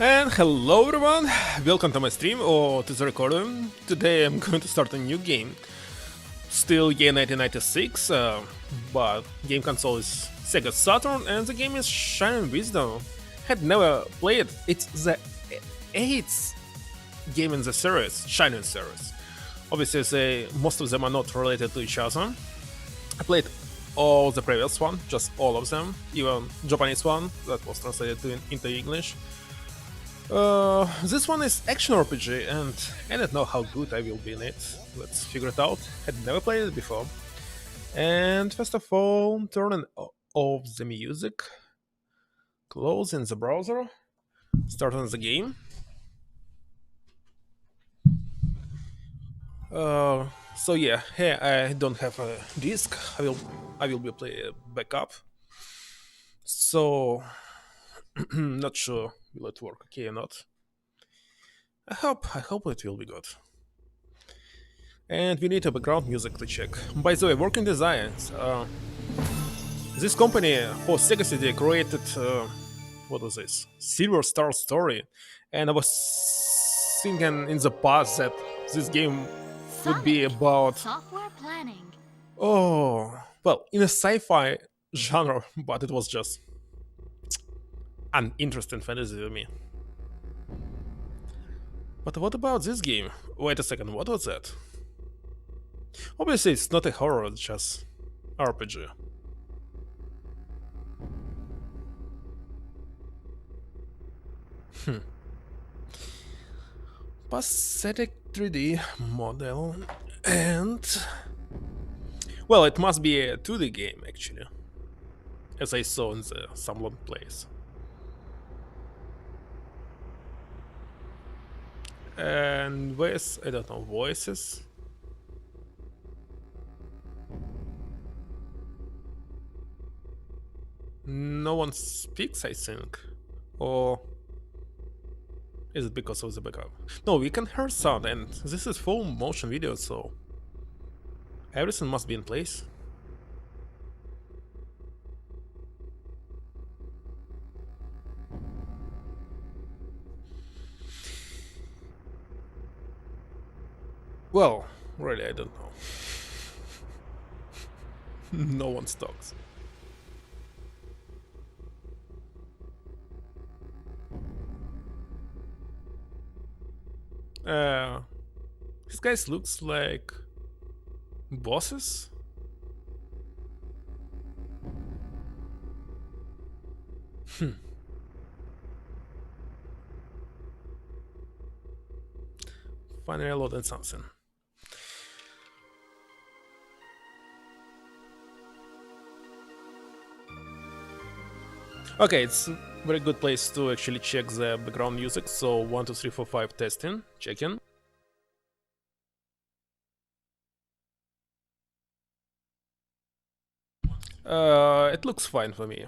And hello everyone, welcome to my stream or to the recording. Today I'm going to start a new game. Still year 1996, but game console is Sega Saturn and the game is Shining Wisdom. Had never played it. It's the 8th game in the series, Shining series. Obviously most of them are not related to each other. I played all the previous one, just all of them, even Japanese one that was translated into English. This one is action RPG, and I don't know how good I will be in it. Let's figure it out. Had never played it before. And first of all, turning off the music, closing the browser, starting the game. So yeah, here I don't have a disc. I will be play backup. So not sure will it work okay or not. I hope it will be good. And we need a background music to check. By the way, working designs. This company for Sega CD created what was this? Silver Star Story, and I was thinking in the past that this game would be about software planning. well, in a sci-fi genre, but it was just an interesting fantasy to me. But what about this game? Wait a second, what was that? Obviously, it's not a horror, it's just RPG. Pathetic 3D model, and well, it must be a 2D game actually, as I saw in the some plays. And where's, I don't know, voices? No one speaks, I think. Or is it because of the backup? No, we can hear sound, and this is full motion video, so everything must be in place. Well, really, I don't know. No one talks. These guys looks like bosses. Finally loaded something. Okay, it's a very good place to actually check the background music. So 1, 2, 3, 4, 5 testing, checking. It looks fine for me.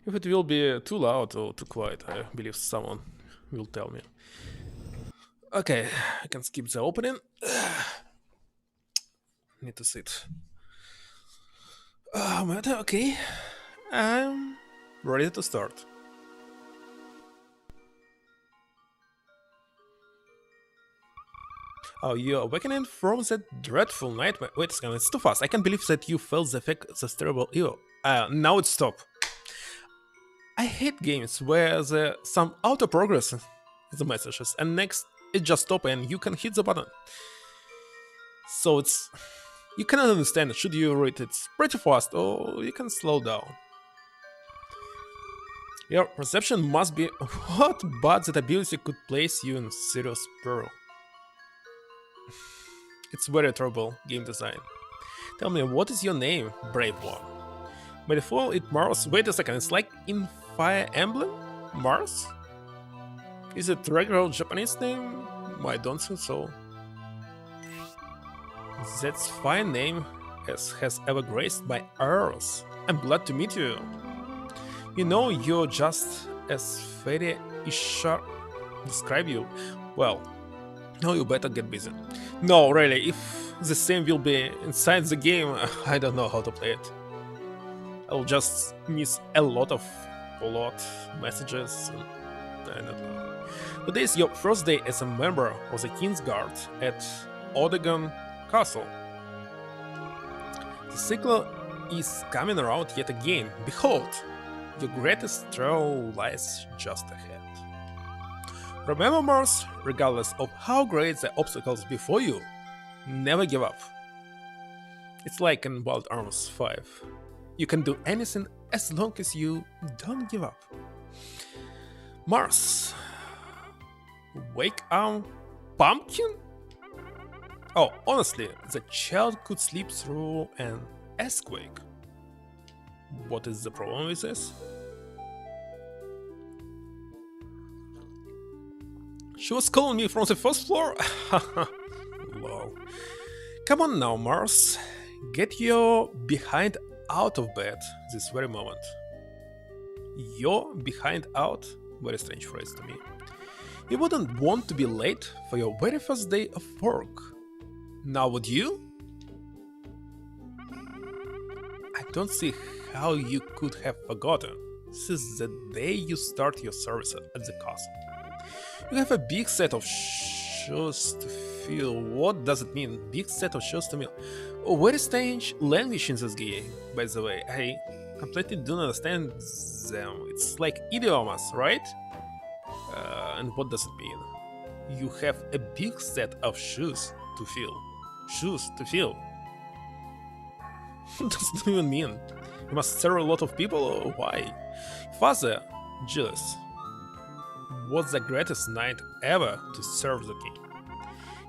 If it will be too loud or too quiet, I believe someone will tell me. Okay, I can skip the opening. Need to sit. Okay. I'm ready to start. Oh, you're awakening from that dreadful nightmare. Wait a second, it's too fast. I can't believe that you felt the effect of this terrible ew. Now it's stop. I hate games where there's some auto progress in the messages, and next it just stop and you can hit the button. So it's, you cannot understand should you read it pretty fast or you can slow down. Your perception must be what, but that ability could place you in serious peril. It's very terrible game design. Tell me, what is your name, brave one? By default, it Mars. Wait a second, it's like in Fire Emblem? Mars? Is it regular Japanese name? I don't think so. That's fine name as has ever graced my earth. I'm glad to meet you. You know, you're just as Fairy Ishar describe you. Well, now you better get busy. No, really, if the same will be inside the game, I don't know how to play it. I'll just miss a lot of plot messages. I don't know. Today is your first day as a member of the King's Guard at Odegon Castle. The sequel is coming around yet again. Behold, your greatest trial lies just ahead. Remember, Mars, regardless of how great the obstacles before you, never give up. It's like in Wild Arms 5. You can do anything as long as you don't give up. Mars. Wake up, pumpkin? Oh, honestly, the child could sleep through an earthquake. What is the problem with this? She was calling me from the first floor? Lol. Come on now, Mars. Get your behind out of bed this very moment. Your behind out? Very strange phrase to me. You wouldn't want to be late for your very first day of work. Now would you? I don't see how you could have forgotten. This is the day you start your service at the castle. You have a big set of shoes to fill. What does it mean? Big set of shoes to fill? Oh, very strange language in this game, by the way. I completely don't understand them. It's like idioms, right? And what does it mean? You have a big set of shoes to fill. Shoes to fill. What does it even mean? You must serve a lot of people, or why? Father, jealous, was the greatest knight ever to serve the king.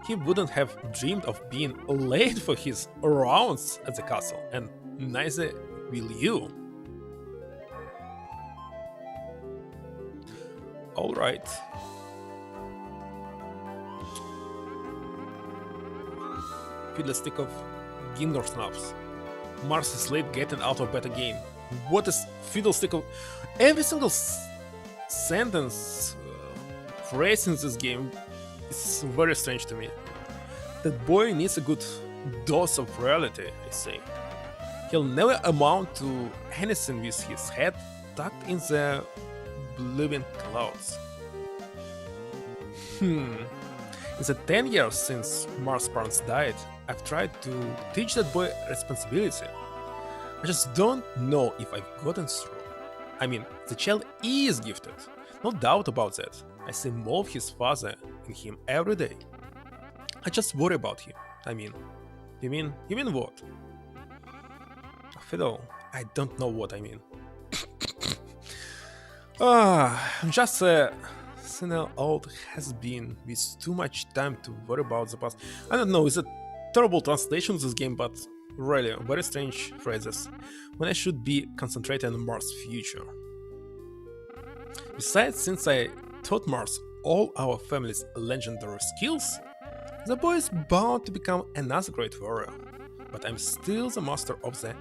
He wouldn't have dreamed of being late for his rounds at the castle, and neither will you. Alright. Fiddlestick of Ginder Snaps. Mars is late getting out of bed again. What is fiddlestick of... Every single sentence, phrase in this game is very strange to me. That boy needs a good dose of reality, I say. He'll never amount to anything with his head tucked in the blooming clouds. In the 10 years since Mars' parents died, I've tried to teach that boy responsibility. I just don't know if I've gotten through. I mean, the child is gifted, no doubt about that. I see more of his father in him every day. I just worry about him. I mean, you mean what? Fiddle, I don't know what I mean. I'm just a senile old has-been with too much time to worry about the past. I don't know, it's a terrible translation of this game, but really, very strange phrases, when I should be concentrating on Mars' future. Besides, since I taught Mars all our family's legendary skills, the boy is bound to become another great warrior, but I'm still the master of the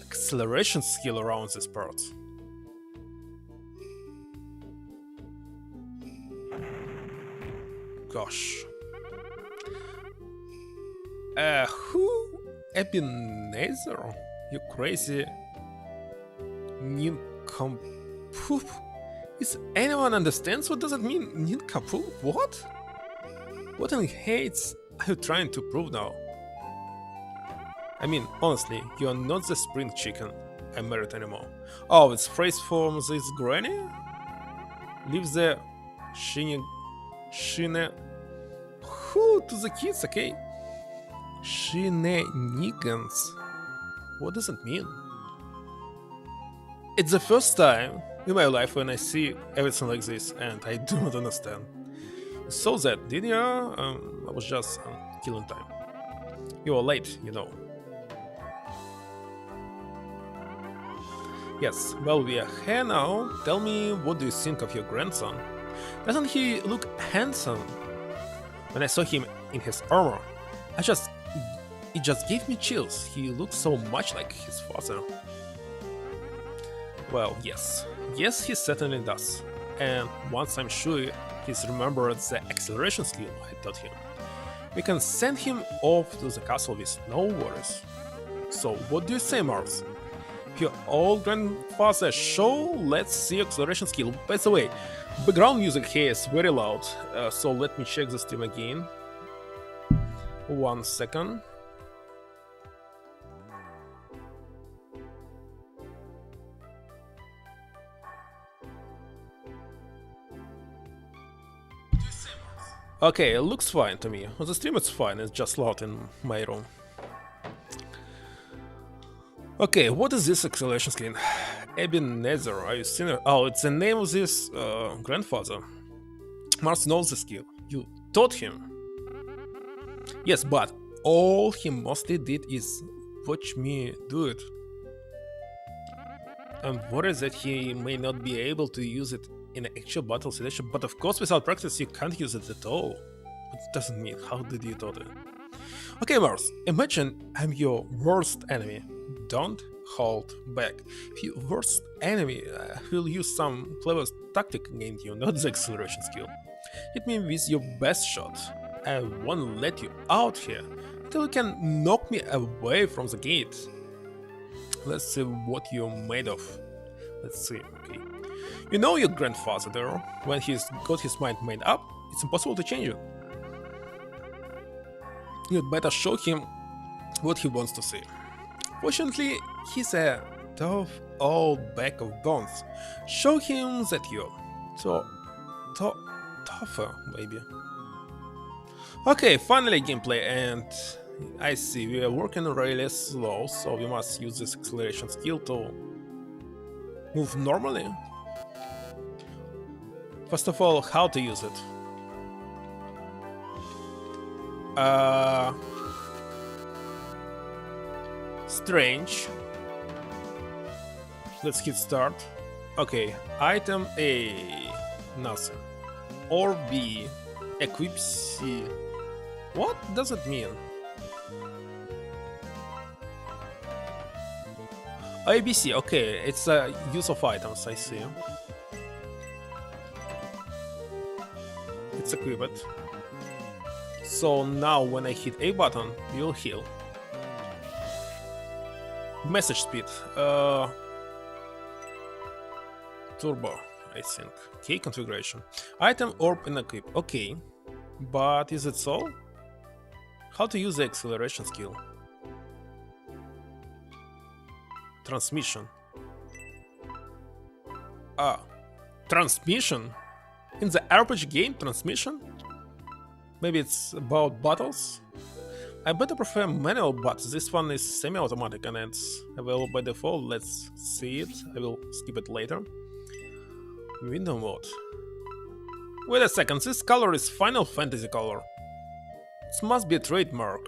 acceleration skill around this part. Gosh. Who? Ebenezer? You crazy nincompoop? Is anyone understands what does it mean? Nincompoop? What? What in hates are you trying to prove now? I mean, honestly, you are not the spring chicken I married anymore. Oh, it's phrase from this granny? Leave the shine who to the kids, okay? Shenanigans. What does it mean? It's the first time in my life when I see everything like this, and I do not understand. You saw that, didn't you? I was just killing time. You are late, you know. Yes, well, we are here now. Tell me, what do you think of your grandson? Doesn't he look handsome? When I saw him in his armor, it just gave me chills. He looks so much like his father. Well, yes, he certainly does. And once I'm sure he's remembered the acceleration skill I taught him, we can send him off to the castle with no worries. So what do you say, Mars? your old grandfather show. Let's see acceleration skill. By the way, background music here is very loud, so let me check the stream again. 1 second. Okay, it looks fine to me. On the stream it's fine, it's just loud in my room. Okay, what is this acceleration screen? Ebenezer, are you seen it? Oh, it's the name of this grandfather. Mars knows the skill. You taught him. Yes, but all he mostly did is watch me do it. I'm worried that he may not be able to use it in an actual battle situation, but of course without practice you can't use it at all. What doesn't mean, how did you taught it? Okay, Mars, imagine I'm your worst enemy. Don't hold back. If your worst enemy will use some clever tactic against you, not the acceleration skill. Hit me with your best shot. I won't let you out here until you can knock me away from the gate. Let's see what you're made of. Let's see, okay. You know your grandfather there, when he's got his mind made up, it's impossible to change it. You'd better show him what he wants to see. Fortunately, he's a tough old bag of bones. Show him that you're tougher, baby. Okay, finally gameplay, and I see we are working really slow, so we must use this acceleration skill to move normally. First of all, how to use it? Strange. Let's hit start. Okay, item A, nothing. Or B, equip C. What does it mean? ABC, okay, it's a use of items, I see. It's equipped. So now when I hit A button, you'll heal. Message speed. Turbo, I think. Okay, configuration. Item orb and equip. Okay. But is it so? How to use the acceleration skill? Transmission. Ah. Transmission? In the RPG game, transmission? Maybe it's about battles? I better prefer manual, but this one is semi-automatic and it's available by default. Let's see it. I will skip it later. Window mode. Wait a second, this color is Final Fantasy color. This must be a trademark.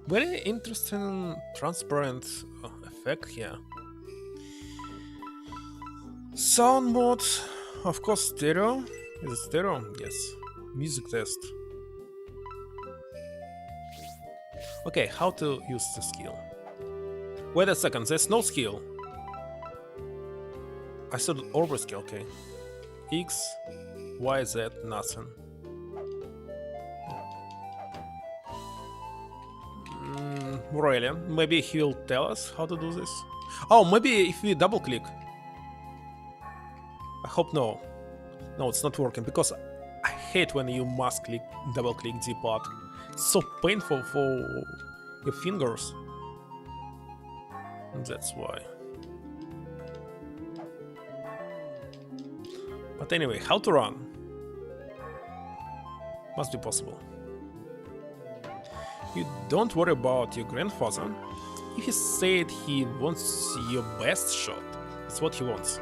Very interesting transparent effect here. Sound mode, of course stereo. Is it stereo? Yes. Music test. Okay, how to use the skill? Wait a second, there's no skill. I said orb skill, okay. X, Y, Z, nothing. Really? Maybe he'll tell us how to do this? Oh, maybe if we double click. I hope no. No, it's not working because I hate when you must click, double click the part. It's so painful for your fingers. That's why. But anyway, how to run? Must be possible. You don't worry about your grandfather. If he said he wants your best shot, it's what he wants.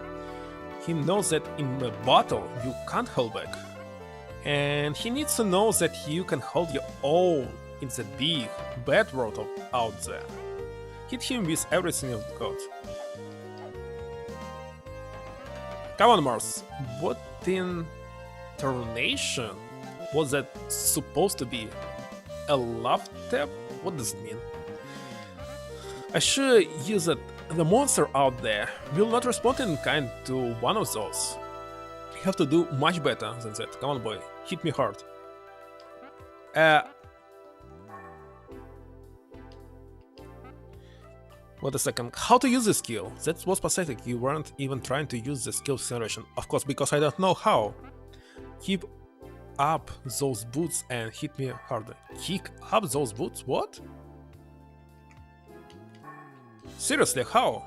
He knows that in a battle you can't hold back. And he needs to know that you can hold your own in the big, bad world out there. Hit him with everything you've got. Come on, Mars. What in tarnation was that supposed to be? A love tap? What does it mean? I should use it. The monster out there will not respond in kind to one of those. You have to do much better than that. Come on, boy. Hit me hard. Wait a second, how to use the skill? That was pathetic, you weren't even trying to use the skill acceleration. Of course, because I don't know how. Keep up those boots and hit me harder. Kick up those boots? What? Seriously, how?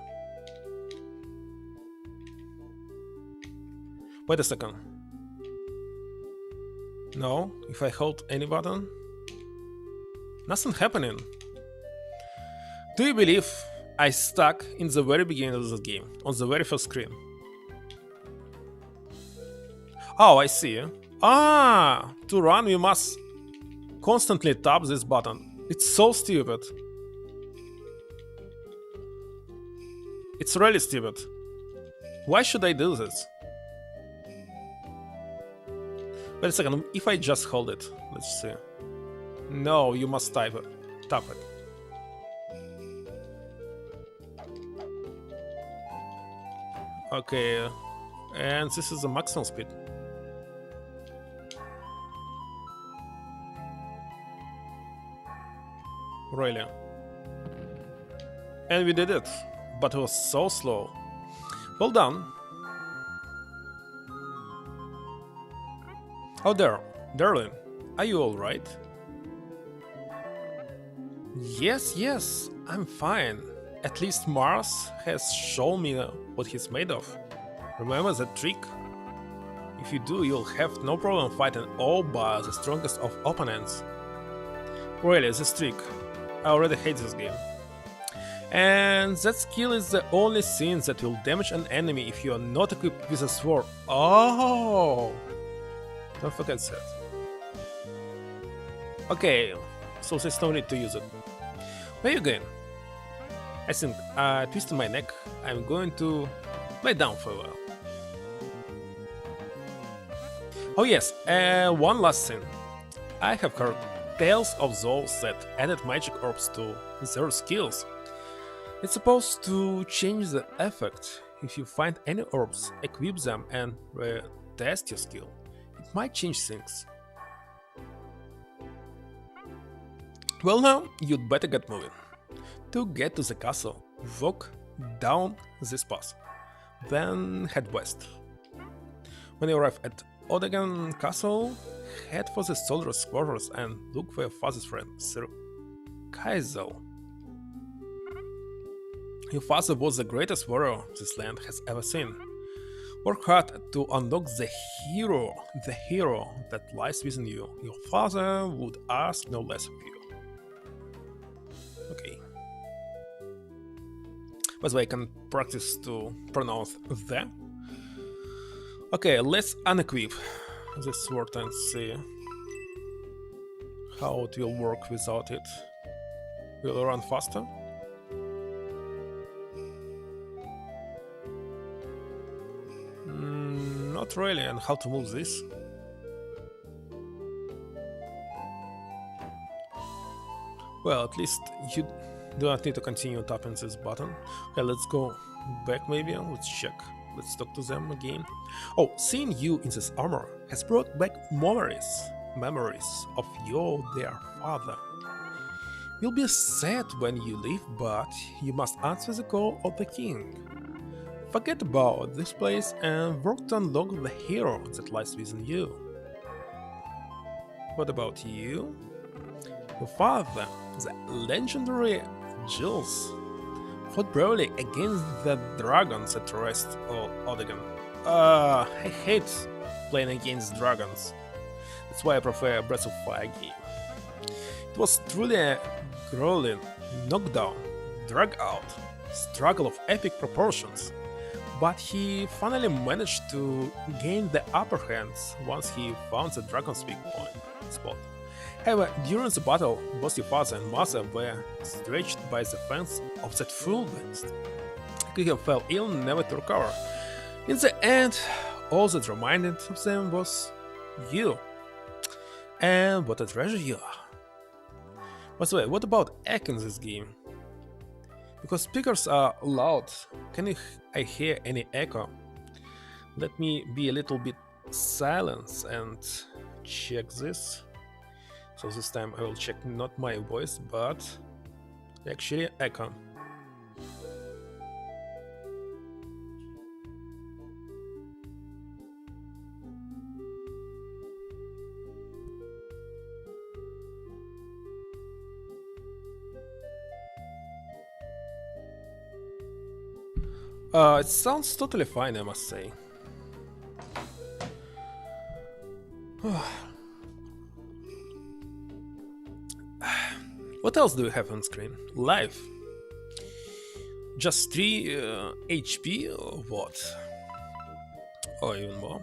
Wait a second. No, if I hold any button, nothing happening. Do you believe I stuck in the very beginning of this game, on the very first screen? Oh, I see. Ah, to run we must constantly tap this button. It's so stupid. It's really stupid. Why should I do this? Wait a second, if I just hold it, let's see. No, you must tap it. Okay, and this is the maximum speed. Really. And we did it, but it was so slow. Well done. Oh there, darling, are you alright? Yes, I'm fine. At least Mars has shown me what he's made of. Remember that trick? If you do, you'll have no problem fighting all but the strongest of opponents. Really, this trick. I already hate this game. And that skill is the only thing that will damage an enemy if you are not equipped with a sword. Oh! Don't forget that. Okay, so there's no need to use it. Where are you going? I think I twisted my neck. I'm going to lay down for a while. Oh yes, one last thing. I have heard tales of those that added magic orbs to their skills. It's supposed to change the effect. If you find any orbs, equip them and retest your skill. It might change things. Well now, you'd better get moving. To get to the castle, walk down this path, then head west. When you arrive at Odegan Castle, head for the soldiers' quarters and look for your father's friend, Sir Kaizel. Your father was the greatest warrior this land has ever seen. Work hard to unlock the hero that lies within you. Your father would ask no less of you. Okay. By the way, I can practice to pronounce the. Okay, let's unequip this sword and see how it will work without it. Will it run faster? Not really, and how to move this? Well, at least you do not need to continue tapping this button. Okay, let's go back maybe, let's check. Let's talk to them again. Oh, seeing you in this armor has brought back memories of your dear father. You'll be sad when you leave, but you must answer the call of the king. Forget about this place and work to unlock the hero that lies within you. What about you? Your father, the legendary Jules, fought bravely against the dragons at Rest or Odegan. I hate playing against dragons. That's why I prefer a Breath of Fire game. It was truly a grueling, knockdown, drag-out struggle of epic proportions. But he finally managed to gain the upper hand once he found the dragon's weak spot. However, during the battle, both your father and mother were stretched by the fangs of that foul beast. He fell ill, never to recover. In the end, all that remained of them was you. And what a treasure you are. By the way, what about echo in this game? Because speakers are loud, I hear any echo? Let me be a little bit silent and check this. So this time I will check not my voice, but actually echo. It sounds totally fine, I must say. What else do we have on screen? Life. Just 3 HP or what? Or even more?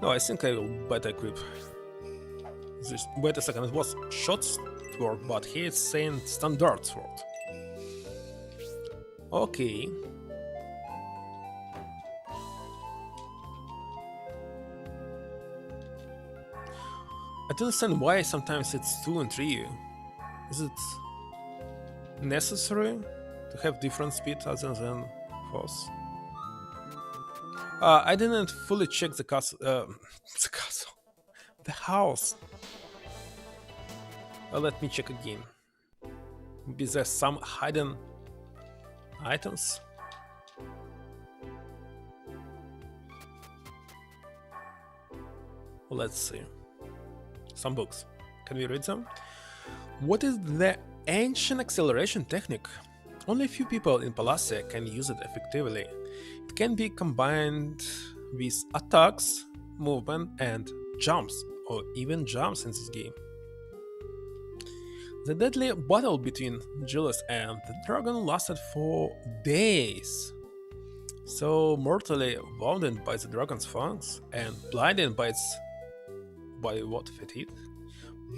No, I think I will better equip this. Wait a second, it was short sword, but here it's saying standard sword. Okay. I don't understand why sometimes it's 2 and 3. Is it necessary to have different speed other than force? I didn't fully check the castle. The castle. The house. Let me check again. Maybe there's some hidden items. Let's see. Some books. Can we read them? What is the ancient acceleration technique? Only a few people in Palacia can use it effectively. It can be combined with attacks, movement, and jumps, or even jumps in this game. The deadly battle between Julius and the dragon lasted for days. So mortally wounded by the dragon's fangs and blinded by its what fatigue,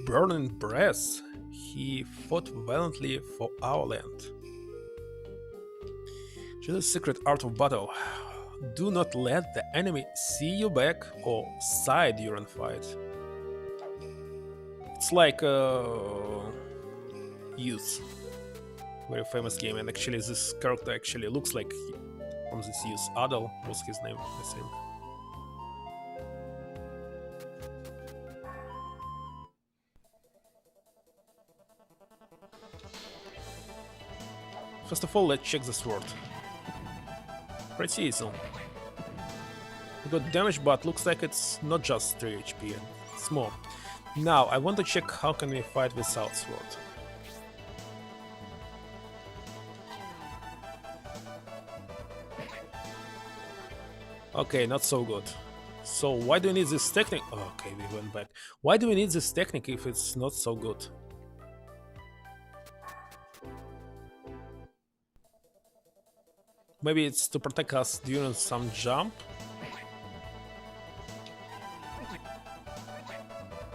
burning breath, he fought valiantly for our land. Julius' secret art of battle. Do not let the enemy see you back or side during fight. It's like Youth, very famous game, and actually this character actually looks like from this Youth. Adel was his name, I think. First of all, let's check the sword. Pretty easy. We got damage, but looks like it's not just 3 HP, it's more. Now, I want to check how can we fight without sword. Okay, not so good. So why do we need this technique? Oh, okay, we went back. Why do we need this technique if it's not so good? Maybe it's to protect us during some jump?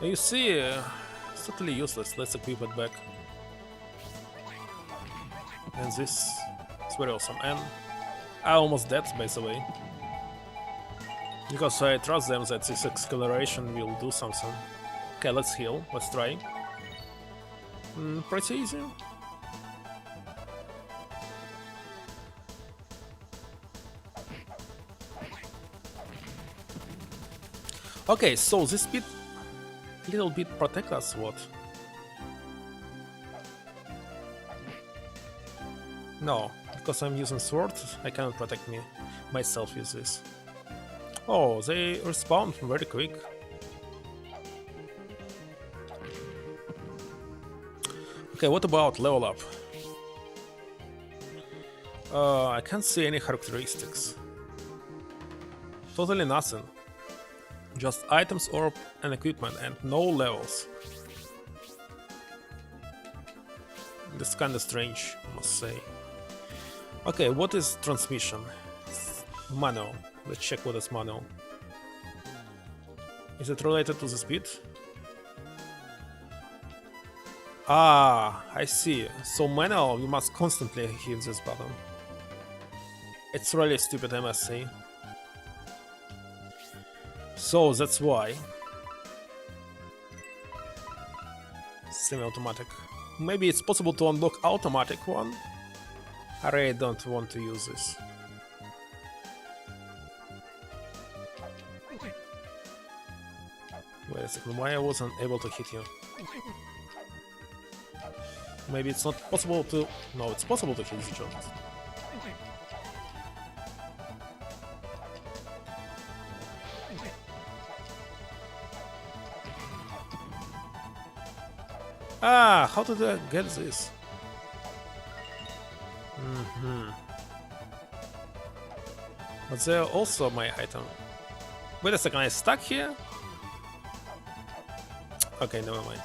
You see, it's totally useless. Let's equip it back. And this is very awesome. And I almost dead, by the way. Because I trust them that this acceleration will do something. Okay, let's heal. Let's try. Pretty easy. Okay, so this bit little bit protect us, what? No, because I'm using sword, I cannot protect myself with this. Oh, they respawn very quick. Okay, what about level up? I can't see any characteristics. Totally nothing. Just items, orb, and equipment, and no levels. That's kinda strange, I must say. Okay, what is transmission? Manual. Let's check what is manual. Is it related to the speed? Ah, I see. So manual, you must constantly hit this button. It's really stupid, I must say. So that's why. Semi-automatic. Maybe it's possible to unlock automatic one. I really don't want to use this. Wait a second, why I wasn't able to hit you? Maybe it's not possible to... No, it's possible to hit the joint. Ah, how did I get this? But they're also my item. Wait a second, I stuck here? Okay, never mind.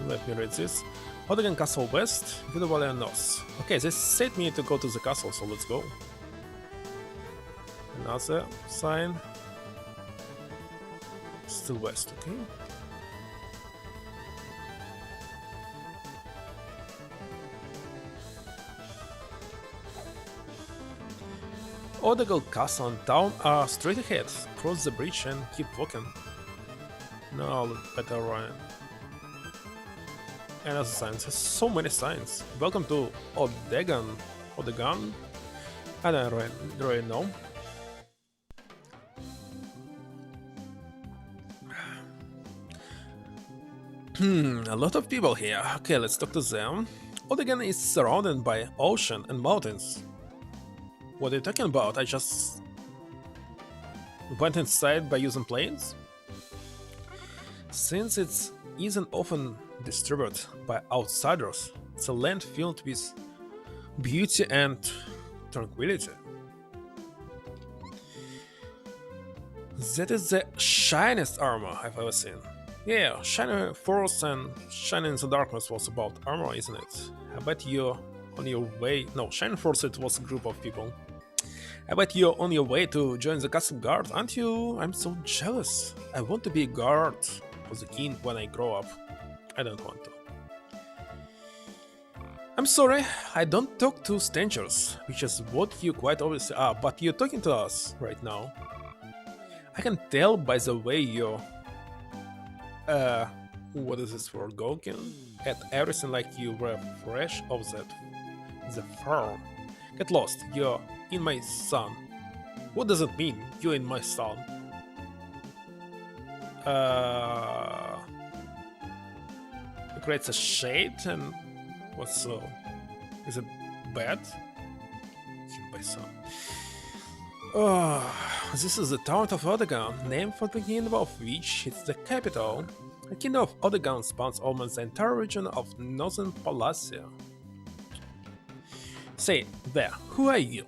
Let me read this. Odegan Castle West, Vidovale North. Okay, they said me to go to the castle, so let's go. Another sign. Still west, okay. Odegal Castle and town are straight ahead. Cross the bridge and keep walking. No, better run. Another signs. There's so many signs. Welcome to Odegan. Odegan? I don't really know. A lot of people here. Okay, let's talk to them. Odegan is surrounded by ocean and mountains. What are you talking about? I just went inside by using planes? Since it isn't often disturbed by outsiders, it's a land filled with beauty and tranquility. That is the shiniest armor I've ever seen. Yeah, Shining Force and Shining in the Darkness was about armor, isn't it? I bet you're on your way. No, Shining Force, it was a group of people. I bet you're on your way to join the castle guard, aren't you? I'm so jealous. I want to be a guard for the king when I grow up. I don't want to. I'm sorry, I don't talk to strangers, which is what you quite obviously are, but you're talking to us right now. I can tell by the way you're what is this word, Gogin? At everything like you were fresh off the farm. Get lost, you're in my son. What does it mean, you're in my son? It creates a shade and what's so? Is it bad? In my son. Oh, this is the town of Odegan, named for the kingdom of which it's the capital. The kingdom of Odegan spans almost the entire region of northern Palacia. Say, there, who are you?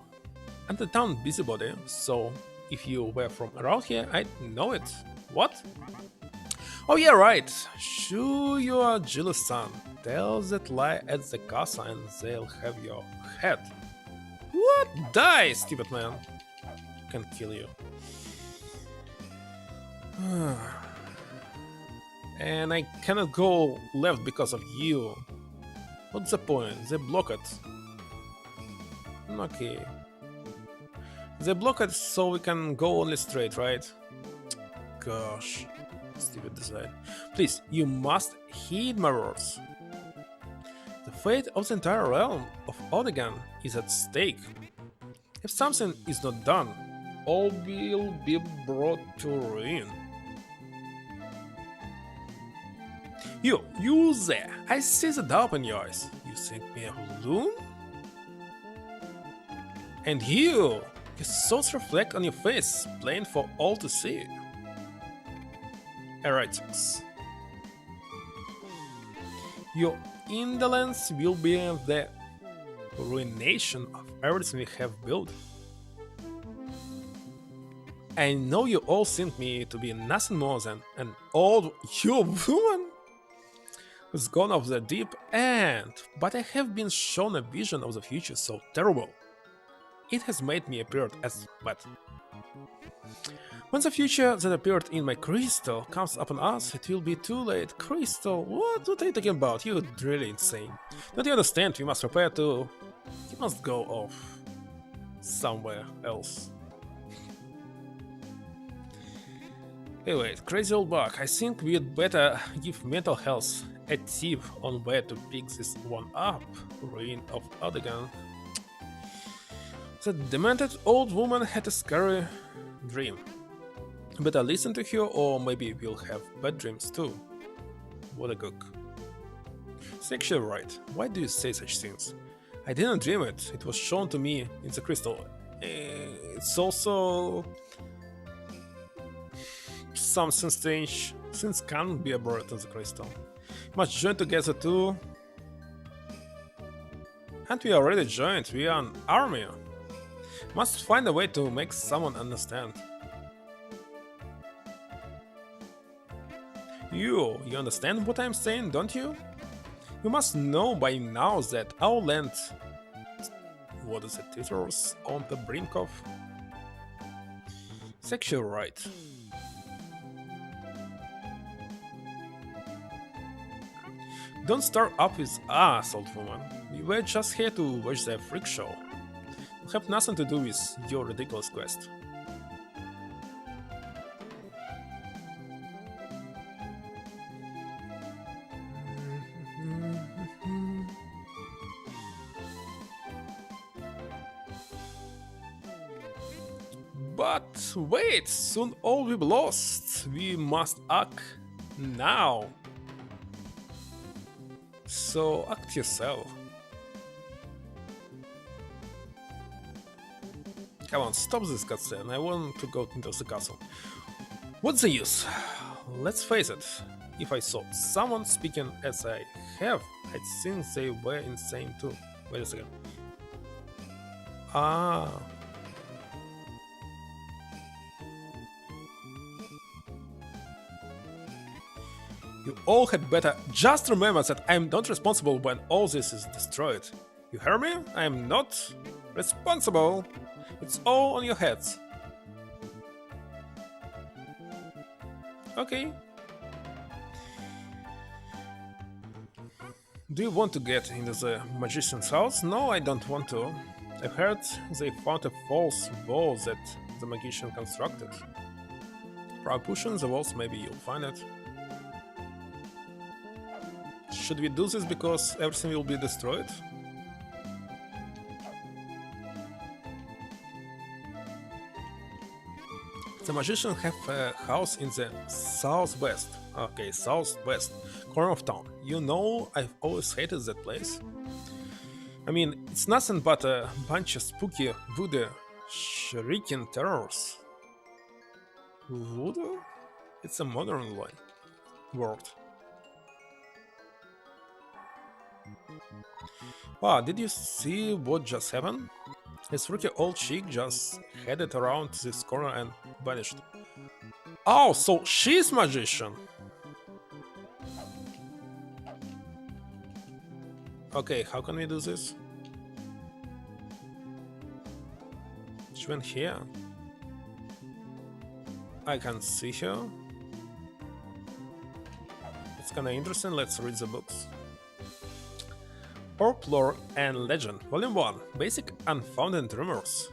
I'm the town busybody, so if you were from around here, I'd know it. What? Oh yeah, right. Sure, you are Jilla's son. Tell that lie at the castle and they'll have your head. What? Die, stupid man. Can kill you. And I cannot go left because of you. What's the point? They block it. Okay. They block it so we can go only straight, right? Gosh. Stupid design. Please, you must heed my words. The fate of the entire realm of Odegan is at stake. If something is not done, all will be brought to ruin. You there! I see the doubt in your eyes. You think me a loon? And your thoughts reflect on your face, plain for all to see. Heretics. Your indolence will be the ruination of everything we have built. I know you all think me to be nothing more than an old woman who's gone off the deep end, but I have been shown a vision of the future so terrible. It has made me appear as bad. When the future that appeared in my crystal comes upon us, it will be too late. Crystal? What are you talking about? You're really insane. Don't you understand? We must prepare to... You must go off somewhere else. Hey wait, crazy old bug. I think we'd better give mental health a tip on where to pick this one up. Ruin of Odegan. The demented old woman had a scary dream. Better listen to her, or maybe we'll have bad dreams too. What a gook. It's actually right. Why do you say such things? I didn't dream it. It was shown to me in the crystal. It's also... something strange Since can't be buried in the crystal. Must join together too. And we already joined, we are an army. Must find a way to make someone understand. You understand what I'm saying, don't you? You must know by now that our land... What is it, teeters on the brink of... Sexual right. Don't start up with us, old woman. We were just here to watch the freak show. It have nothing to do with your ridiculous quest. But wait, soon all will be lost. We must act now. So act yourself. Come on, stop this cutscene. I want to go into the castle. What's the use? Let's face it. If I saw someone speaking as I have, I'd think they were insane too. Wait a second. Ah. You all had better just remember that I'm not responsible when all this is destroyed. You hear me? I'm not responsible. It's all on your heads. Okay. Do you want to get into the magician's house? No, I don't want to. I've heard they found a false wall that the magician constructed. Try pushing the walls, maybe you'll find it. Should we do this because everything will be destroyed? The magician have a house in the southwest. Okay, southwest corner of town. You know, I've always hated that place. I mean, it's nothing but a bunch of spooky voodoo shrieking terrors. Voodoo? It's a modern word. Wow, did you see what just happened? This freaky old chick just headed around this corner and vanished. Oh, so she's magician! Okay, how can we do this? She went here. I can see her. It's kinda interesting, let's read the books. Folklore and Legend, Volume 1, Basic Unfounded Rumors.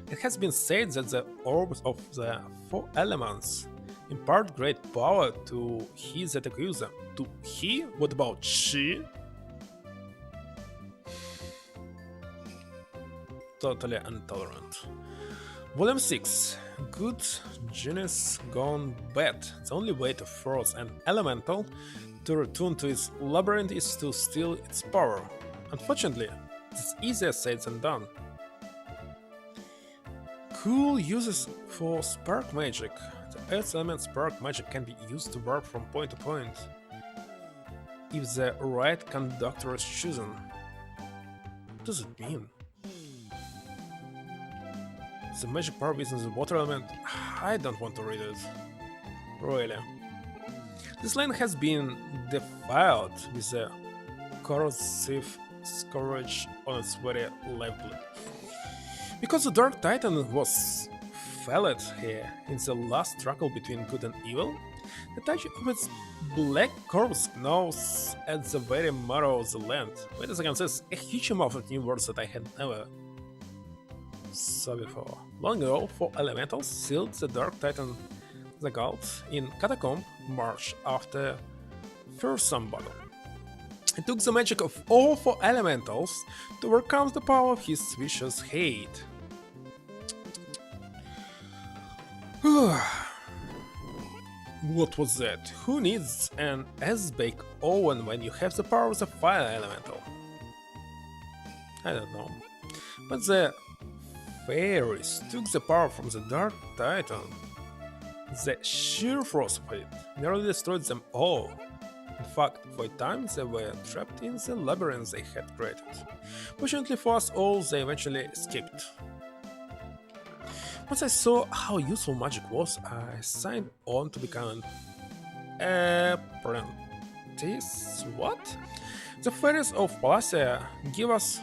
It has been said that the orbs of the four elements impart great power to he that acquires them. To he? What about she? Totally intolerant. Volume 6, Good Genius Gone Bad. The only way to force an elemental to return to its labyrinth is to steal its power. Unfortunately, it's easier said than done. Cool uses for spark magic. The earth element spark magic can be used to warp from point to point if the right conductor is chosen. What does it mean? The magic power within the water element? I don't want to read it. Really. This land has been defiled with a corrosive scourge on its very lifeblood. Because the Dark Titan was felled here in the last struggle between good and evil, the touch of its black corpse gnaws at the very marrow of the land. Wait a second, there's a huge amount of new words that I had never saw before. Long ago, 4 elementals sealed the Dark Titan the Gulf in Catacomb March after fearsome battle. It took the magic of all 4 elementals to overcome the power of his vicious hate. What was that? Who needs an S-Bake Owen when you have the power of the fire elemental? I don't know. But the fairies took the power from the Dark Titan. The sheer force of it nearly destroyed them all. In fact, for a time they were trapped in the labyrinth they had created. Fortunately for us all, they eventually escaped. Once I saw how useful magic was, I signed on to become an apprentice. What? The fairies of Palacia give us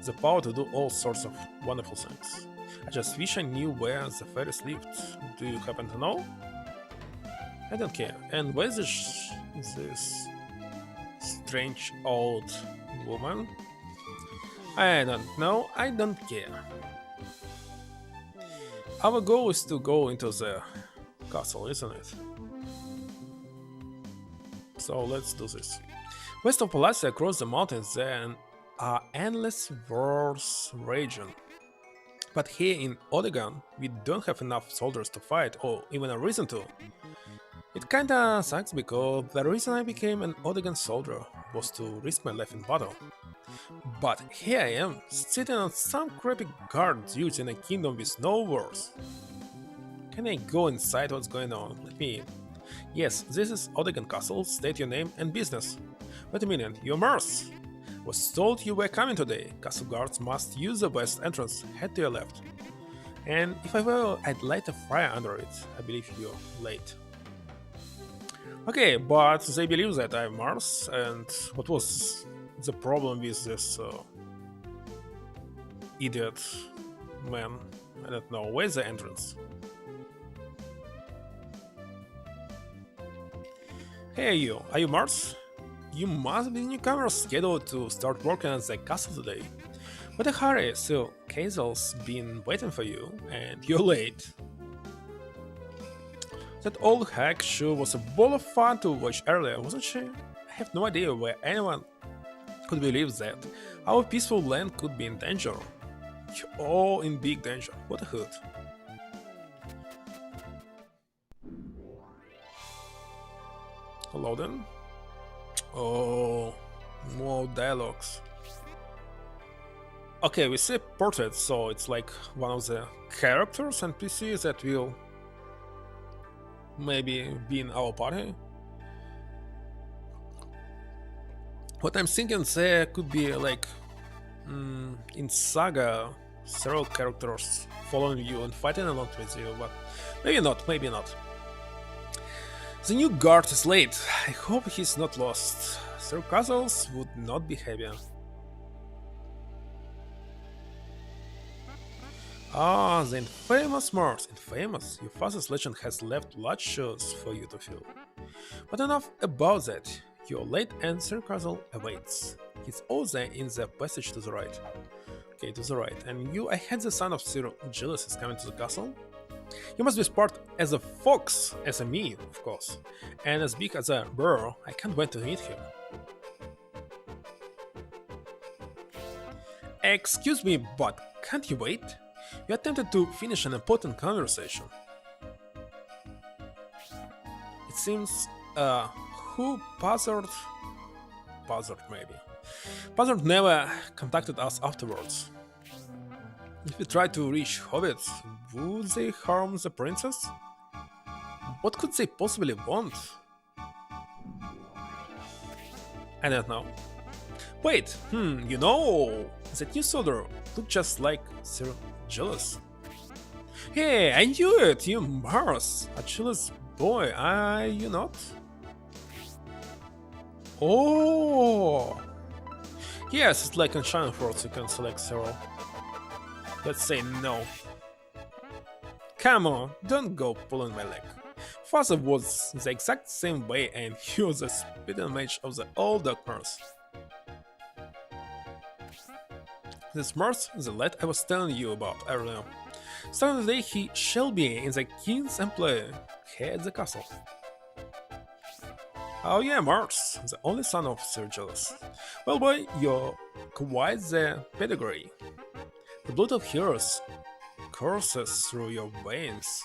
the power to do all sorts of wonderful things. I just wish I knew where the fairies lived. Do you happen to know? I don't care. And where's this strange old woman? I don't know. I don't care. Our goal is to go into the castle, isn't it? So let's do this. West of Palacia, across the mountains, there are endless wars raging. But here in Odegon, we don't have enough soldiers to fight, or even a reason to. It kinda sucks because the reason I became an Odegon soldier was to risk my life in battle. But here I am, sitting on some crappy guard duty in a kingdom with no wars. Can I go inside what's going on? Let me in. Yes, this is Odegon Castle, state your name and business. Wait a minute, you're Mars! Was told you were coming today. Castle guards must use the west entrance, head to your left. And if I were, I'd light a fire under it. I believe you're late. Okay, but they believe that I'm Mars, and what was the problem with this idiot man? I don't know, where's the entrance? Hey you, are you Mars? You must be newcomer scheduled to start working at the castle today. What a hurry, so Kazel's been waiting for you, and you're late. That old hag sure was a ball of fun to watch earlier, wasn't she? I have no idea where anyone could believe that our peaceful land could be in danger. You're all in big danger, what a hoot. Hello then. Oh, more dialogues. Okay, we see portrait, so it's like one of the characters and NPCs that will maybe be in our party. What I'm thinking there could be like in Saga, several characters following you and fighting along with you, but maybe not, maybe not. The new guard is late. I hope he's not lost. Sir Castles would not be happy. Ah, the infamous Mars. Infamous? Your father's legend has left large shoes for you to fill. But enough about that. You're late and Sir Castle awaits. He's all there in the passage to the right. Okay, to the right. And you, I had the son of Sir Gilles is coming to the castle. You must be smart as a fox, as a me, of course, and as big as a bear. I can't wait to meet him. Excuse me, but can't you wait? You attempted to finish an important conversation. It seems, who Buzzard maybe. Buzzard never contacted us afterwards. If we tried to reach hobbits, would they harm the princess? What could they possibly want? I don't know. Wait, you know, that new soldier looked just like Sir Gilles. Hey, I knew it, you Mars, a Gilles boy, are you not? Oh! Yes, it's like in Shining Force, you can select several. Let's say no. Come on, don't go pulling my leg. Father was the exact same way and he was a spitting mage of the old darkness. This Mars is the lad I was telling you about earlier. Starting today he shall be in the king's employ here at the castle. Oh yeah, Mars, the only son of Sir Gilles. Well boy, you're quite the pedigree. The blood of heroes courses through your veins.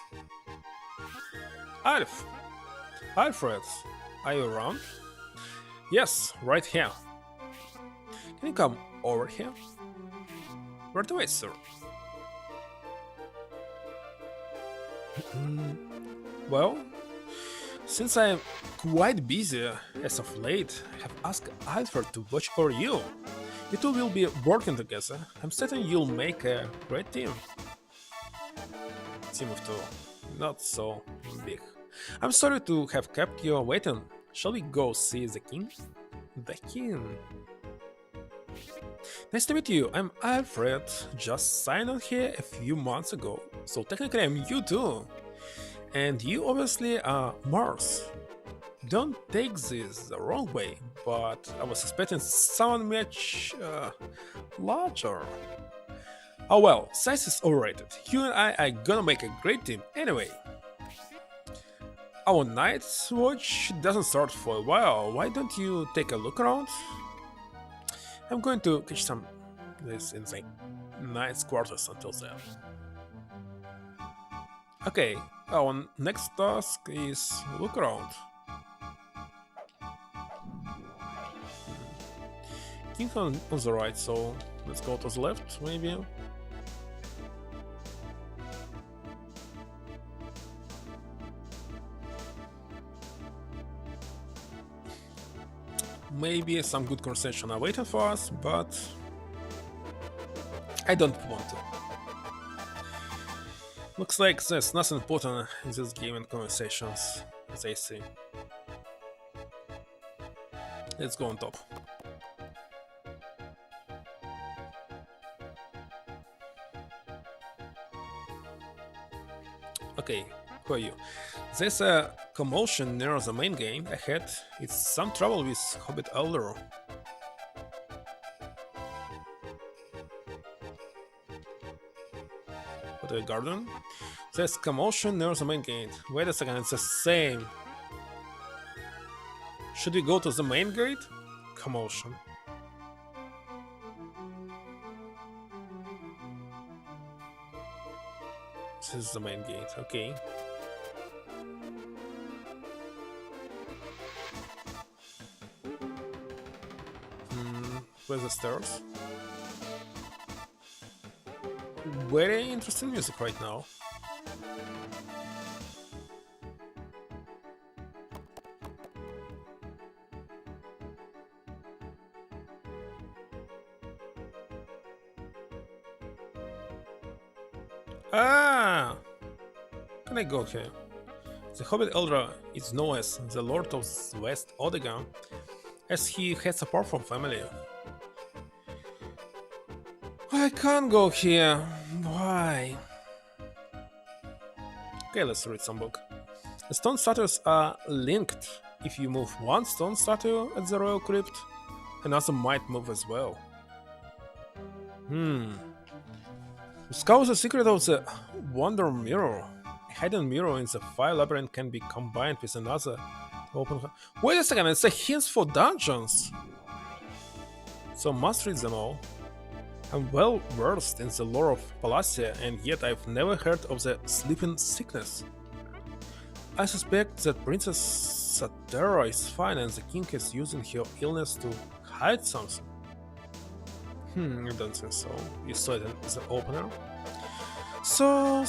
Alfred, are you around? Yes, right here. Can you come over here? Right away, sir. Well, since I'm quite busy as of late, I have asked Alfred to watch over you. You two will be working together. I'm certain you'll make a great team. Team of two, not so big. I'm sorry to have kept you waiting. Shall we go see the king? The king. Nice to meet you. I'm Alfred. Just signed on here a few months ago, so technically I'm you too. And you obviously are Mars. Don't take this the wrong way, but I was expecting someone much larger. Oh well, size is overrated. You and I are gonna make a great team anyway. Our night's watch doesn't start for a while. Why don't you take a look around? I'm going to catch some this in the night's quarters until then. Okay, our next task is look around. King on the right, so let's go to the left, maybe. Maybe some good conversation are waiting for us, but I don't want to. Looks like there's nothing important in this game and conversations, as I see. Let's go on top. Okay, who are you? There's a commotion near the main game ahead. It's some trouble with Hobbit Elder. What a garden? There's commotion near the main gate. Wait a second, it's the same. Should we go to the main gate? Commotion. This is the main gate, okay. Where's the stairs? Very interesting music right now. Ah! Can I go here? The Hobbit Elder is known as the Lord of West Odegan, as he has a powerful family. I can't go here. Why? Okay, let's read some book. The stone statues are linked. If you move one stone statue at the Royal Crypt, another might move as well. Discover the secret of the Wonder Mirror. A hidden mirror in the fire labyrinth can be combined with another to open. Wait a second, it's a hint for dungeons! So must read them all. I'm well versed in the lore of Palacia, and yet I've never heard of the sleeping sickness. I suspect that Princess Satera is fine and the king is using her illness to hide something. I don't think so. You saw it in the opener. So,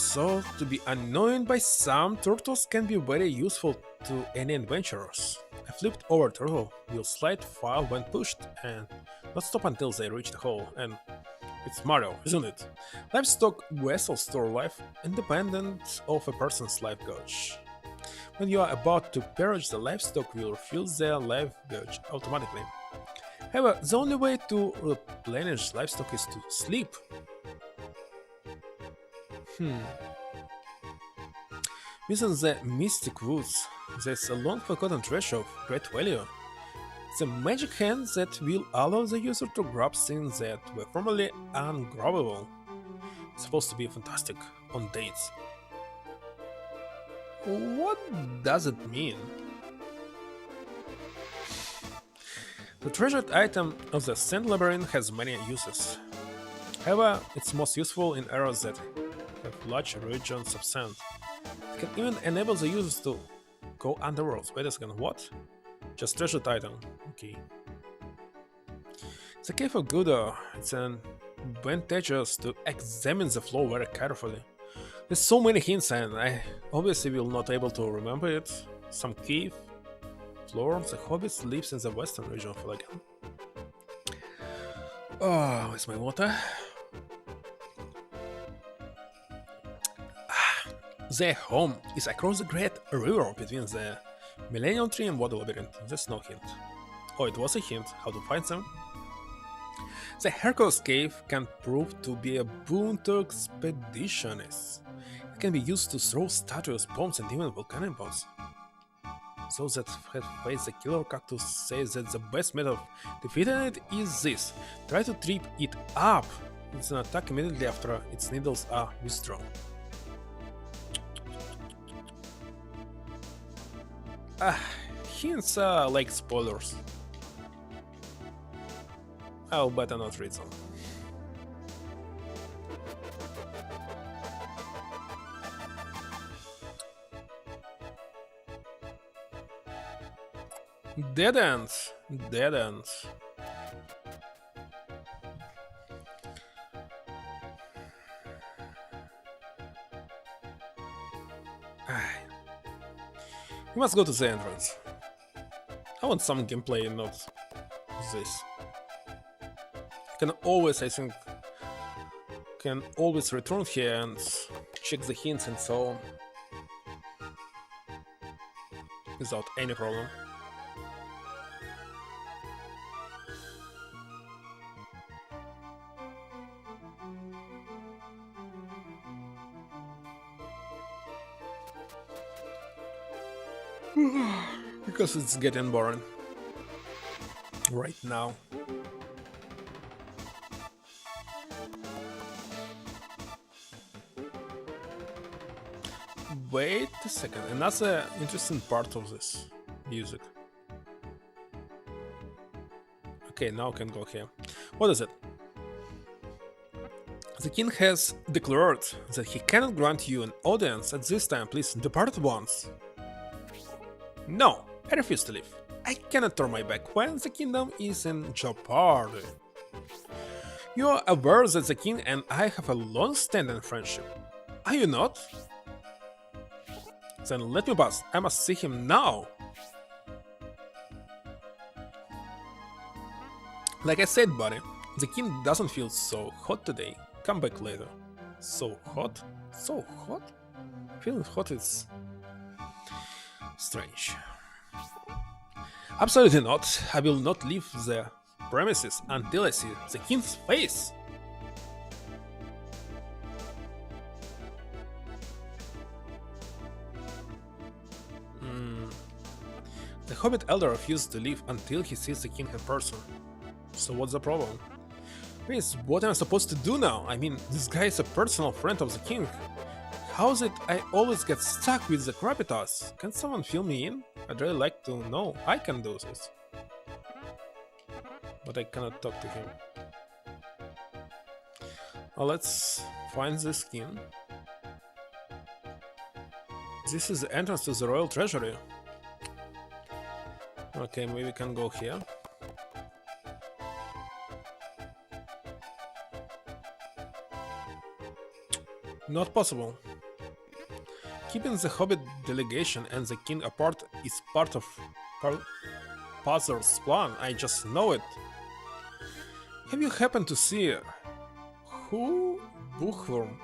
to be annoyed by some turtles can be very useful to any adventurers. A flipped over turtle will slide far when pushed and not stop until they reach the hole, and it's Mario, isn't it? Livestock vessels store life independent of a person's life gauge. When you are about to purge, the livestock will refill their life gauge automatically. However, the only way to replenish livestock is to sleep. Within the Mystic Woods, there's a long-forgotten treasure of great value. It's a magic hand that will allow the user to grab things that were formerly ungrabbable. It's supposed to be fantastic on dates. What does it mean? The treasured item of the Sand Labyrinth has many uses. However, it's most useful in areas that have large regions of sand. It can even enable the users to go underworld. Wait a second, what? Just treasured item, okay. It's a cave of Gouda. It's advantageous to examine the floor very carefully. There's so many hints and I obviously will not able to remember it. Some cave, floor, the hobbit lives in the western region of Lagan. Oh, where's my water? Their home is across the great river between the Millennium Tree and Water Labyrinth. There's no hint. Oh, it was a hint. How to find them? The Hercules Cave can prove to be a boon to expeditionists. It can be used to throw statues, bombs, and even volcanic bombs. Those that have faced the killer cactus say that the best method of defeating it is this. Try to trip it up. It's an attack immediately after its needles are withdrawn. Hints are like spoilers. I'll better not read them. Dead ends. Dead ends. We must go to the entrance. I want some gameplay and not this. I can always, I think, return here and check the hints and so on. Without any problem. Because it's getting boring right now. Wait a second, another interesting part of this music. Okay, now I can go here. What is it? The king has declared that he cannot grant you an audience at this time. Please depart at once. No, I refuse to leave. I cannot turn my back when the kingdom is in jeopardy. You are aware that the king and I have a long-standing friendship. Are you not? Then let me pass. I must see him now. Like I said, buddy, the king doesn't feel so hot today. Come back later. So hot? So hot? Feeling hot is strange. Absolutely not. I will not leave the premises until I see the king's face. The Hobbit Elder refused to leave until he sees the king in person. So what's the problem? Please, what am I supposed to do now? I mean, this guy is a personal friend of the king. How is it I always get stuck with the Krapitas? Can someone fill me in? I'd really like to know. I can do this. But I cannot talk to him. Well, let's find this king. This is the entrance to the royal treasury. Okay, maybe we can go here. Not possible. Keeping the Hobbit delegation and the king apart is part of Pazer's plan, I just know it. Have you happened to see who? Bookworm?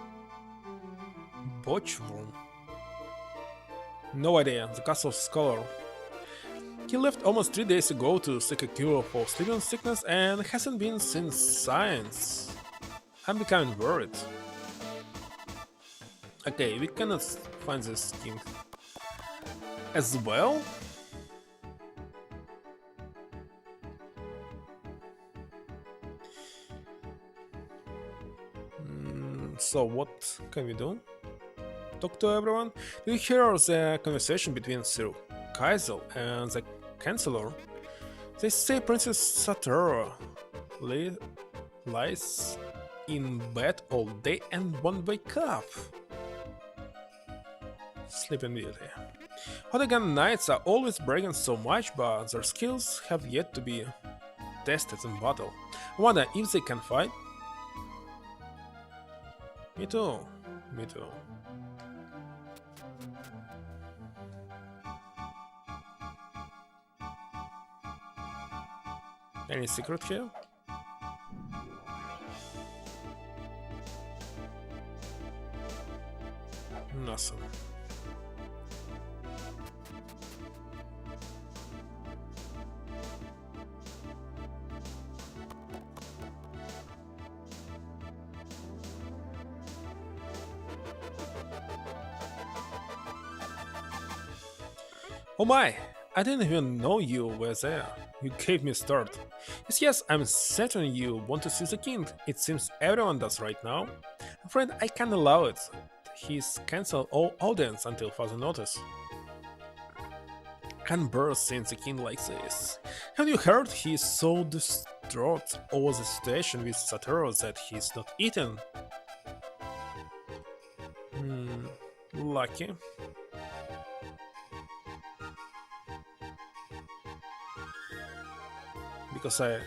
Botchworm? No idea, the castle scholar. He left almost 3 days ago to seek a cure for sleeping sickness and hasn't been since since. I'm becoming worried. Okay, we cannot find this king as well. So what can we do? Talk to everyone? Did you hear the conversation between Sir Kaisel and the Chancellor? They say Princess Saturn lies in bed all day and won't wake up. Sleeping Beauty. Hodogan knights are always bragging so much, but their skills have yet to be tested in battle. I wonder if they can fight? Me too. Me too. Any secret here? Nothing. Oh my! I didn't even know you were there. You gave me a start. Yes, I'm certain you want to see the king. It seems everyone does right now. Friend, I can't allow it. He's cancelled all audience until further notice. Can't bear seeing the king like this. Have you heard he's so distraught over the situation with Satoru that he's not eaten? Lucky. Because I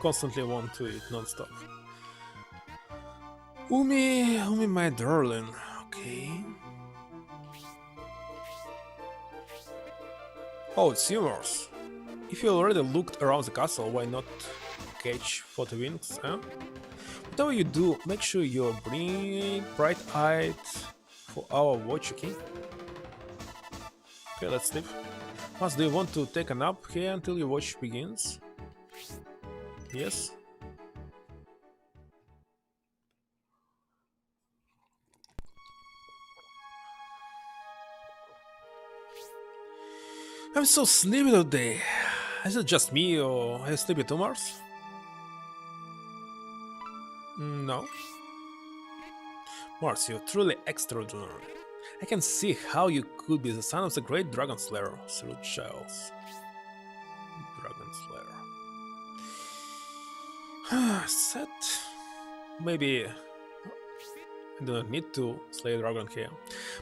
constantly want to eat non-stop. Umi, my darling. Okay. Oh, it's yours. If you already looked around the castle, why not catch 40 wings, huh? Whatever you do, make sure you're bright-eyed for our watch, okay? Okay, let's sleep. Mas, do you want to take a nap here until your watch begins? Yes? I'm so sleepy today. Is it just me or are you sleepy too, Mars? No. Mars, you're truly extraordinary. I can see how you could be the son of the great Dragon Slayer through Giles. Dragon Slayer. Set. Maybe I do not need to slay a dragon here.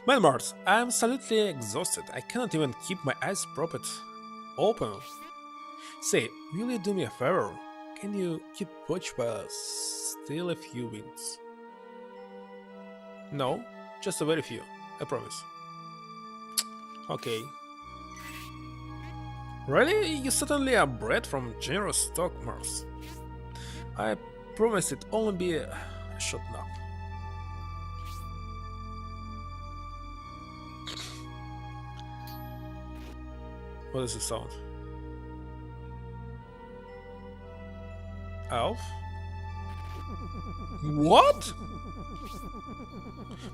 Man, Mars, I am absolutely exhausted. I cannot even keep my eyes propped open. Say, will you do me a favor? Can you keep watch while I steal a few wings? No, just a very few. I promise. Okay. Really? You certainly are bred from generous stock, Mars. I promise it only be a short nap. What is the sound? Elf? What?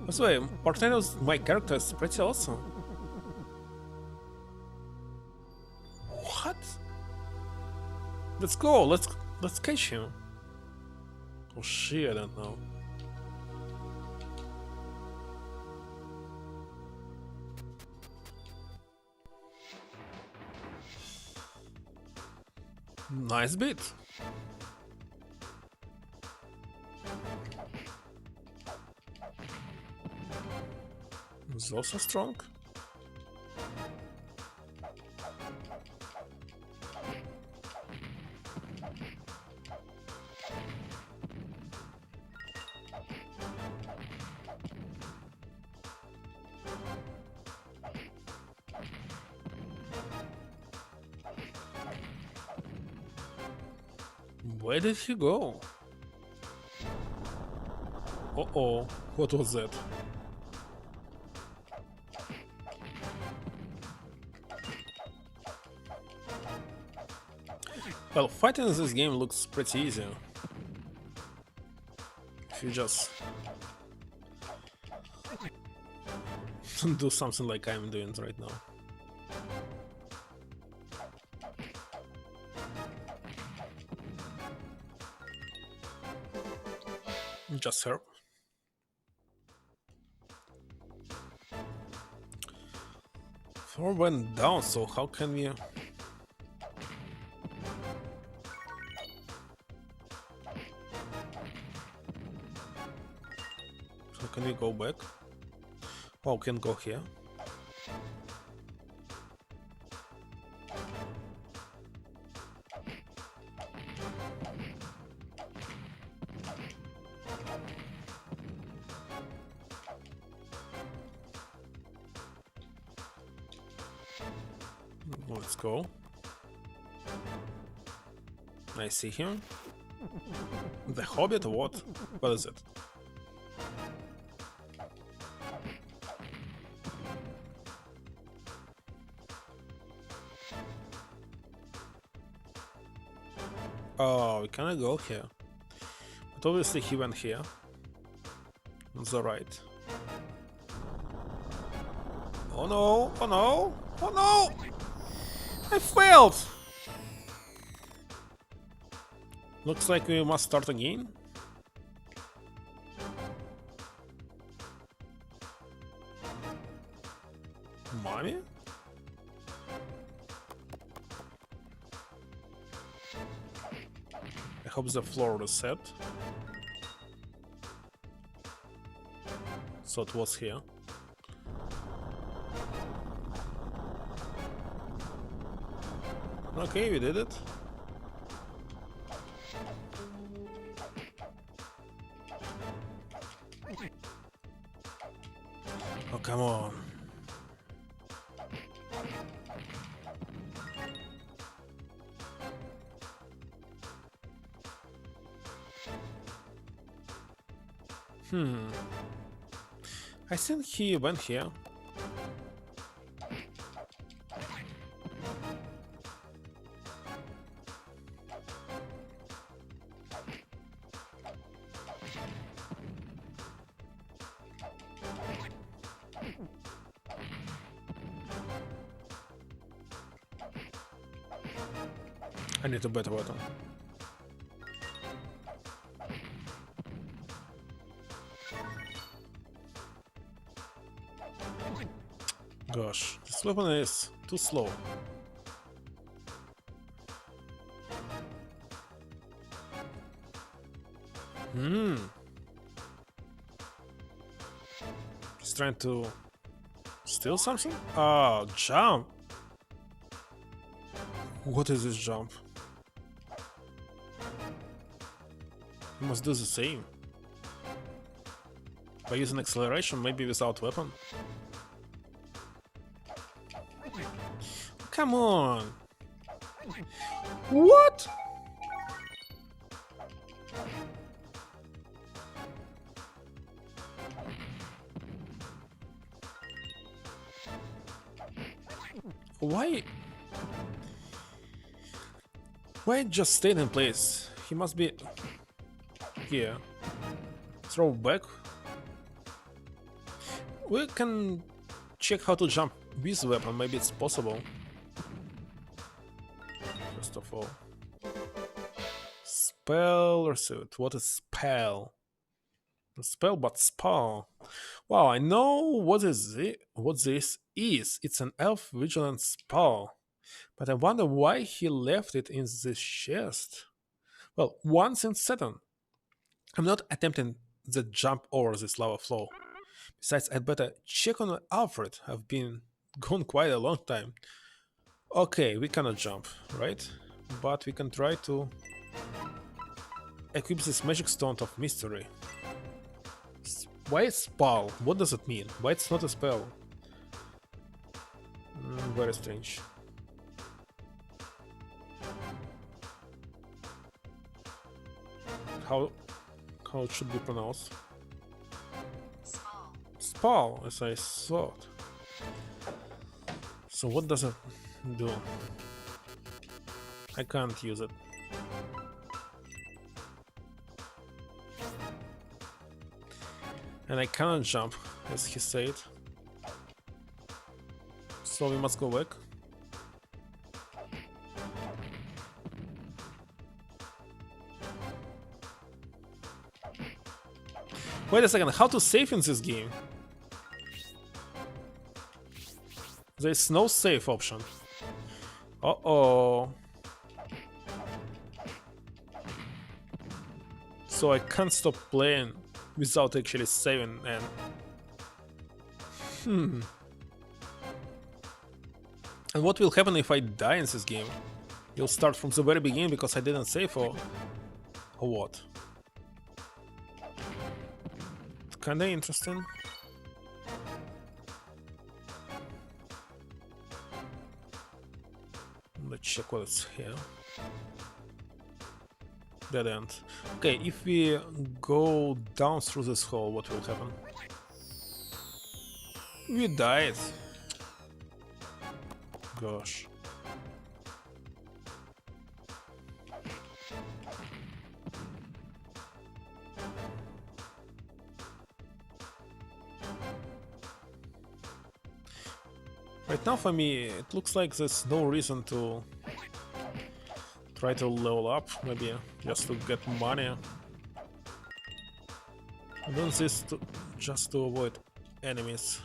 By the way, Martino's my character is pretty awesome. What? Let's go. Let's catch him. Oh shit, I don't know. Nice beat. Is also strong. Where did he go? Uh-oh, what was that? Well, fighting in this game looks pretty easy. If you just do something like I'm doing right now. Just her. Four went down, so how can we... So can we go back? Oh, can go here. Let's go. I see him. The Hobbit? What? What is it? Oh, we cannot go here. But obviously he went here. On the right. Oh no! Oh no! Oh no! I failed! Looks like we must start again. Mommy? I hope the floor reset. So it was here. Okay, we did it. Oh, come on. I think he went here. I need a better weapon. Gosh, this weapon is too slow. He's trying to steal something? Oh, jump! What is this jump? You must do the same. By using acceleration, maybe without weapon. Come on! What? Why? Why just stayed in place? He must be here. Throw back. We can check how to jump with the weapon. Maybe it's possible. First of all, spell or suit. What is spell? A spell, but spell. Wow, I know what is it. What this is. It's an elf vigilance spell. But I wonder why he left it in this chest. Well, once in Saturn. I'm not attempting the jump over this lava flow. Besides, I'd better check on Alfred. I've been gone quite a long time. Okay, we cannot jump, right? But we can try to equip this magic stone of mystery. Why spell? What does it mean? Why it's not a spell? Very strange. How it should be pronounced? Spell, as I thought. So what does it do? I can't use it. And I cannot jump, as he said. So we must go back. Wait a second, how to save in this game? There's no save option. Uh-oh. So I can't stop playing without actually saving and... And what will happen if I die in this game? You'll start from the very beginning because I didn't save or what? Kinda interesting. check what's here. Dead end. Okay, if we go down through this hole, what will happen? We died. Gosh. Right now for me, it looks like there's no reason to try to level up, maybe just to get money. I don't this to just to avoid enemies.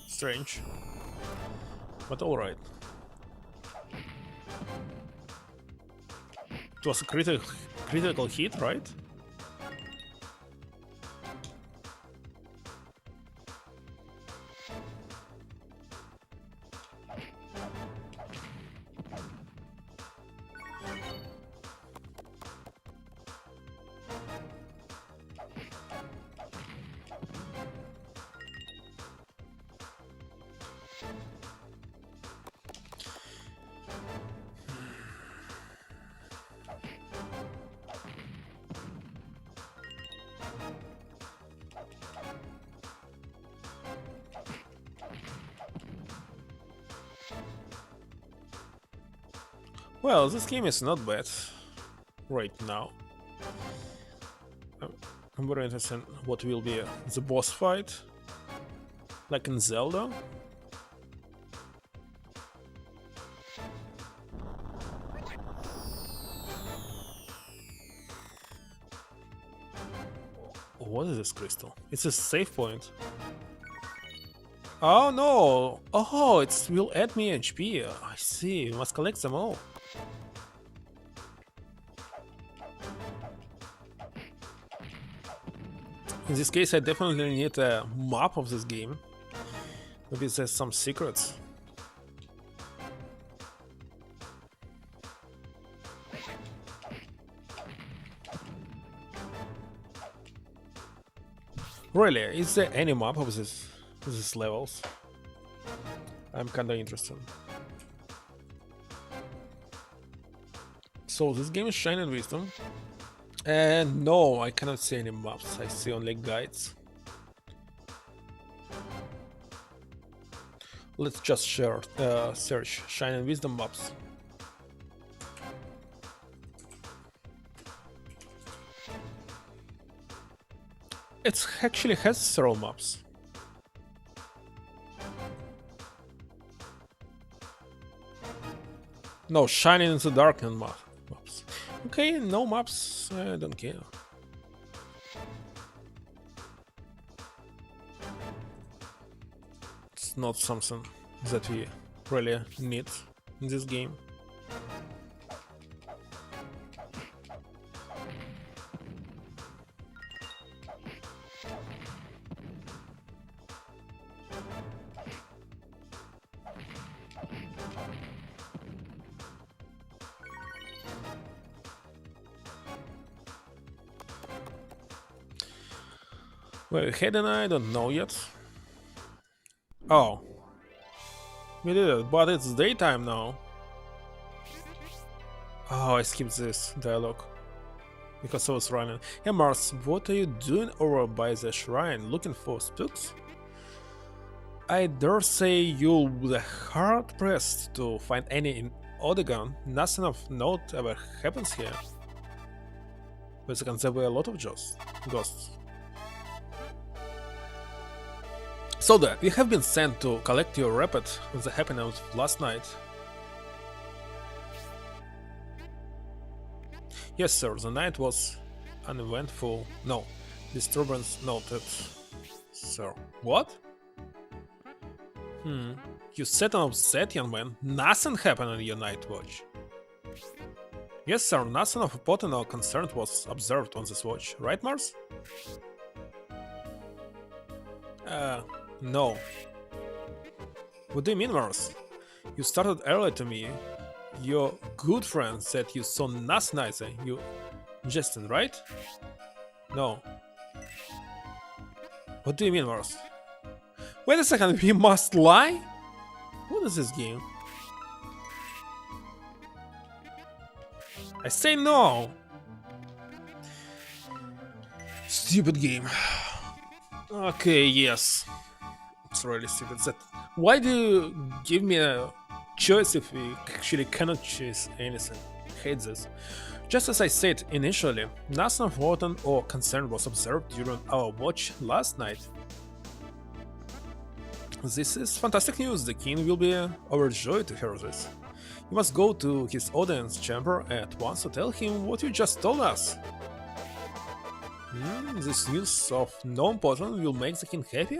Strange, but alright. It was a critical hit, right? Well, this game is not bad right now. I'm very interested in what will be the boss fight, like in Zelda. What is this crystal? It's a save point. Oh no! Oh, it will add me HP. I see. You must collect them all. In this case, I definitely need a map of this game. Maybe there's some secrets. Really, is there any map of these levels? I'm kinda interested. So this game is Shining Wisdom. And no, I cannot see any maps, I see only guides. Let's just search Shining Wisdom maps. It actually has several maps. No, Shining in the Dark and maps. Okay, no maps, I don't care. It's not something that we really need in this game. Where heading, I don't know yet. Oh. We did it, but it's daytime now. Oh, I skipped this dialogue. Because I was running. Hey Mars, what are you doing over by the shrine? Looking for spooks? I dare say you'll be hard pressed to find any in Odegon. Nothing of note ever happens here. But there be a lot of ghosts. So that we have been sent to collect your report on the happenings of last night. Yes, sir, the night was uneventful. No, disturbance noted. Sir, what? You said I'm upset, young man. Nothing happened on your night watch. Yes, sir, nothing of important or concern was observed on this watch. Right, Mars? No. What do you mean, Mars? You started early to me. Your good friend said you saw nothing nicer. Justin, right? No. What do you mean, Mars? Wait a second, we must lie? What is this game? I say no! Stupid game. Okay, yes. It's really stupid. That why do you give me a choice if we actually cannot choose anything? I hate this. Just as I said initially, nothing important or concern was observed during our watch last night. This is fantastic news. The king will be overjoyed to hear this. You must go to his audience chamber at once to tell him what you just told us. This news of no importance will make the king happy?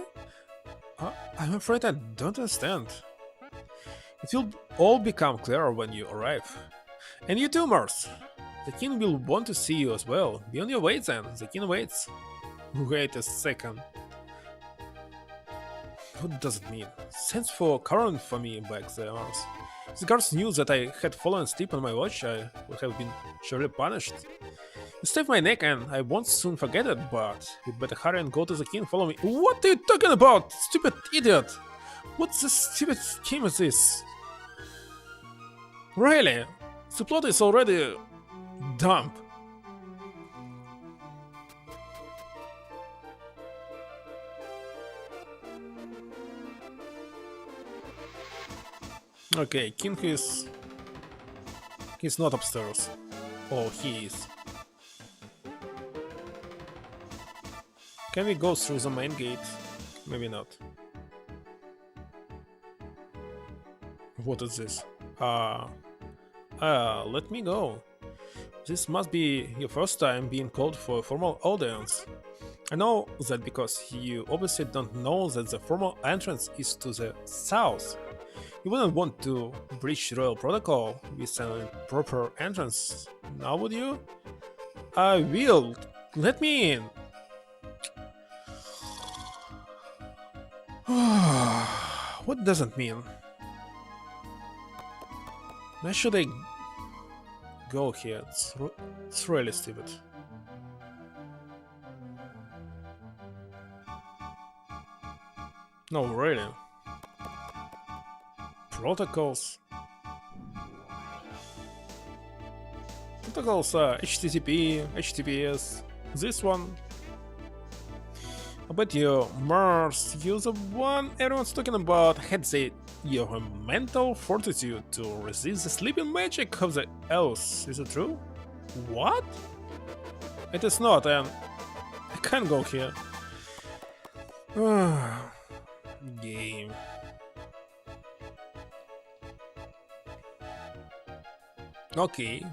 I'm afraid I don't understand. It will all become clearer when you arrive. And you too, Mars. The king will want to see you as well. Be on your way then. The king waits. Wait a second. What does it mean? Thanks for covering for me back there, Mars. If the guards knew that I had fallen asleep on my watch, I would have been surely punished. You saved my neck and I won't soon forget it, but you'd better hurry and go to the king, follow me. What are you talking about, stupid idiot? What stupid scheme is this? Really? The plot is already dumb. Okay, king is... He's not upstairs. Oh, he is. Can we go through the main gate? Maybe not. What is this? Let me go. This must be your first time being called for a formal audience. I know that because you obviously don't know that the formal entrance is to the south. You wouldn't want to breach royal protocol with an improper entrance, now would you? I will. Let me in. What does it mean? Why should I go here? It's really stupid. No, really. Protocols. Protocols are HTTP, HTTPS, this one. I bet you, Mars, you're the one everyone's talking about. Had your mental fortitude to resist the sleeping magic of the elves. Is it true? What? It is not, and I can't go here. Game. Okay.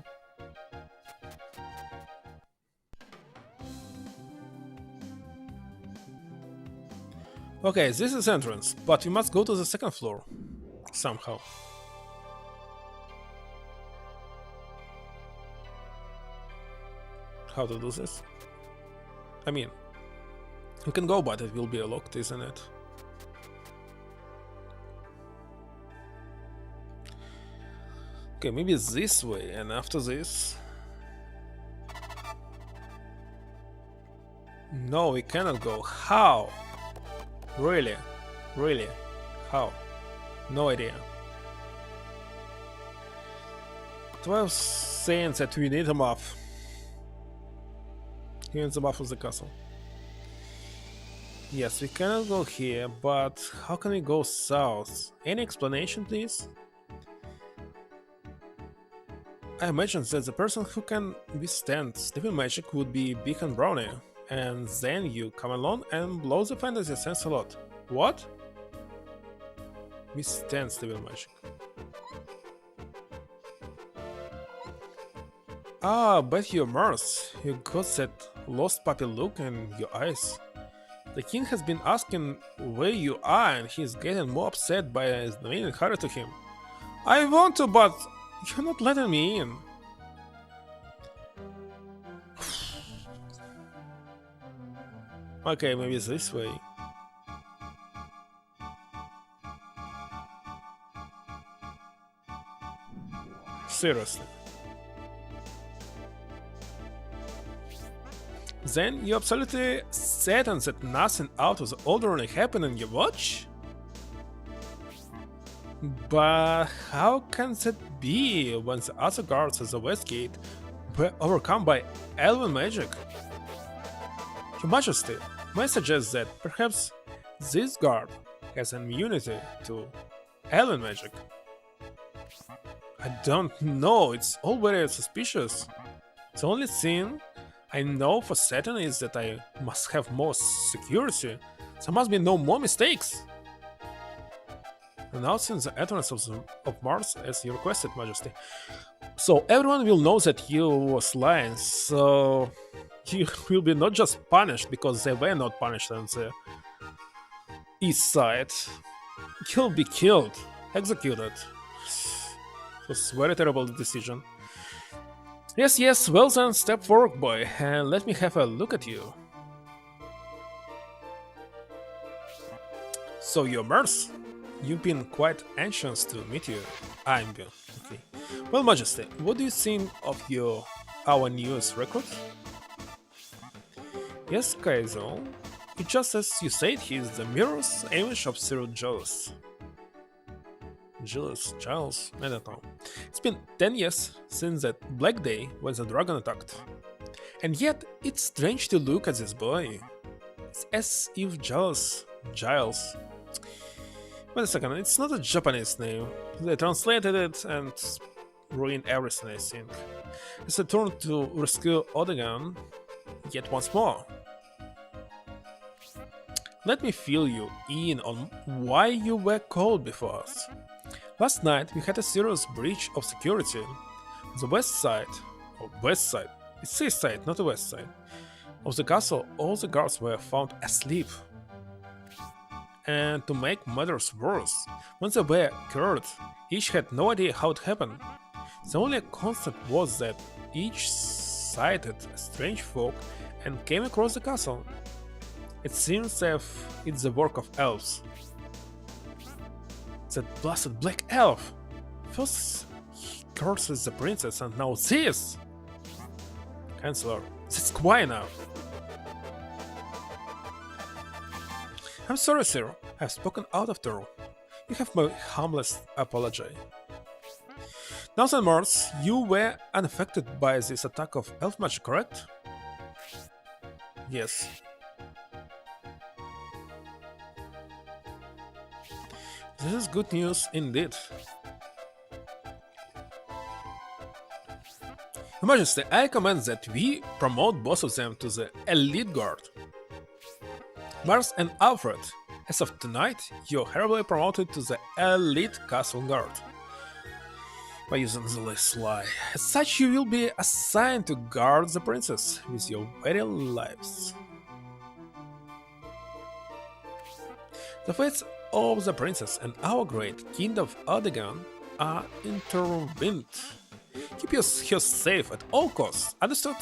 Okay, this is entrance, but we must go to the second floor. Somehow. How to do this? I mean, you can go, but it will be locked, isn't it? Okay, maybe this way, and after this... No, we cannot go. How? Really? Really? How? No idea. 12 saying that we need a map. Here is the map of the castle. Yes, we cannot go here, but how can we go south? Any explanation, please? I imagine that the person who can withstand sleeping magic would be Beacon Brownie, and then you come along and blow the fantasy sense a lot. What? Withstand sleeping magic. Ah, but you're Mars. You got that lost puppy look in your eyes. The king has been asking where you are, and he's getting more upset by the remaining hurry to him. I want to, but you're not letting me in. Okay, maybe it's this way. Seriously. Then you absolutely certain that nothing out of the ordinary happened in your watch? But how can that be when the other guards at the west gate were overcome by elven magic? Your Majesty, may I suggest that perhaps this guard has an immunity to elven magic? I don't know, it's all very suspicious. The only thing I know for certain is that I must have more security. There must be no more mistakes. Announcing the entrance of Mars as you requested, Majesty. So everyone will know that you was lying, so you will be not just punished because they were not punished on the east side. You'll be killed, executed. It was a very terrible decision. Yes, well then, step forward, boy, and let me have a look at you. So you're Mars? You've been quite anxious to meet you. I'm Bill. Okay. Well, Majesty, what do you think of our newest record? Yes, Kaizo. It's just as you said, he's the mirror's image of Cyril Jealous. Giles, I don't know. It's been 10 years since that black day when the dragon attacked. And yet, it's strange to look at this boy. It's as if Giles. Wait a second, it's not a Japanese name. They translated it and ruined everything, I think. It's a turn to rescue Odegan yet once more. Let me fill you in on why you were called before us. Last night we had a serious breach of security. On the west side, it's east side, not the west side, of the castle, all the guards were found asleep. And to make matters worse, when they were cured, each had no idea how it happened. The only constant was that each sighted a strange fog and came across the castle. It seems as if it's the work of elves. That blasted black elf! First he curses the princess and now this! Chancellor, that's quite enough. I'm sorry, sir. I've spoken out of turn. You have my humblest apology. Now then, Mars, you were unaffected by this attack of elf magic, correct? Yes. This is good news indeed. Your Majesty, I recommend that we promote both of them to the Elite Guard. Mars and Alfred, as of tonight, you're hereby promoted to the Elite Castle Guard. By using the list lie. As such, you will be assigned to guard the princess with your very lives. The fates of the princess and our great king of Odegan are intertwined. Keep her safe at all costs, understood?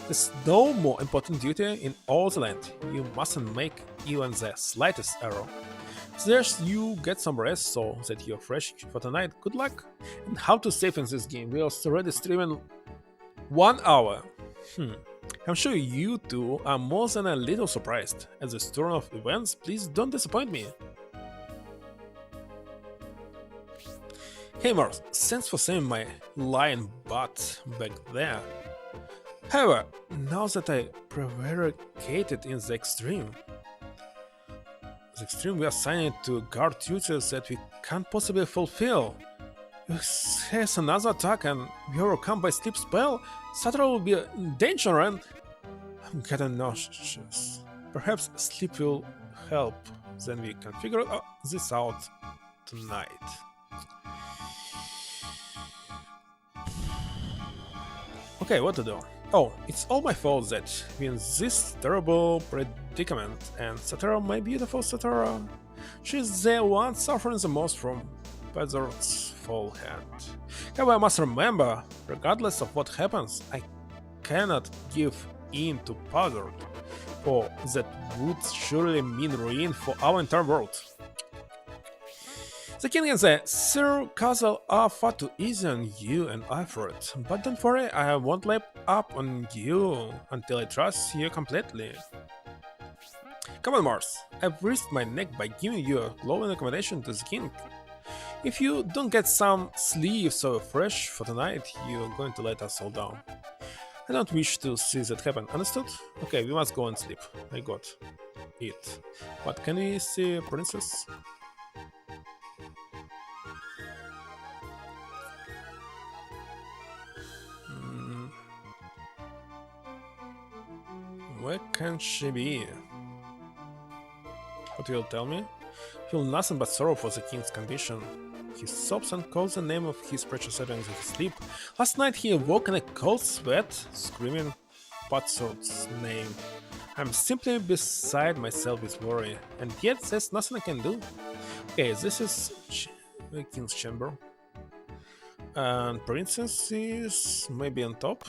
There's no more important duty in all the land. You mustn't make even the slightest error. Suggest you get some rest so that you're fresh for tonight. Good luck! And how to save in this game? We are already streaming 1 hour. I'm sure you two are more than a little surprised. At this turn of events, please don't disappoint me. Hey Mars, thanks for saving my lying butt back there. However, now that I prevaricated in the extreme, we are assigned to guard duties that we can't possibly fulfill. If there's another attack and we are overcome by sleep spell, Saturn will be in danger and I'm getting nauseous. Perhaps sleep will help, then we can figure this out tonight. Okay, what to do? Oh, it's all my fault that we're in this terrible predicament, and Satara, my beautiful Satara, she's the one suffering the most from Bezard's full hand. However, I must remember, regardless of what happens, I cannot give in to Bezard, for that would surely mean ruin for our entire world. The king can say, Sir Castle are far too easy on you and Alfred, but don't worry, I won't let up on you until I trust you completely. Come on, Mars, I've risked my neck by giving you a glowing accommodation to the king. If you don't get some sleep so fresh for tonight, you're going to let us all down. I don't wish to see that happen, understood? Okay, we must go and sleep. I got it. But can we see a princess? Where can she be? What will you tell me? Feel nothing but sorrow for the king's condition. He sobs and calls the name of his precious Saturn in his sleep. Last night he awoke in a cold sweat, screaming Patsord's name. I'm simply beside myself with worry, and yet there's nothing I can do. Okay, this is the king's chamber. And princess is maybe on top?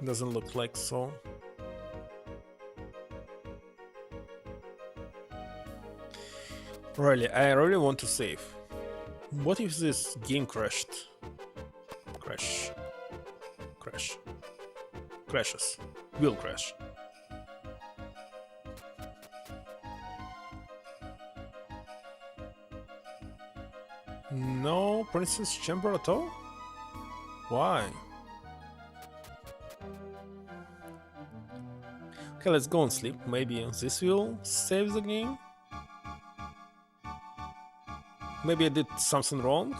Doesn't look like so. Really, I really want to save. What if this game crashed? Crash. Crash. Crashes. Will crash. No princess chamber at all? Why? Okay, let's go and sleep. Maybe this will save the game? Maybe I did something wrong?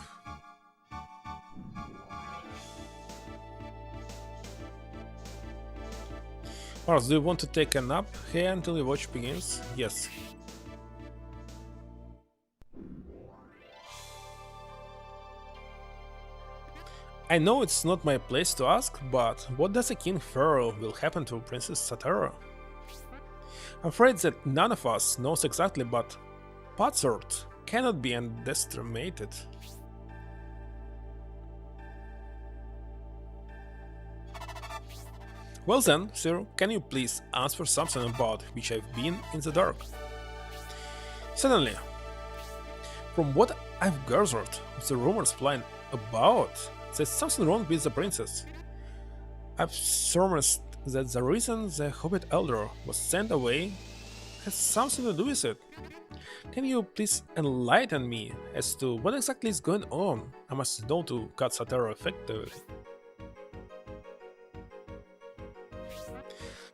Mars, do you want to take a nap here until the watch begins? Yes. I know it's not my place to ask, but what does a king pharaoh will happen to Princess Saturn? I'm afraid that none of us knows exactly, but Patsord cannot be underestimated. Well then, sir, can you please answer something about which I've been in the dark? Certainly. From what I've gathered, the rumors flying about, there's something wrong with the princess. I've surmised that the reason the Hobbit Elder was sent away has something to do with it. Can you please enlighten me as to what exactly is going on? I must know to cut Saturn effectively.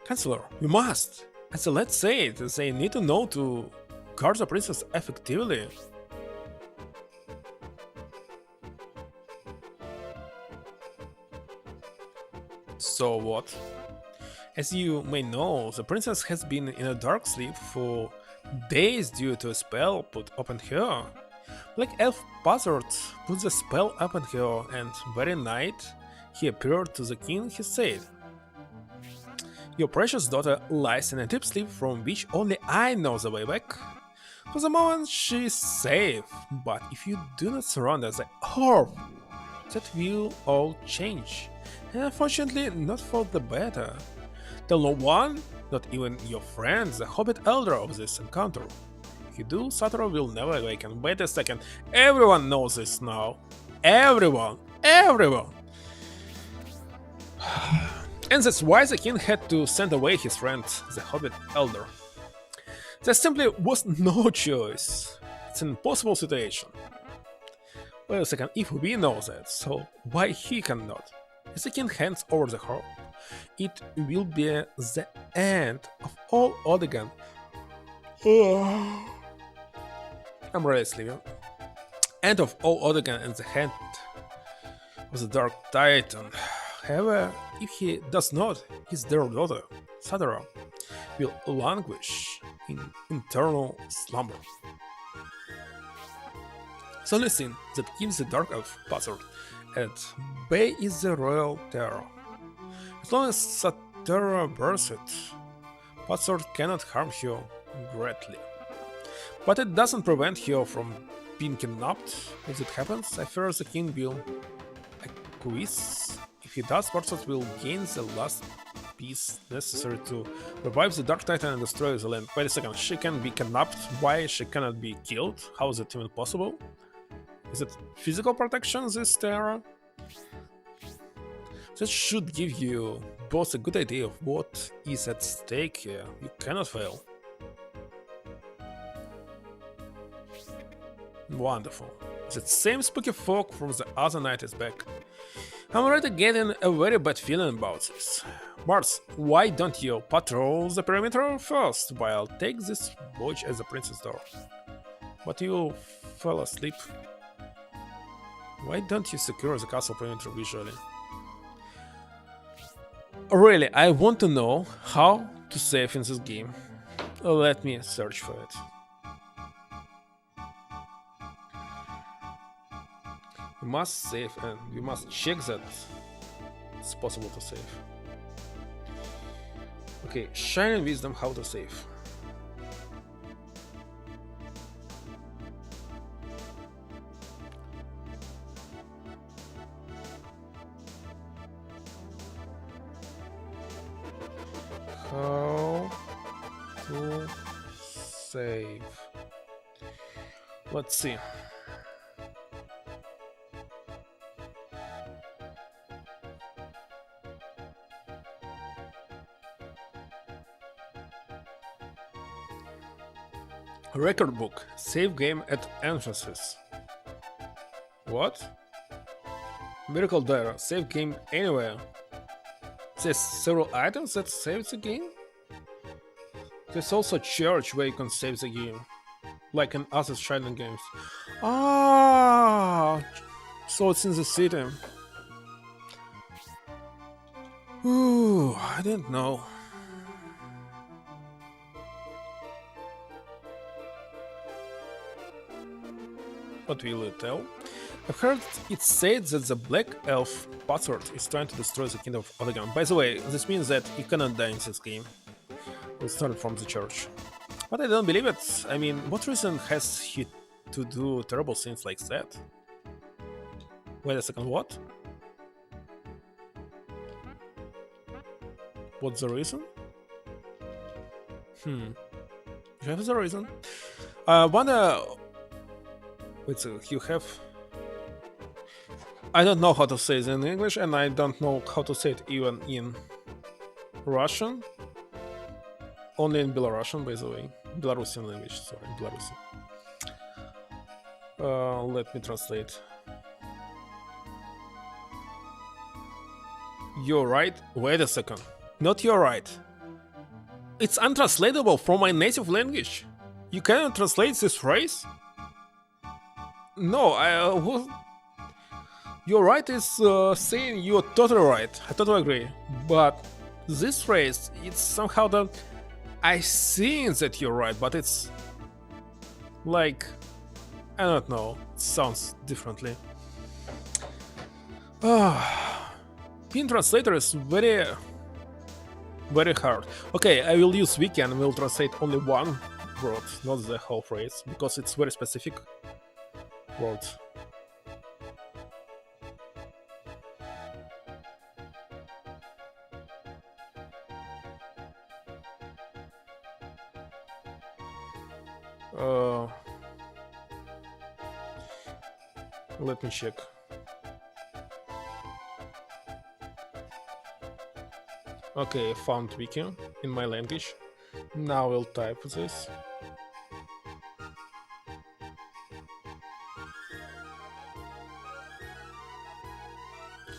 Chancellor, you must! As the lads say it, they need to know to guard the princess effectively. So what? As you may know, the princess has been in a dark sleep for days due to a spell put upon her. Black Elf Patsord put the spell upon her, and very night he appeared to the king. He said, "Your precious daughter lies in a deep sleep from which only I know the way back. For the moment she is safe, but if you do not surrender the orb, that will all change. And unfortunately not for the better. Tell no one, not even your friends, the Hobbit Elder, of this encounter. If you do, Saturn will never awaken. Wait a second, everyone knows this now. Everyone! Everyone! And that's why the king had to send away his friend, the Hobbit Elder. There simply was no choice. It's an impossible situation. Wait a second, if we know that, so why he cannot? As the king hands over the orb, it will be the end of all Odegan. I'm really sleeping. End of all Odegan in the hand of the Dark Titan. However, if he does not, his dear daughter, Saturn, will languish in eternal slumber. So listen, that keeps the Dark Elf Patsord at bay is the royal terror. As long as Saturn bears it, Patsord cannot harm her greatly. But it doesn't prevent her from being kidnapped. If it happens, I fear the king will acquiesce. If he does, Patsord will gain the last piece necessary to revive the Dark Titan and destroy the land. Wait a second, she can be kidnapped? Why she cannot be killed? How is it even possible? Is it physical protection, this terror? This should give you both a good idea of what is at stake here. You cannot fail. Wonderful. That same spooky fog from the other night is back. I'm already getting a very bad feeling about this. Mars, why don't you patrol the perimeter first while I take this watch as the princess door? But you fell asleep. Why don't you secure the castle perimeter visually? Really, I want to know how to save in this game. Let me search for it. You must save and you must check that it's possible to save. Okay, Shining Wisdom, how to save. How to save. Let's see. Record book. Save game at entrances. What? Miracle Diary. Save game anywhere. There's several items that save the game? There's also a church where you can save the game. Like in other Shining games. Ah, so it's in the city. Ooh, I didn't know. What will you tell? I've heard it said that the Black Elf Bastard is trying to destroy the Kingdom of Oregon. By the way, this means that you cannot die in this game. We'll start from the church. But I don't believe it. I mean, what reason has he to do terrible things like that? Wait a second, what? What's the reason? You have the reason. Wonder... Wait, so you have... I don't know how to say it in English, and I don't know how to say it even in Russian. Only in Belarusian, by the way. Belarusian language, sorry, Belarusian. Let me translate. You're right? Wait a second. Not you're right. It's untranslatable from my native language. You cannot translate this phrase? No, you're right is saying you're totally right. I totally agree. But this phrase, it's somehow that I think that you're right, but it's like, I don't know, it sounds differently. Being translator is very hard. Okay, I will use wiki and will translate only one word, not the whole phrase, because it's very specific word. Let me check. Okay, found wiki in my language. Now I'll type this.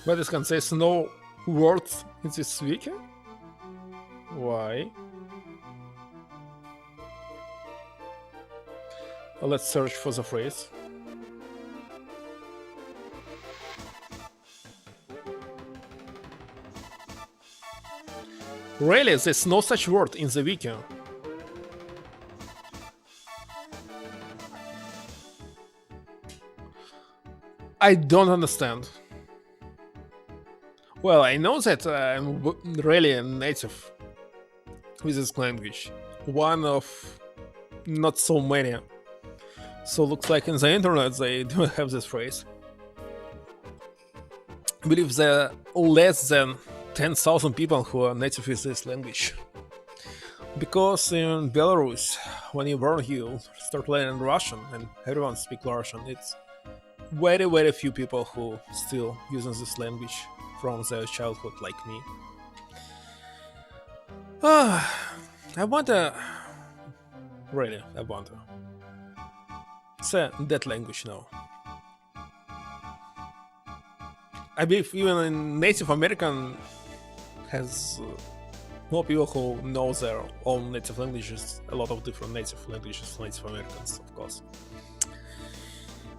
But this can say no words in this wiki? Why? Let's search for the phrase. Really, there's no such word in the wiki. I don't understand. Well, I know that I'm really a native with this language. One of not so many. So looks like in the internet they don't have this phrase. I believe there are less than 10,000 people who are native with this language. Because in Belarus, when you born, you start learning Russian, and everyone speaks Russian. It's very, very few people who still using this language from their childhood, like me. I wonder, really, I wonder. It's a dead language now. I believe even in Native American has more people who know their own native languages, a lot of different native languages, Native Americans, of course.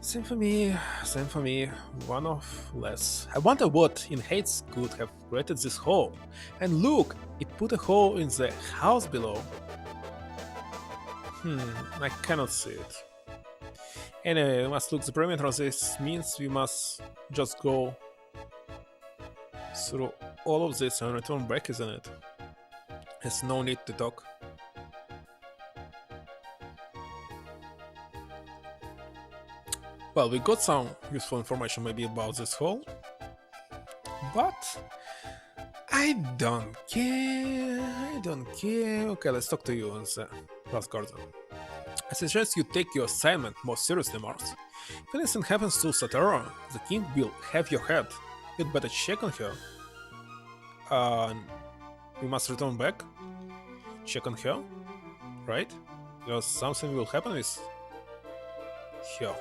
Same for me, same for me, one of less. I wonder what in Hades could have created this hole. And look, it put a hole in the house below. I cannot see it. Anyway, we must look the perimeter. This means we must just go through all of this and return back, isn't it? There's no need to talk. Well, we got some useful information maybe about this hole, but I don't care. Okay, let's talk to you in the last garden. I suggest you take your assignment more seriously, Mars. If anything happens to Saturn, the king will have your head. You'd better check on her. We must return back. Check on her, right? Because something will happen with her.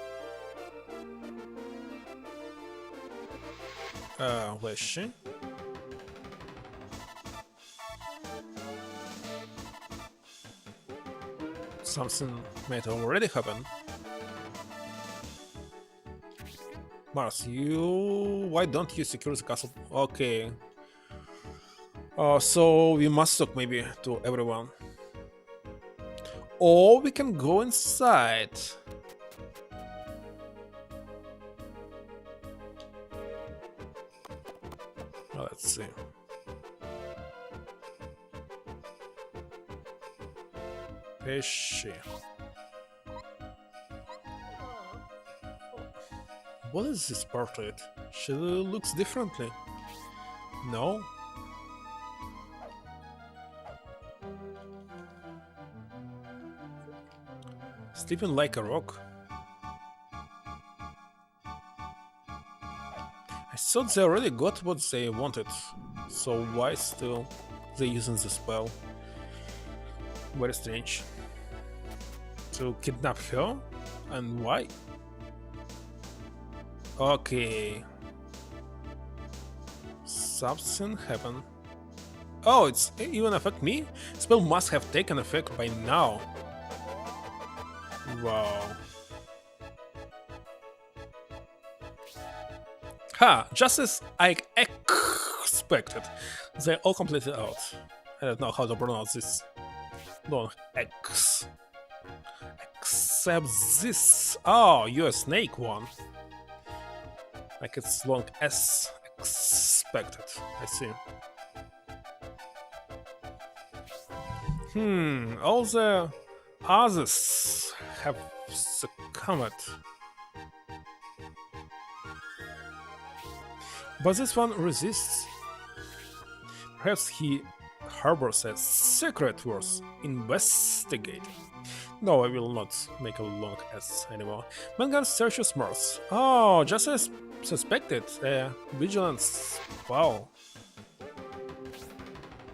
Where is she? Something might already happen. Mars, why don't you secure the castle? Okay. So we must talk maybe to everyone. Or we can go inside. Let's see. Where is she? What is this portrait? She looks differently. No? Sleeping like a rock. I thought they already got what they wanted, so why still they using the spell? Very strange. To kidnap her? And why? Okay. Something happened. Oh, it's even affect me? Spell must have taken effect by now. Wow. Ha! Just as I expected. They're all completed out. I don't know how to pronounce this. Long X. Except this. Oh, you're a snake one. Like it's long S. Expected. I see. All the others have succumbed. But this one resists. Perhaps he harbors a secret worth investigating. No, I will not make a long S anymore. Vanguard searches Mars. Oh, just as suspected, a vigilance spell.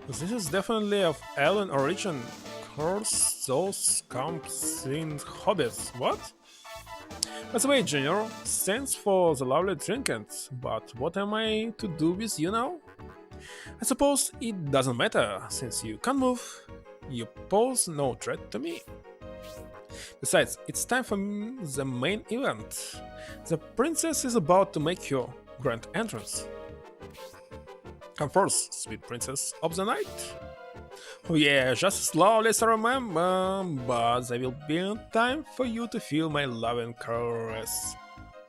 This is definitely of alien origin. Curse those camps in hobbits. What? By the way, Junior, thanks for the lovely trinket, but what am I to do with you now? I suppose it doesn't matter, since you can't move. You pose no threat to me. Besides, it's time for the main event. The princess is about to make her grand entrance. Come first, sweet princess of the night. Oh yeah, just slowly as I remember, but there will be time for you to feel my loving caress.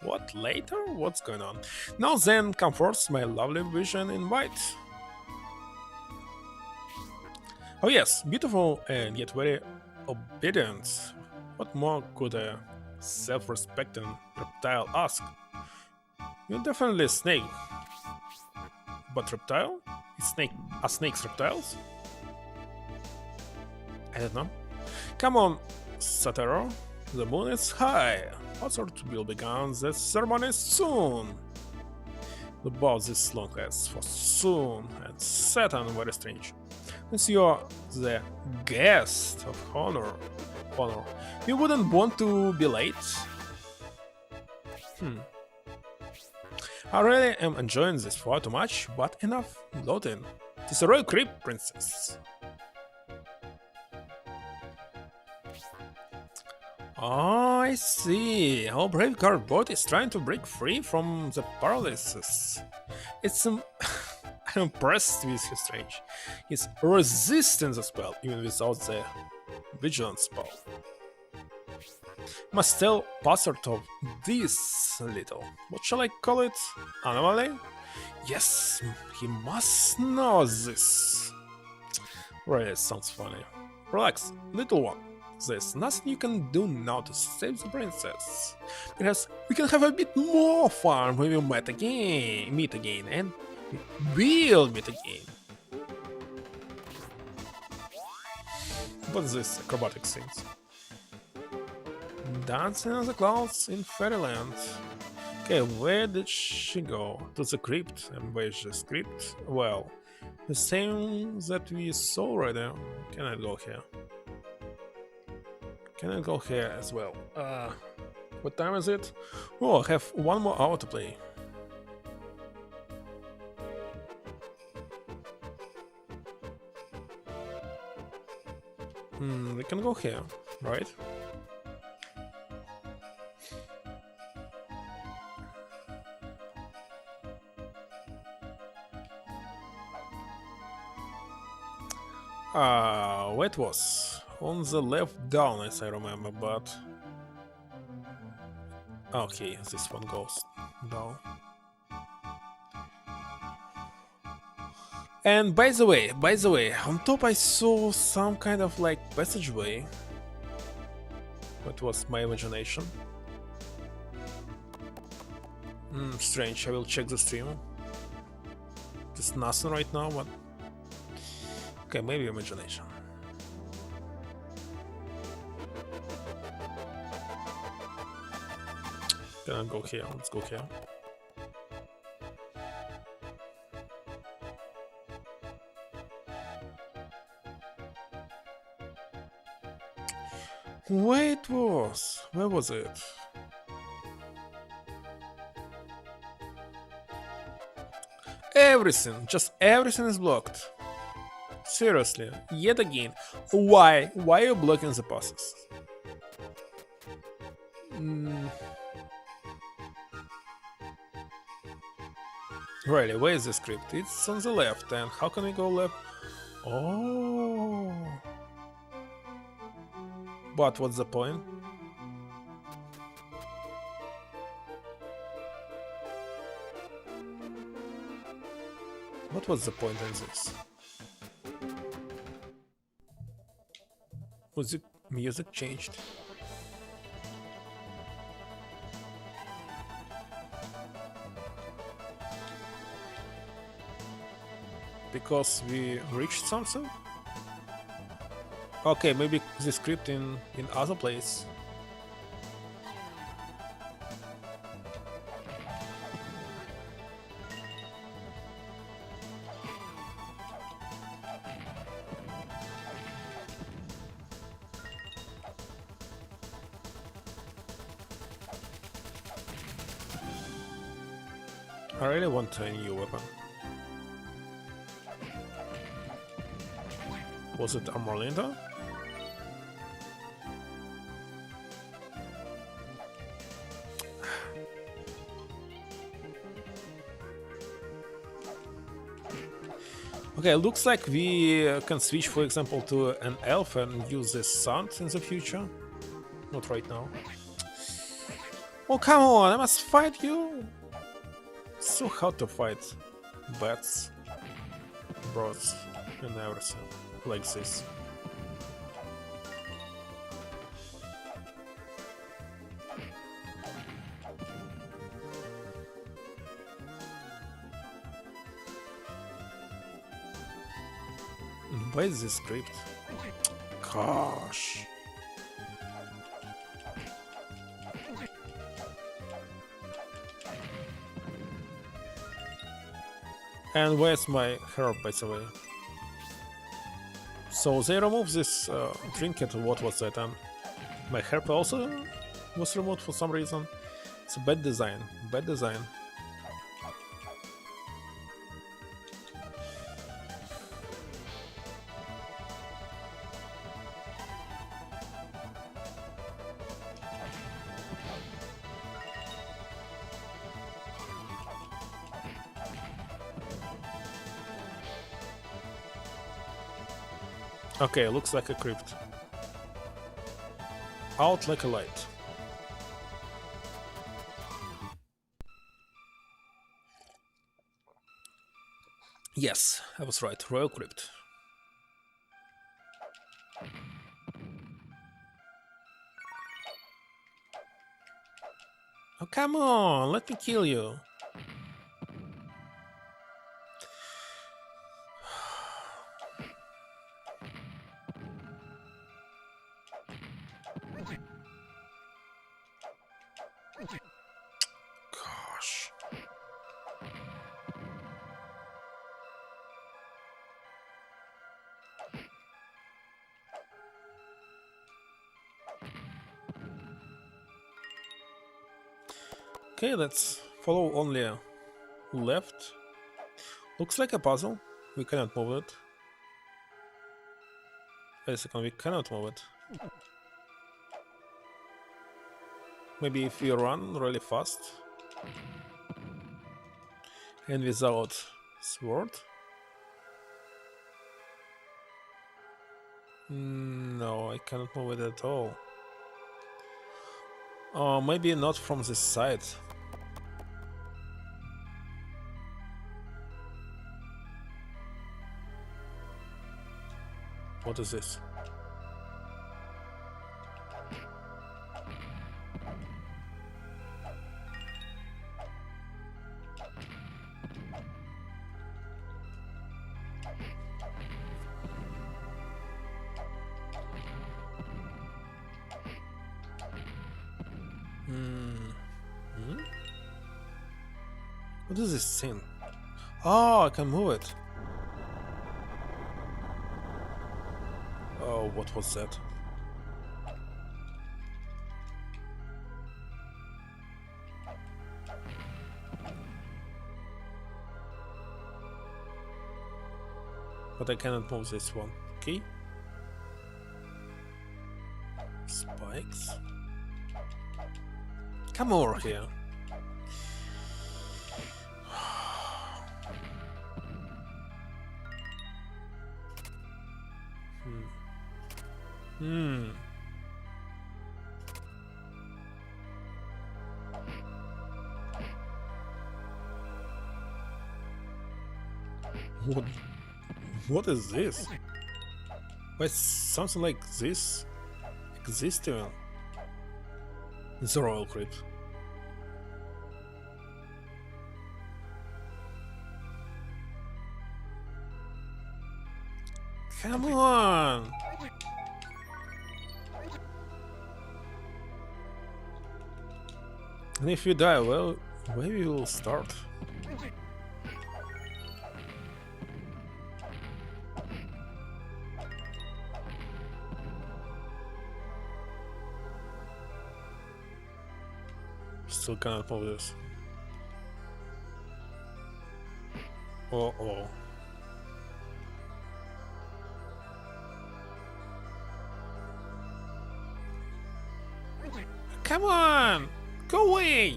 What, later? What's going on? Now then, come first, my lovely vision in white. Oh yes, beautiful and yet very obedient. What more could a self-respecting reptile ask? You're definitely a snake. But reptile? Snake's reptiles? I don't know. Come on, Saturn. The moon is high. What sort will begin the ceremony soon? The boss is long as for soon, and Saturn very strange. Since you're the guest of honor, you wouldn't want to be late? I really am enjoying this far too much, but enough loading. It is a royal creep, princess. Oh, I see. Our brave cardboard is trying to break free from the paralysis. It's I'm impressed with his strength. He's resisting the spell even without the vigilance spell. Must tell Passert of this little. What shall I call it? Anomaly? Yes, he must know this. Really sounds funny. Relax, little one. There's nothing you can do now to save the princess. Perhaps we can have a bit more fun when we meet again, and we'll meet again. What's this acrobatic scenes? Dancing on the clouds in fairyland. Okay, where did she go? To the crypt. And where's the crypt? Well, the same that we saw already. Can I go here? Can I go here as well? What time is it? Oh, I have 1 more hour to play. We can go here, right? Where it was? On the left down, as I remember, but... Okay, this one goes down. And by the way, on top I saw some kind of like passageway. What was my imagination? Strange, I will check the stream. There's nothing right now, but... Okay, maybe imagination. Can I go here? Let's go here. Where it was? Where was it? Everything, just everything is blocked. Seriously, yet again. Why? Why are you blocking the passes? Really, where is the script? It's on the left, and how can we go left? Oh. But what's the point? What was the point in this? Was the music changed? Because we reached something? Okay, maybe the script in other place. I really want a new weapon. Was it Armolinda? Okay, looks like we can switch, for example, to an elf and use this sound in the future. Not right now. Oh, come on, I must fight you! It's so hard to fight bats, birds, and everything like this. Why is this script? Gosh. And where's my herb, by the way? So they removed this trinket, what was that? And my herb also was removed for some reason. It's a bad design, bad design. Okay, looks like a crypt. Out like a light. Yes, I was right. Royal Crypt. Oh, come on, let me kill you. Gosh. Okay, let's follow only left. Looks like a puzzle. We cannot move it. Wait a second, we cannot move it. Maybe if we run really fast and without sword. No, I cannot move it at all. Maybe not from this side. What is this? What is this thing? Oh, I can move it. Oh, what was that? But I cannot move this one. Okay. Spikes. Come over here. What is this? Why something like this existing? It's a royal crypt. Come on! And if you die, well, where we will start? Still cannot move this. Uh-oh. Come on! Go away!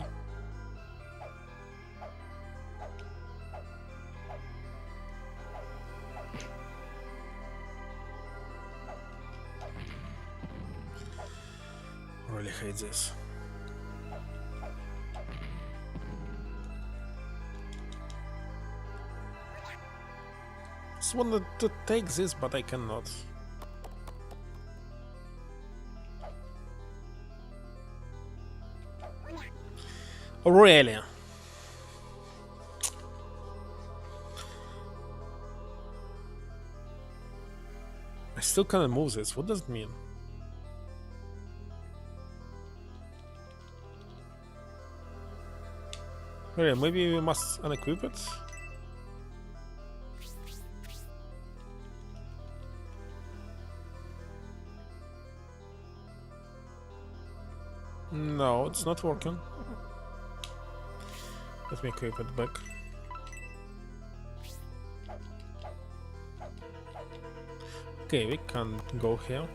I really hate this. Just wanted to take this, but I cannot. Really? still cannot move this. What does it mean? Really, maybe we must unequip it? No, it's not working. Let me equip it back. Okay, we can go here.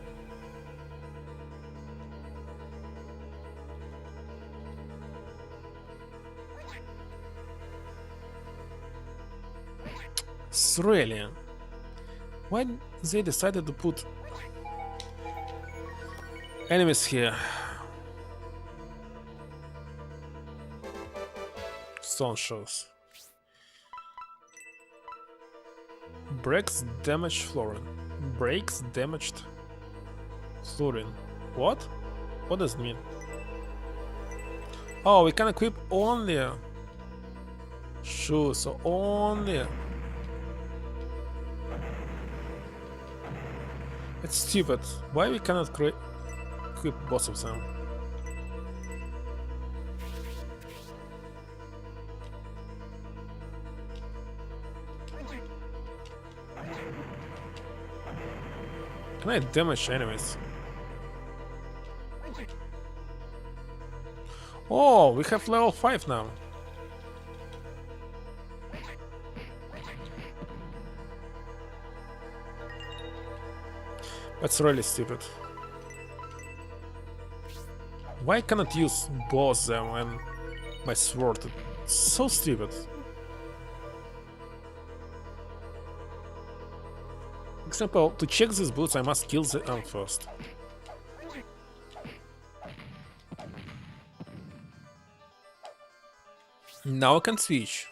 It's really... Why they decided to put enemies here? Stone shows. Breaks damaged flooring. Breaks damaged flooring. What? What does it mean? Oh, we can equip only shoes, so only. It's stupid. Why we cannot equip both of them? Can I damage enemies? Oh, we have level 5 now. That's really stupid. Why cannot use both them and my sword? It's so stupid. For example, to check these boots, I must kill the arm first. Now I can switch.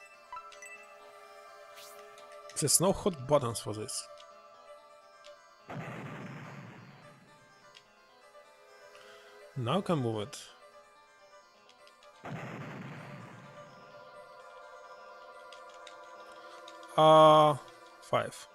There's no hot buttons for this. Now I can move it. Five.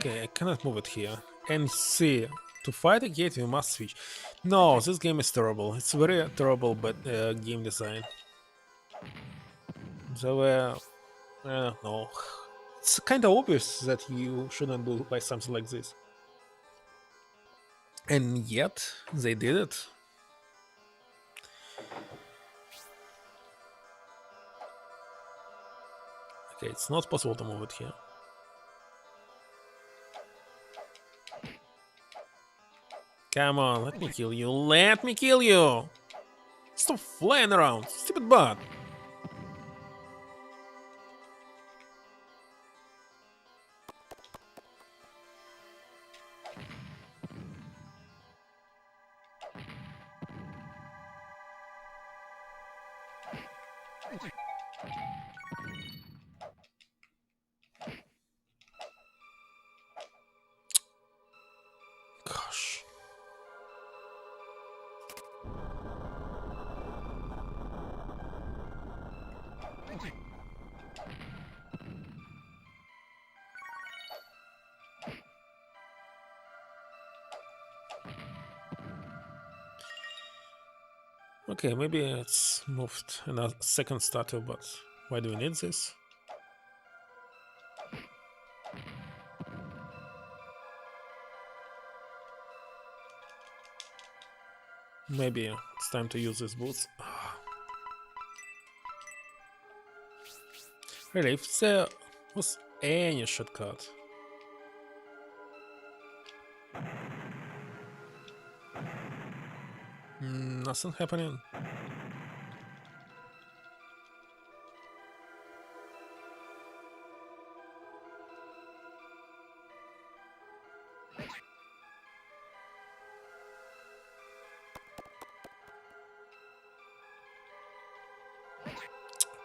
Okay, I cannot move it here. And C. To fight a gate, we must switch. No, this game is terrible. It's very terrible, but game design. There were... I don't know. It's kind of obvious that you shouldn't do like something like this. And yet, they did it. Okay, it's not possible to move it here. Come on, let me kill you. Let me kill you! Stop flying around, stupid butt! Gosh. Okay, maybe it's moved another second statue, but why do we need this? Maybe it's time to use these boots. Really, if there was any shortcut. Nothing happening.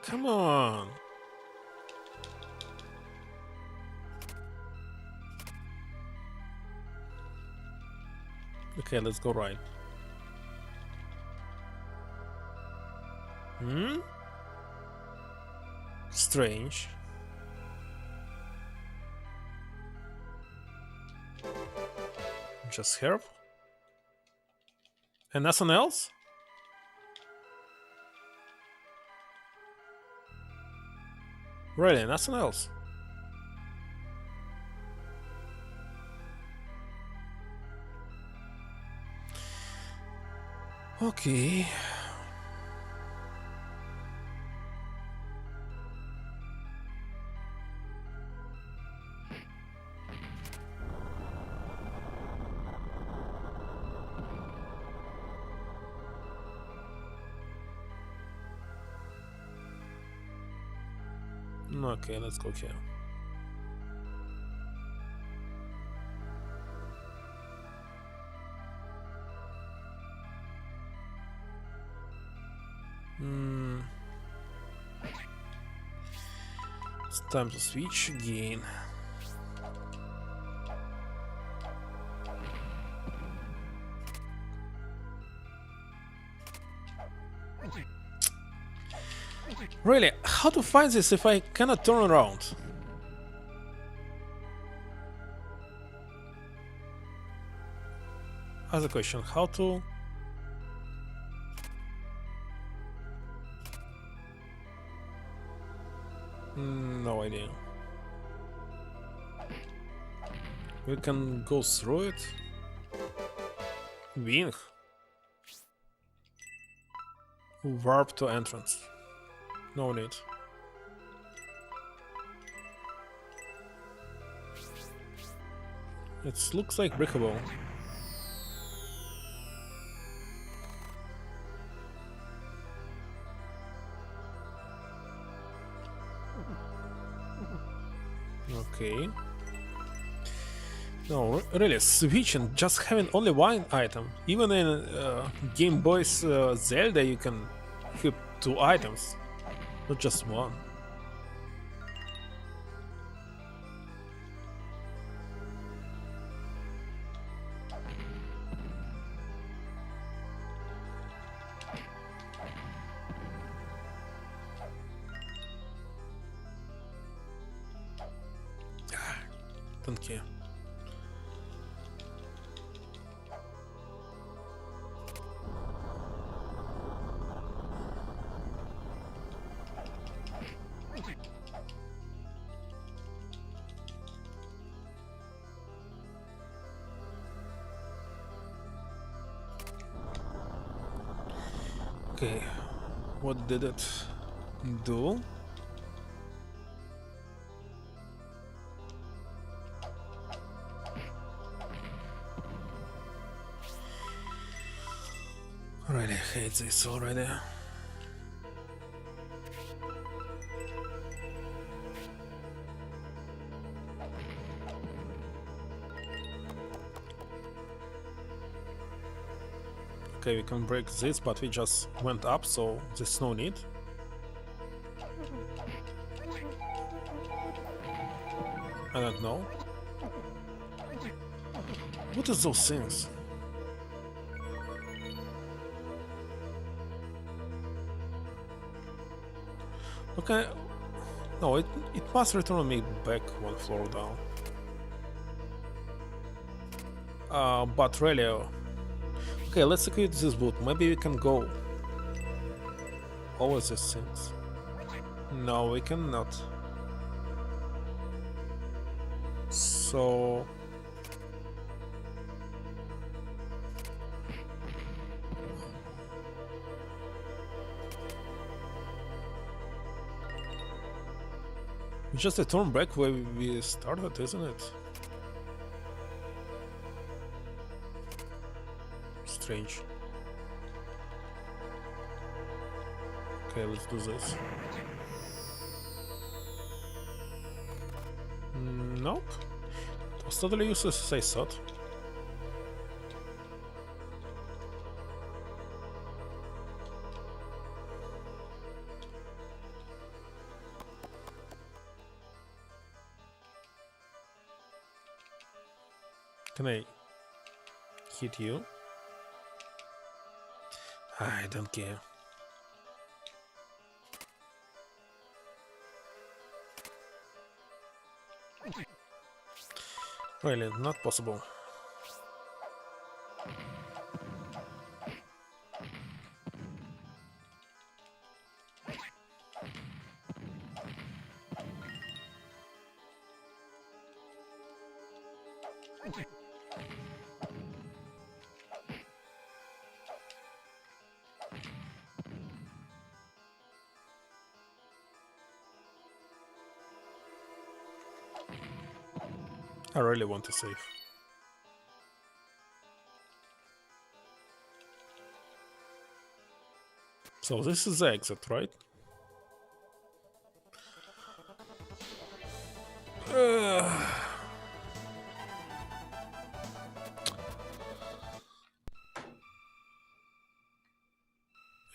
Come on. Okay, let's go right. Hmm? Strange. Just herb? And nothing else? Really, nothing else? Okay. Okay, let's go here. It's time to switch again. Really, how to find this if I cannot turn around? Other question, how to... No idea. We can go through it. Wing. Warp to entrance. No need. It looks like breakable. Okay. No, really, switching, just having only one item. Even in Game Boy's Zelda, you can equip 2 items, not just one. Don't care. Okay, what did it do? Really hate this already. Okay, we can break this, but we just went up, so there's no need. I don't know. What is those things? Okay, no, it must return me back one floor down. But really, okay, let's equip this boot. Maybe we can go over these things. No, we cannot. So it's just a turn back where we started, isn't it? Strange. Okay, let's do this. Nope. It was totally useless as I thought. Can I hit you? I don't care. Really, not possible. I really want to save. So this is the exit, right?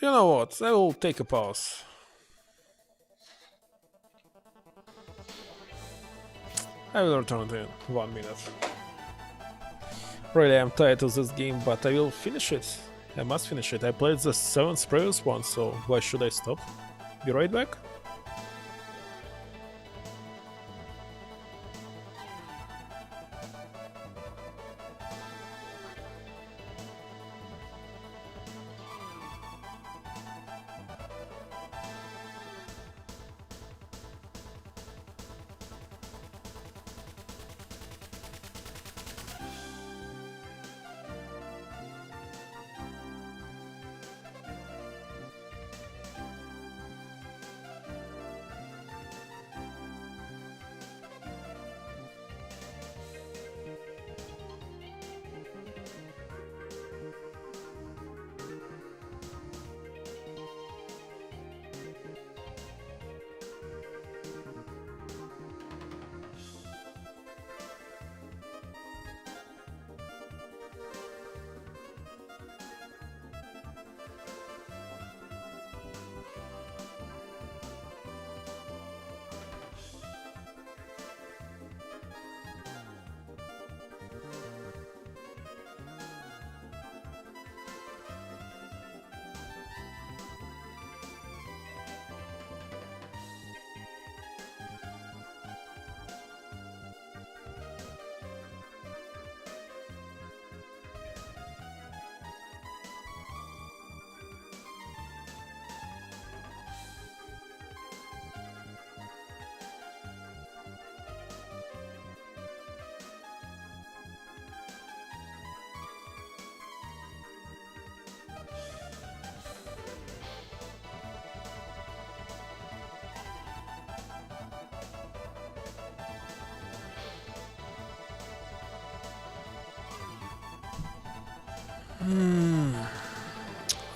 You know what? I will take a pause. I will return in 1 minute. Really, I'm tired of this game, but I will finish it. I must finish it. I played the 7th previous one, so why should I stop? Be right back.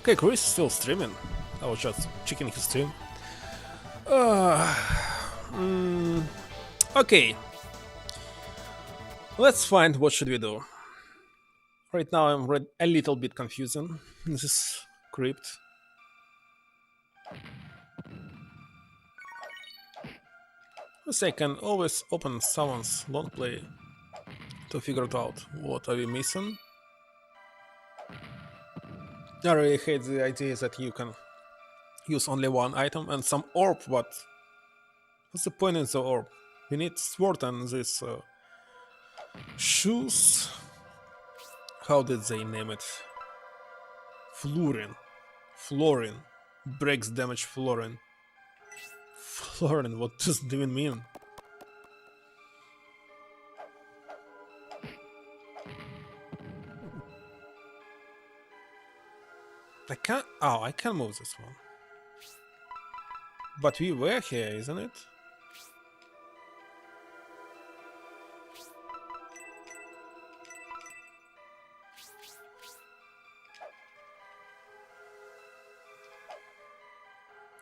Okay, Chris is still streaming. I was just checking his stream. Okay. Let's find what should we do. Right now I'm a little bit confusing. This is crypt. I can always open someone's long play to figure it out. What are we missing? I really hate the idea that you can use only one item and some orb, but what's the point in the orb? We need sword and these shoes. How did they name it? Florin. Florin. Breaks damage Florin. Florin, what does it even mean? I can't. Oh, I can move this one. But we were here, isn't it?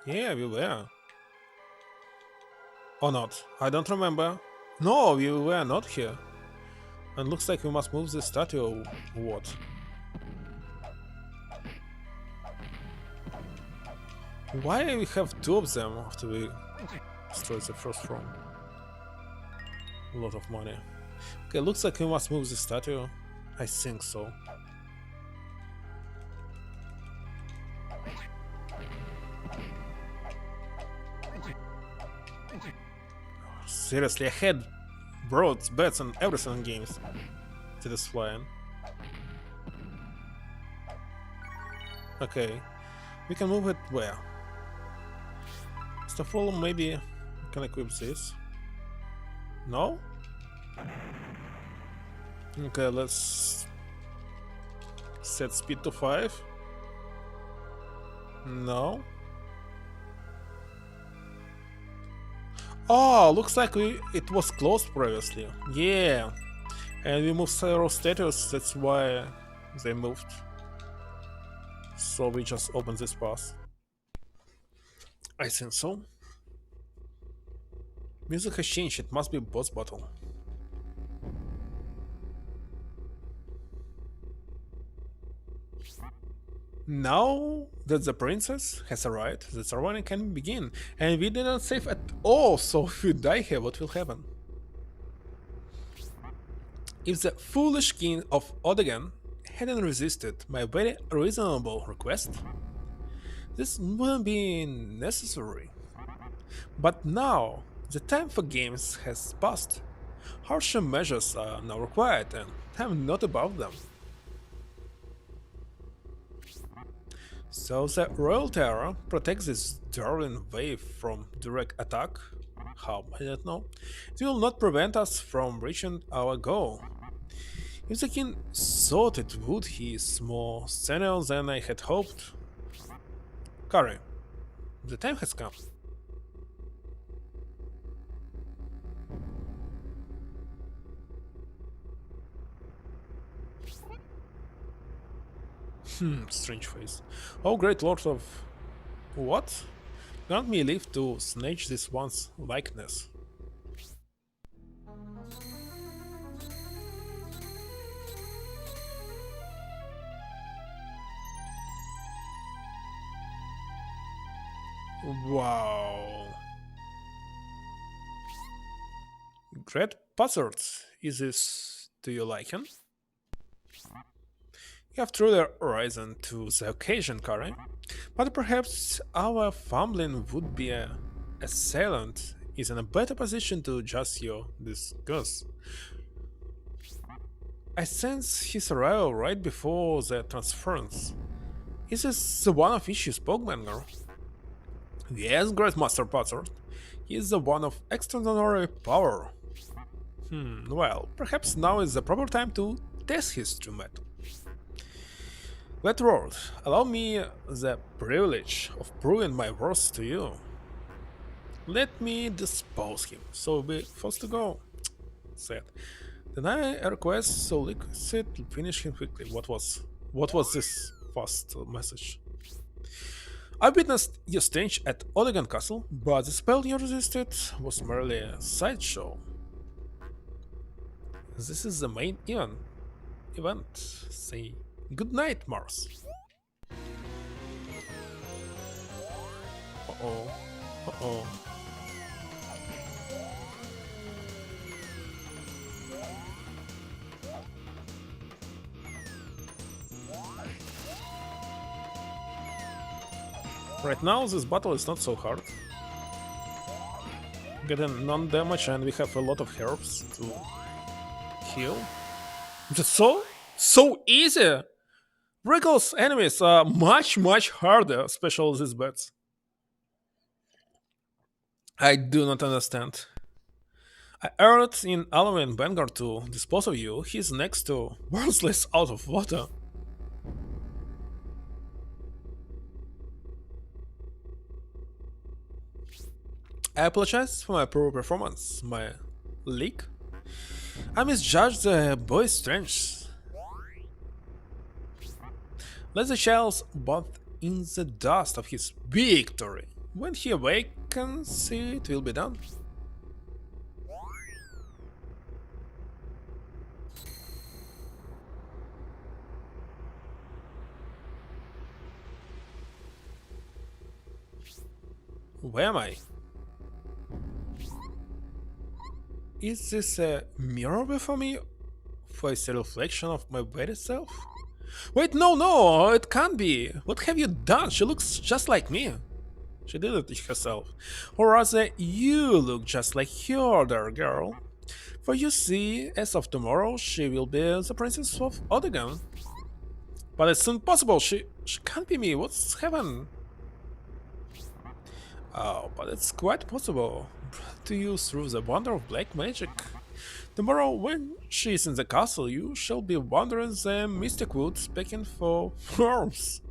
Yeah, we were. Or not? I don't remember. No, we were not here. And looks like we must move the statue or what? Why we have two of them after we destroyed the first room? A lot of money. Okay, looks like we must move the statue. I think so. Seriously, I had broads, bets, and everything in games. It is flying. Okay, we can move it where? First of all, maybe we can equip this. No? Okay, let's set speed to 5. No. Oh, looks like it was closed previously. Yeah. And we moved several statues, that's why they moved. So we just open this path. I think so. Music has changed, it must be boss battle. Now that the princess has arrived, the ceremony can begin, and we didn't save at all, so if we die here, what will happen? If the foolish king of Odegan hadn't resisted my very reasonable request, this wouldn't be necessary. But now, the time for games has passed. Harsher measures are now required, and I'm not above them. So the Royal Terror protects this darling wave from direct attack? How? I don't know. It will not prevent us from reaching our goal. If the king thought it would, he is more senile than I had hoped. Kari, the time has come. Strange face. Oh, great lord of... What? Grant me leave to snatch this one's likeness. Wow. Great buzzards. Is this to your liking? You have truly risen to the occasion, Kari. But perhaps our fumbling would be a assailant is in a better position to judge your disgust. I sense his arrival right before the transference. Is this the one of which you spoke, Manger? Yes, Great Master Buzzard. He is the one of extraordinary power. Well, perhaps now is the proper time to test his true metal. Let Lord, allow me the privilege of proving my worth to you. Let me dispose him, so be forced to go. Said. Deny a request, so Liquid finish him quickly. What was this fast message? I witnessed your stench at Olegan Castle, but the spell you resisted was merely a sideshow. This is the main event. Say good night, Mars. Uh-oh. Uh-oh. Right now this battle is not so hard. Getting non-damage and we have a lot of herbs to heal. That's so easy! Wriggle's enemies are much harder, especially these bats. I do not understand. I erred in allowing Vanguard to dispose of you. He's next to worthless out of water. I apologize for my poor performance, my leak. I misjudged the boy's strengths. Let the child bath in the dust of his victory. When he awakens, it will be done. Where am I? Is this a mirror before me? For it's a reflection of my very self? Wait, no, it can't be. What have you done? She looks just like me. She did it herself. Or rather, you look just like her, dear girl. For you see, as of tomorrow, she will be the princess of Odegon. But it's impossible, she can't be me, what's happened? Oh, but it's quite possible to you through the wonder of black magic. Tomorrow, when she is in the castle, you shall be wandering the mystic woods begging for worms.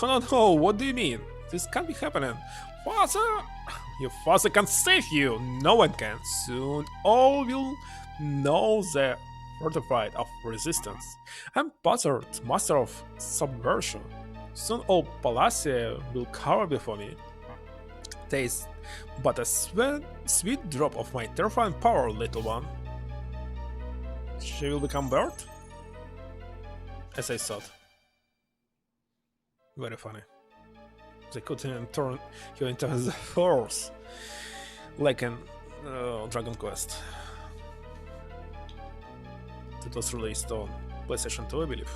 No, what do you mean? This can't be happening. Father! Your father can save you! No one can. Soon all will know the fortified of resistance. I'm Buzzard, master of subversion. Soon all Palacia will cower before me. Taste but a sweet drop of my terrifying power, little one. She will become bird? As I thought. Very funny. They couldn't turn you into the force, like in Dragon Quest. It was released on PlayStation 2, I believe.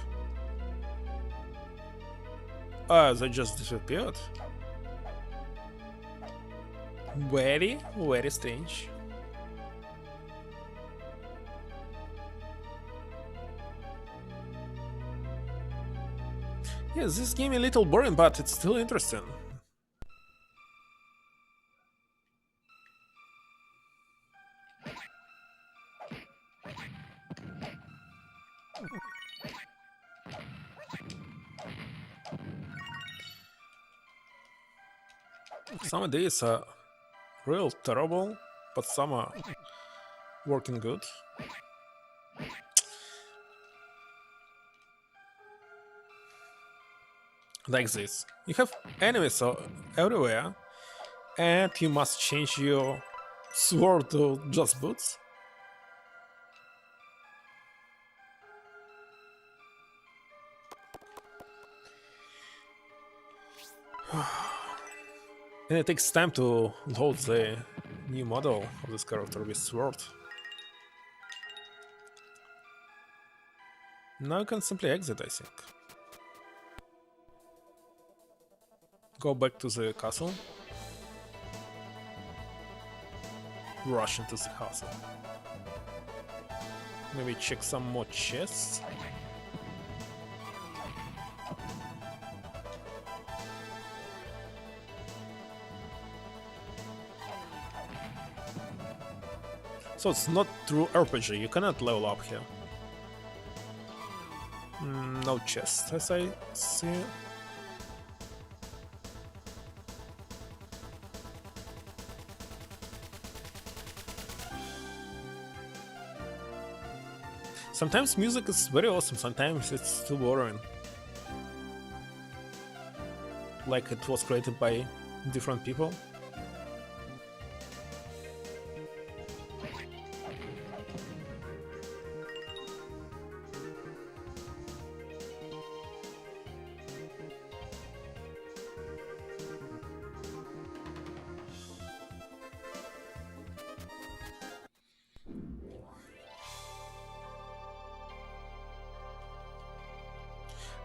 Ah, they just disappeared. Very strange. Yes, this game is a little boring, but it's still interesting. Some days are real terrible, but some are working good. Like this. You have enemies everywhere, and you must change your sword to just boots. And it takes time to load the new model of this character with sword. Now you can simply exit, I think. Go back to the castle. Rush into the castle. Maybe check some more chests. So it's not true RPG, you cannot level up here. No chest, as I see. Sometimes music is very awesome, sometimes it's too boring. Like it was created by different people.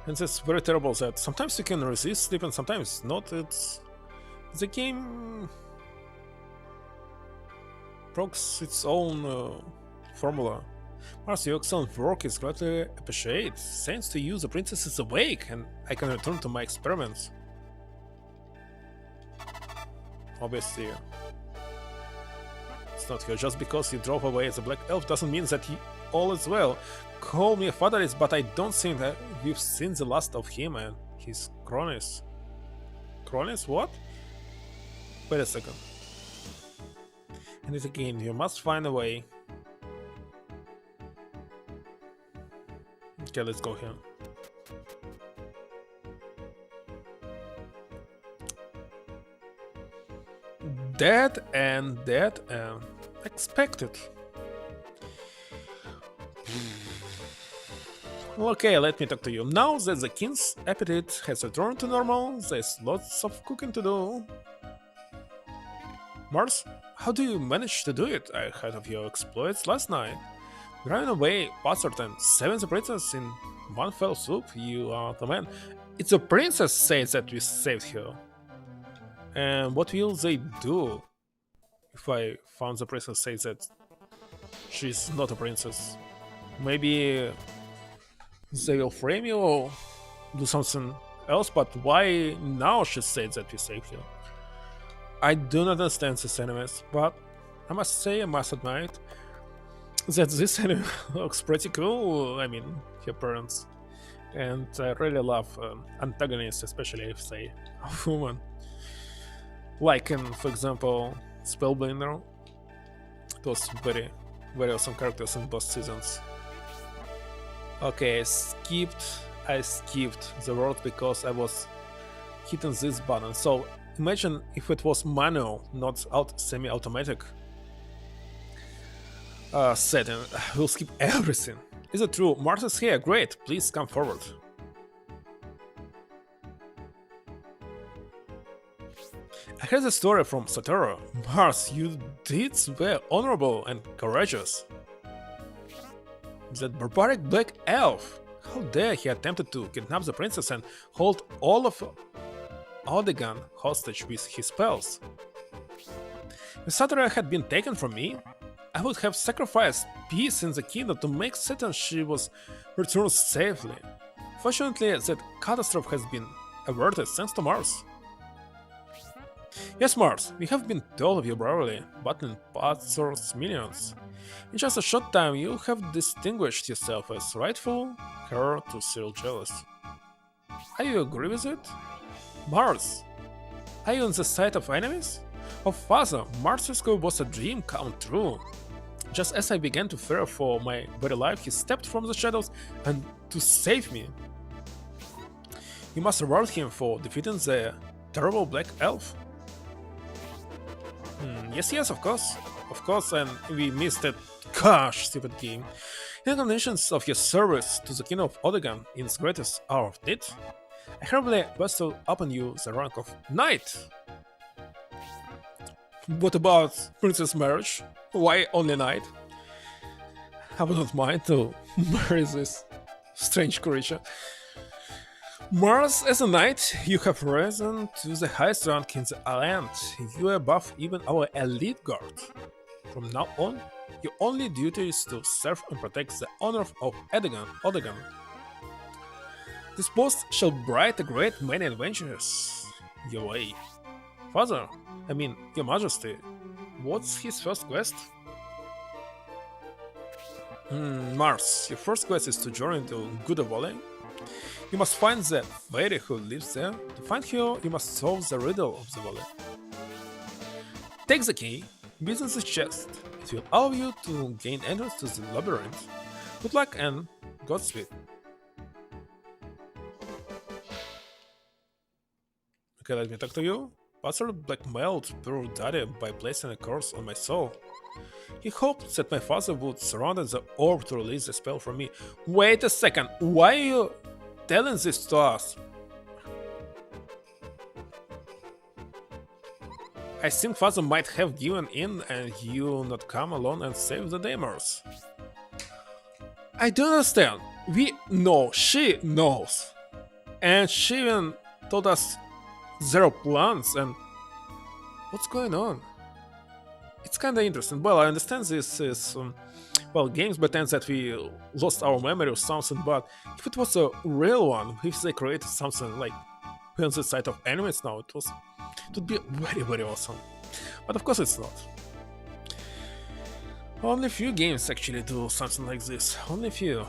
And it's very terrible that sometimes you can resist sleep and sometimes not. It's the game procs its own formula. Mars, your excellent work is greatly appreciated. Thanks to you, the princess is awake, and I can return to my experiments. Obviously, it's not here. Just because you drove away as a black elf doesn't mean that all is well. Call me a fatherist, but I don't think that we've seen the last of him and his cronies. Cronies? What? Wait a second. And it again, you must find a way. Okay, let's go here. Dead and expected. Okay, let me talk to you. Now that the king's appetite has returned to normal, there's lots of cooking to do. Mars, how do you manage to do it? I heard of your exploits last night. Driving away Buzzard and saving the princess in one fell swoop, you are the man. It's the princess says that we saved her. And what will they do if I found the princess says that she's not a princess? Maybe they will frame you or do something else, but why now she said that we saved her? I do not understand this enemies, but I must say, I must admit that this enemy looks pretty cool. I mean, her parents. And I really love antagonists, especially if they are women. Like in, for example, Spellbinder. Those very, very awesome characters in both seasons. Okay, I skipped the world because I was hitting this button. So imagine if it was manual, not semi-automatic setting. We'll skip everything. Is it true? Mars is here. Great. Please come forward. I heard the story from Satoru. Mars, you deeds were honorable and courageous. That barbaric black elf! How dare he attempted to kidnap the princess and hold all of Odegan hostage with his spells. If Satoru had been taken from me, I would have sacrificed peace in the kingdom to make certain she was returned safely. Fortunately, that catastrophe has been averted thanks to Mars. Yes, Mars, we have been told of your bravery, battling Pathsor's minions. In just a short time, you have distinguished yourself as rightful heir to Cyril Jealous. Are you agree with it? Mars, are you on the side of enemies? Oh, father, Mars' rescue was a dream come true. Just as I began to fear for my very life, he stepped from the shadows and to save me. You must reward him for defeating the terrible black elf. Yes, of course. Of course, and we missed that gosh, stupid game. In conditions of your service to the King of Odegan in its greatest hour of need, I hereby bestow upon you the rank of Knight. What about Princess Marriage? Why only Knight? I would not mind to marry this strange creature. Mars, as a knight, you have risen to the highest rank in the land. You are above even our elite guard. From now on, your only duty is to serve and protect the honor of Odegan. This post shall bright a great many adventures your way. Father, your Majesty, what's his first quest? Mars, your first quest is to journey to Goodavole. You must find the fairy who lives there. To find her, you must solve the riddle of the valley. Take the key, visit the chest. It will allow you to gain entrance to the labyrinth. Good luck and Godspeed. Okay, let me talk to you. Pastor blackmailed poor daddy by placing a curse on my soul. He hoped that my father would surround the orb to release the spell from me. Wait a second, why are you telling this to us? I think father might have given in and you not come alone and save the demons. I don't understand. We know, she knows. And she even told us zero plans and... What's going on? It's kinda interesting. Well, I understand this is... games pretend that we lost our memory or something, but if it was a real one, if they created something like on the side of enemies now, it would be very, very awesome. But of course it's not. Only few games actually do something like this. Only few.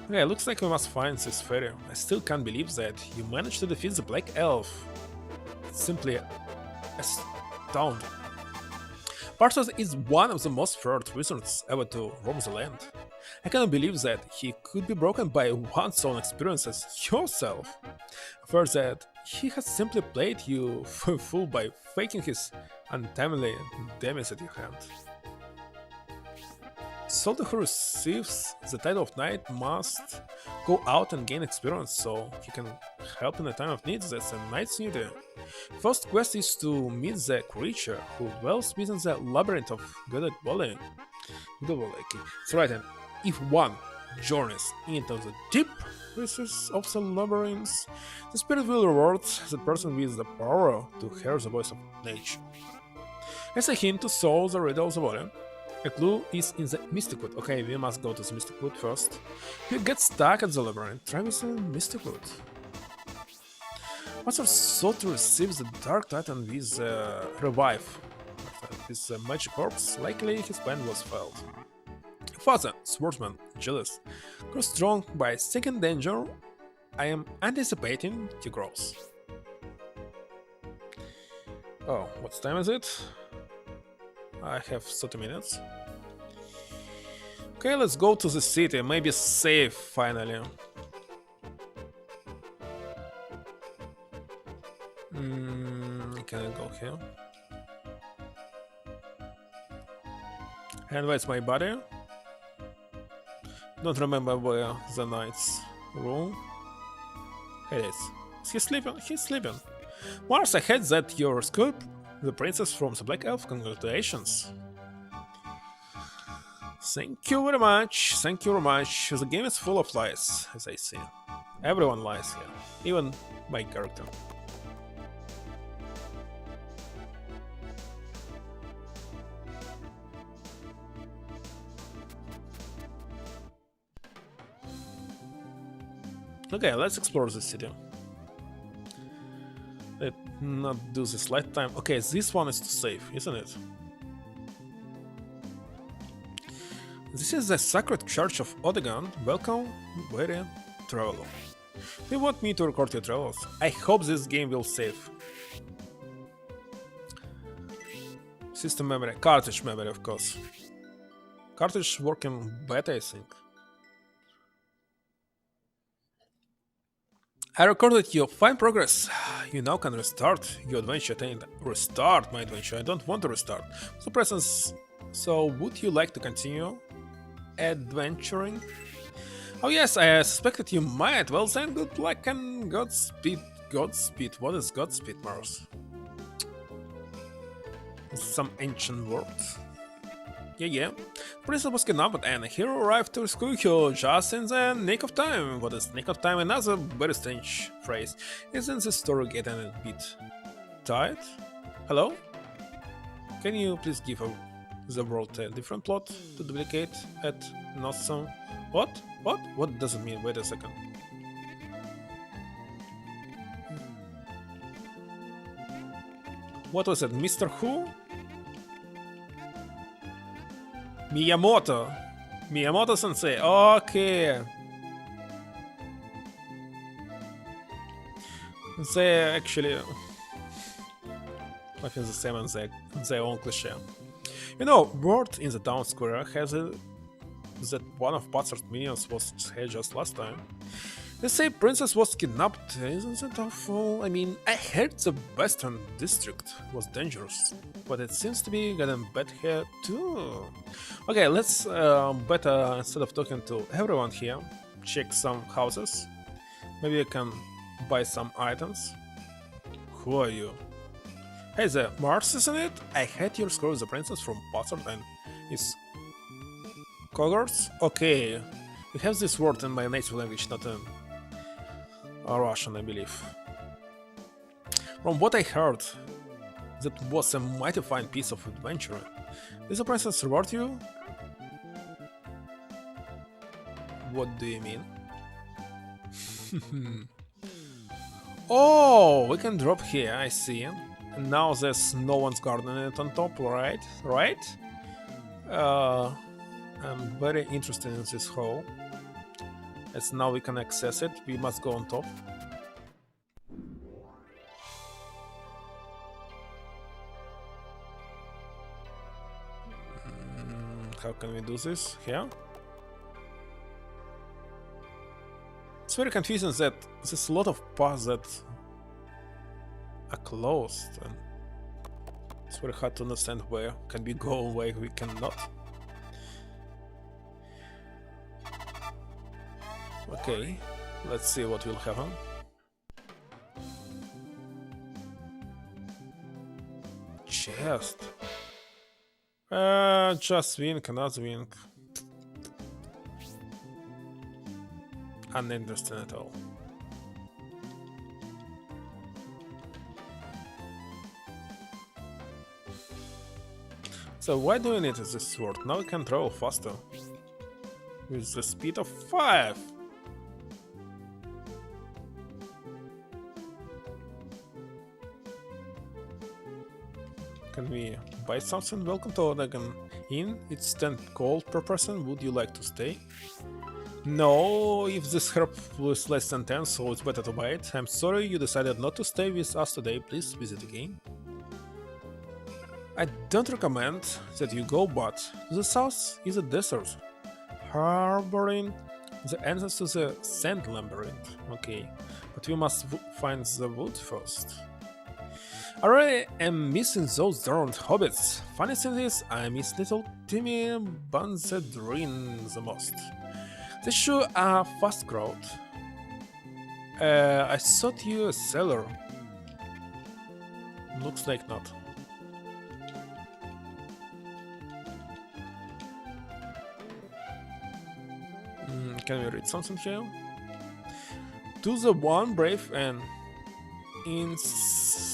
Okay, looks like we must find this fairy. I still can't believe that you managed to defeat the Black Elf. It's simply astounding. Parthos is one of the most feared wizards ever to roam the land. I cannot believe that he could be broken by one's own experience as yourself. I fear that he has simply played you for a fool by faking his untimely damage at your hand. Soldier who receives the title of knight must go out and gain experience so he can help in a time of need. That's a knight's duty. First quest is to meet the creature who dwells within the labyrinth of Good Valley. That's right, and if one journeys into the deep recesses of the labyrinth, the spirit will reward that person with the power to hear the voice of nature. As a hint to solve the riddle of the volume, a clue is in the Mystic Wood. Okay, we must go to the Mystic Wood first. If you get stuck at the labyrinth, try with the Mystic Wood. Master sought to receive the Dark Titan with revive. With a magic corpse, likely his plan was failed. Father, swordsman, jealous, grows strong by seeking danger. I am anticipating he grows. Oh, what time is it? I have 30 minutes. Okay, let's go to the city, maybe save finally. Can I go here? And where's my body? Don't remember where the knight's room. Here it is. Is he sleeping? He's sleeping. Mars, I heard that you rescued the princess from the Black Elf. Congratulations. Thank you very much. Thank you very much. The game is full of lies, as I see. Everyone lies here, even my character. Okay, let's explore the city. Let's not do this last time. Okay, this one is to save, isn't it? This is the Sacred Church of Odegon. Welcome, weary traveler. Do you want me to record your travels? I hope this game will save. System memory, cartridge memory, of course. Cartridge working better, I think. I recorded your fine progress. You now can restart your adventure and restart my adventure. I don't want to restart. So presence. So would you like to continue adventuring? Oh yes, I suspected you might. Well then, good luck and Godspeed. Godspeed. What is Godspeed, Mars? Some ancient words. Yeah. Princess was kidnapped and a hero arrived to rescue her just in the nick of time. What is nick of time? Another very strange phrase. Isn't this story getting a bit tired? Hello? Can you please give the world a different plot to duplicate at not some... What? What? What does it mean? Wait a second. What was it? Mr. Who? Miyamoto. Miyamoto sensei. Okay. They actually... I think the same as their own cliche. You know, word in the town square has that one of Patzer's minions was here just last time. They say princess was kidnapped, isn't that awful? I mean, I heard the western district was dangerous, but it seems to be getting bad here too. Okay, let's better, instead of talking to everyone here, check some houses. Maybe I can buy some items. Who are you? Hey there, Mars, isn't it? I had your score with the princess from Patzer and his cohorts. Okay, you have this word in my native language, not in Russian, I believe. From what I heard, that was a mighty fine piece of adventure. Did the princess reward you? What do you mean? Oh, we can drop here, I see. And now there's no one's garden in it on top, right? Right? I'm very interested in this hole. As now we can access it, we must go on top. How can we do this? Here? It's very confusing that there's a lot of paths that are closed, and it's very hard to understand where can we go and where we cannot. Okay, let's see what will happen. Chest. Just wink, not wink. Uninteresting at all. So why do we need this sword? Now we can travel faster. With the speed of 5! Can we buy something? Welcome to Oregon Inn. It's 10 gold per person. Would you like to stay? No, if this herb was less than 10, so it's better to buy it. I'm sorry you decided not to stay with us today. Please visit again. I don't recommend that you go, but the south is a desert, harboring the entrance to the sand labyrinth. Okay, but we must find the wood first. I really am missing those darned hobbits. Funny thing is, I miss little Timmy Bunzedrin the most. They sure are a fast crowd. I thought you a sailor. Looks like not. Can we read something here? To the one brave and incisive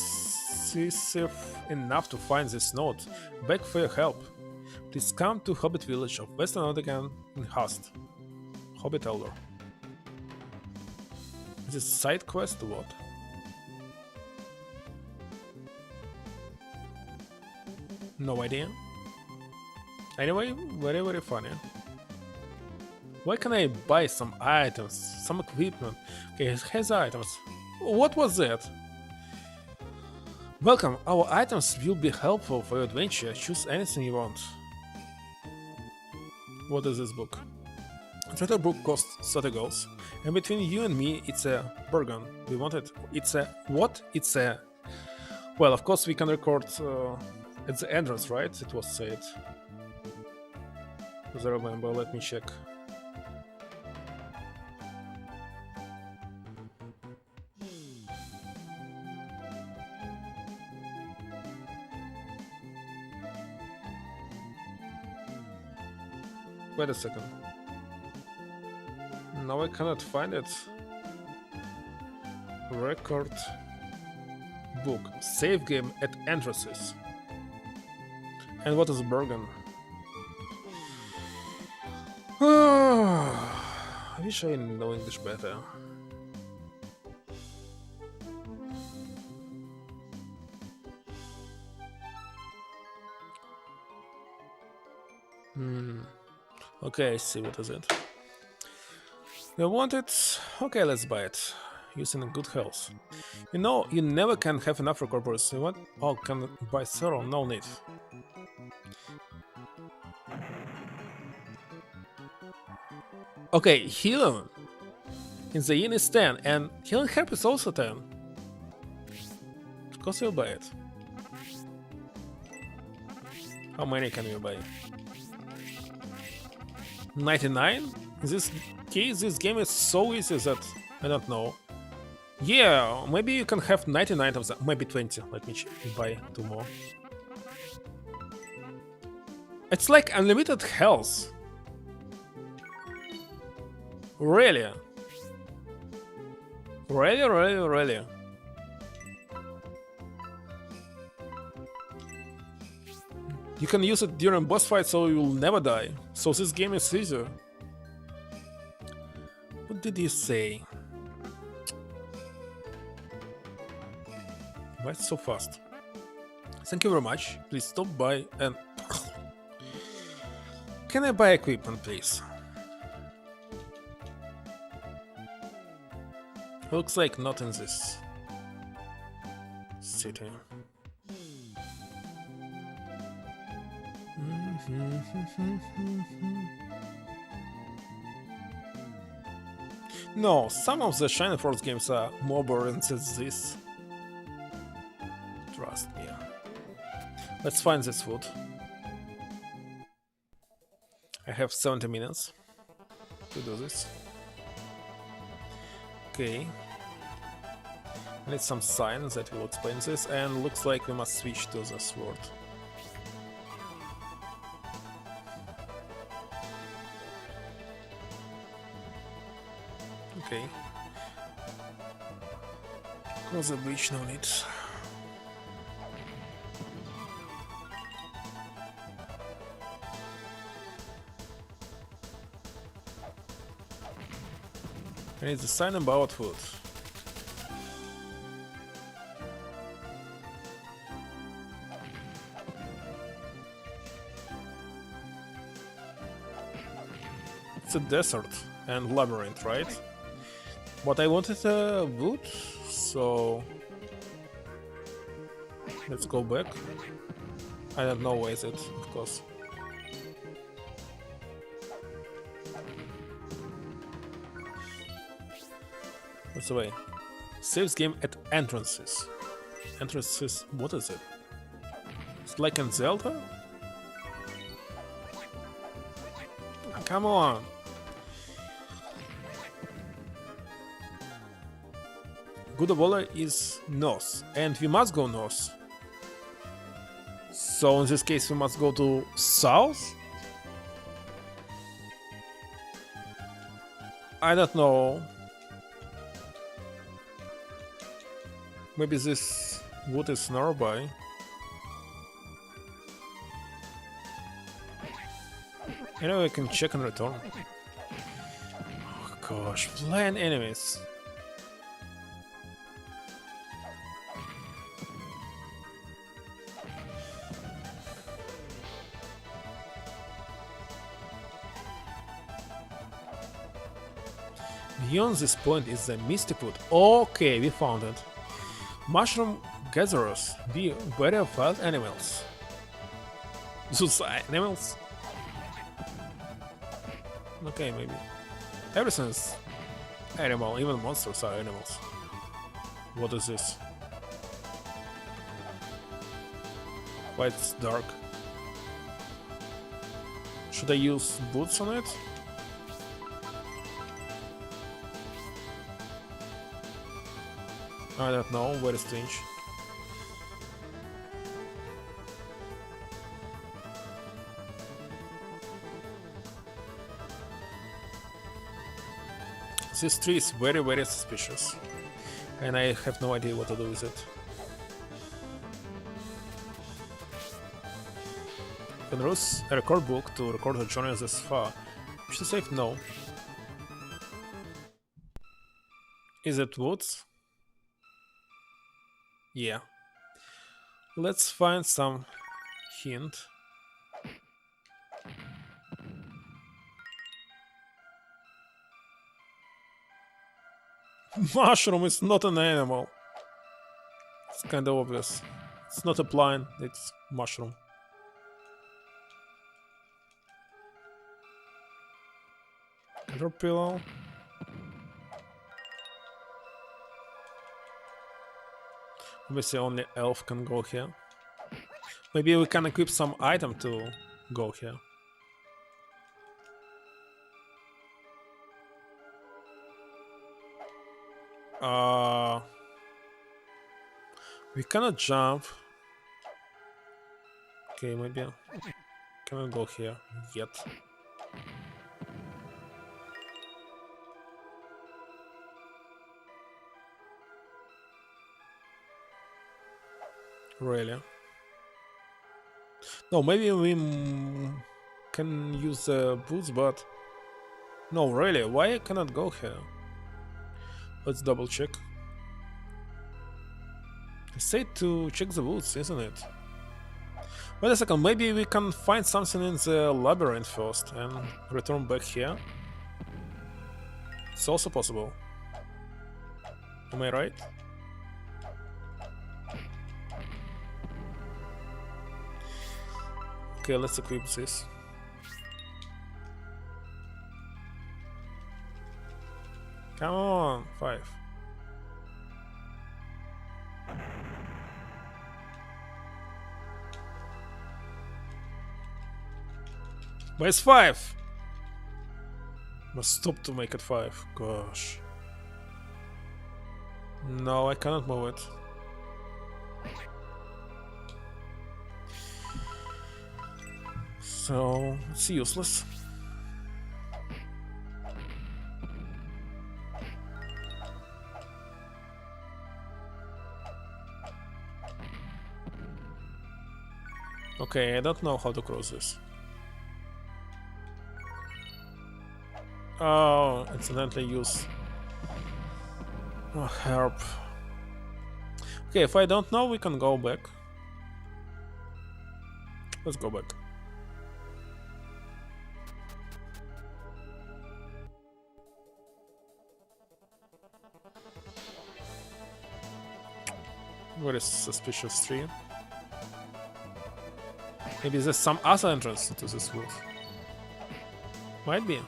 enough to find this note, beg for your help. Please come to Hobbit village of Western Oregon in haste. Hobbit Elder. Is this side quest or what? No idea. Anyway, very funny. Why can I buy some items, some equipment? Okay, it has items. What was that? Welcome, our items will be helpful for your adventure. Choose anything you want. What is this book? Treasure book costs 30 goals. And between you and me, it's a bargain. We want it. It's a... what? It's a... Well, of course we can record at the entrance, right? It was said. As I remember, let me check. Wait a second. Now I cannot find it. Record book. Save game at entrances. And what is a bargain? I wish I know English better. Okay, I see what is it. You want it? Okay, let's buy it. Using good health. You know, you never can have enough for corpus. You want? Oh, can buy thorough? No need. Okay, healing in the inn is 10, and healing herb is also 10. Of course, you'll buy it. How many can you buy? 99? In this case, this game is so easy that I don't know. Yeah, maybe you can have 99 of them, maybe 20. Let me buy 2 more. It's like unlimited health. Really? Really? You can use it during boss fight, so you will never die. So this game is easier. What did he say? Why it's so fast? Thank you very much. Please stop by and... Can I buy equipment, please? Looks like not in this city. No, some of the Shining Force games are more boring than this. Trust me. Let's find this food. I have 70 minutes to do this. Okay. I need some signs that will explain this, and looks like we must switch to the sword. Okay. Close the bridge, no need. I need the sign about food. It's a desert and labyrinth, right? But I wanted a wood, so let's go back. I don't know where is it, of course. What's the way? Saves game at entrances. Entrances, what is it? It's like in Zelda? Come on! Good is north, and we must go north. So in this case we must go to south? I don't know. Maybe this wood is nearby. Anyway, I can check and return. Oh gosh, flying enemies. Beyond this point is the Mystic Wood. Okay, we found it. Mushroom gatherers be very wild animals. Those animals? Okay, maybe. Everything is animal, even monsters are animals. What is this? Why it's dark? Should I use boots on it? I don't know, very strange. This tree is very suspicious, and I have no idea what to do with it. Can use a record book to record the journey this far. Should I save? No. Is it woods? Yeah. Let's find some hint. Mushroom is not an animal. It's kind of obvious. It's not a plant, it's mushroom. Caterpillar. Obviously only elf can go here. Maybe we can equip some item to go here. We cannot jump. Okay, maybe cannot go here yet. Really? No, maybe we can use boots, but no, really, why I cannot go here? Let's double check. I said to check the boots, isn't it? Wait a second, maybe we can find something in the labyrinth first and return back here. It's also possible. Am I right? Okay, let's equip this. Come on, 5. Where's 5? 5? Must stop to make it 5. Gosh. No, I cannot move it. So it's useless. Okay, I don't know how to cross this. Oh, incidentally use herb. Okay, if I don't know, we can go back. Let's go back. What is suspicious tree? Maybe there's some other entrance to this wood. Might be.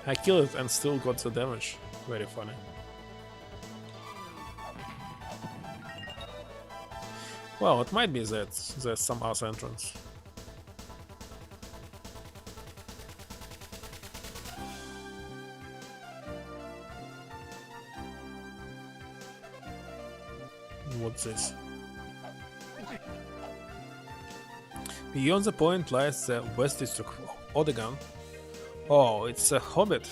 I killed it and still got the damage. Very funny. Well, it might be that there's some other entrance. What's this? Beyond the point lies the west district of Odegan. Oh, it's a hobbit.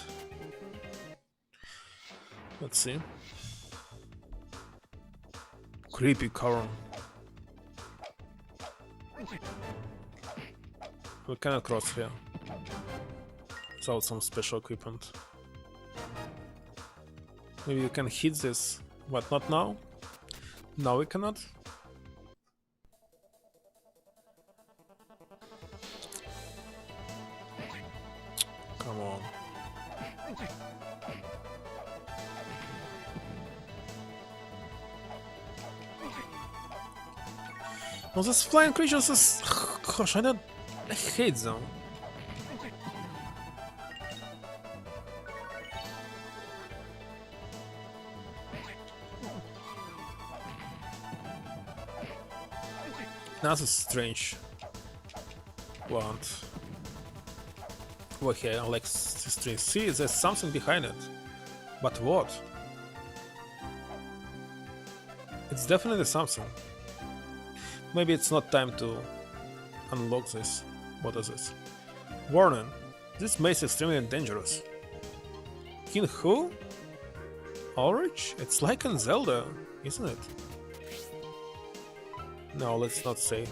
Let's see. Creepy cavern. We cannot cross here without some special equipment. Maybe we can hit this, but not now. Now we cannot. Come on. No, these flying creatures is... Gosh, I hate them. That's a strange plant. Well, here, like this tree. See, there's something behind it. But what? It's definitely something. Maybe it's not time to unlock this. What is this? Warning. This maze is extremely dangerous. King who? Ulrich? It's like in Zelda, isn't it? No, let's not say.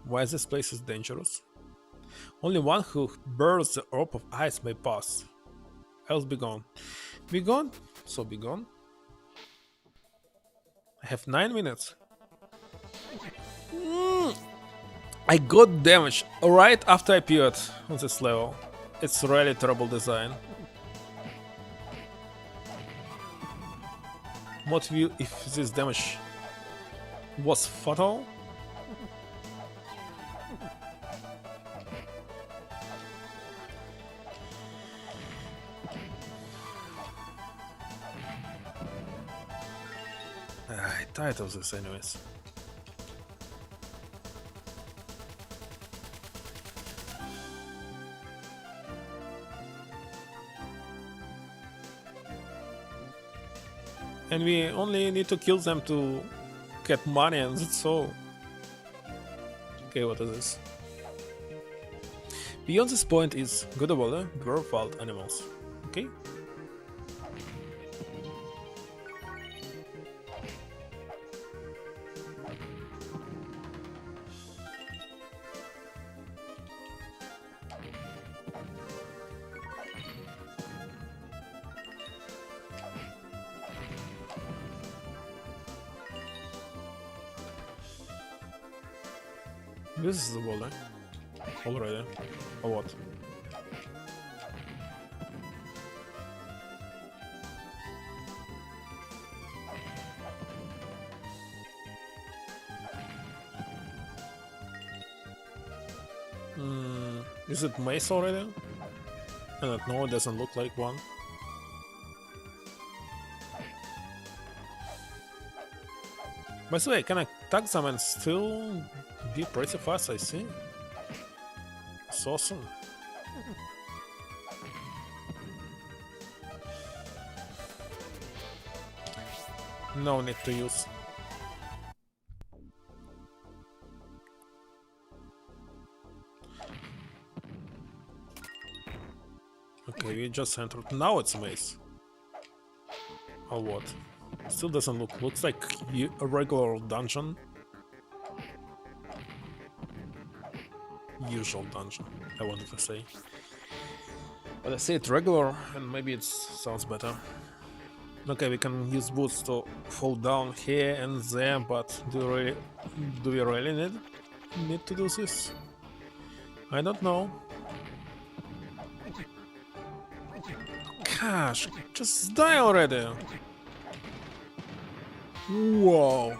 Why this place is dangerous? Only one who bears the orb of ice may pass. Else be gone. Be gone? So be gone. I have 9 minutes. I got damaged right after I appeared on this level. It's really terrible design. What if this damage was fatal? I'm tired of this anyways. And we only need to kill them to get money, and that's all. Okay, what is this? Beyond this point is Godabola, dwarf wild animals. Okay. This is the boulder. Already. Or what? Is it mace already? I don't know, it doesn't look like one. By the way, can I tag them and still be pretty fast, I see? It's awesome. No need to use. Okay, we just entered. Now it's a maze. Or what? Still doesn't look. Looks like a regular dungeon. Usual dungeon, I wanted to say. But I say it regular, and maybe it sounds better. Okay, we can use boots to fall down here and there, but do we really need to do this? I don't know. Gosh, just die already! Whoa!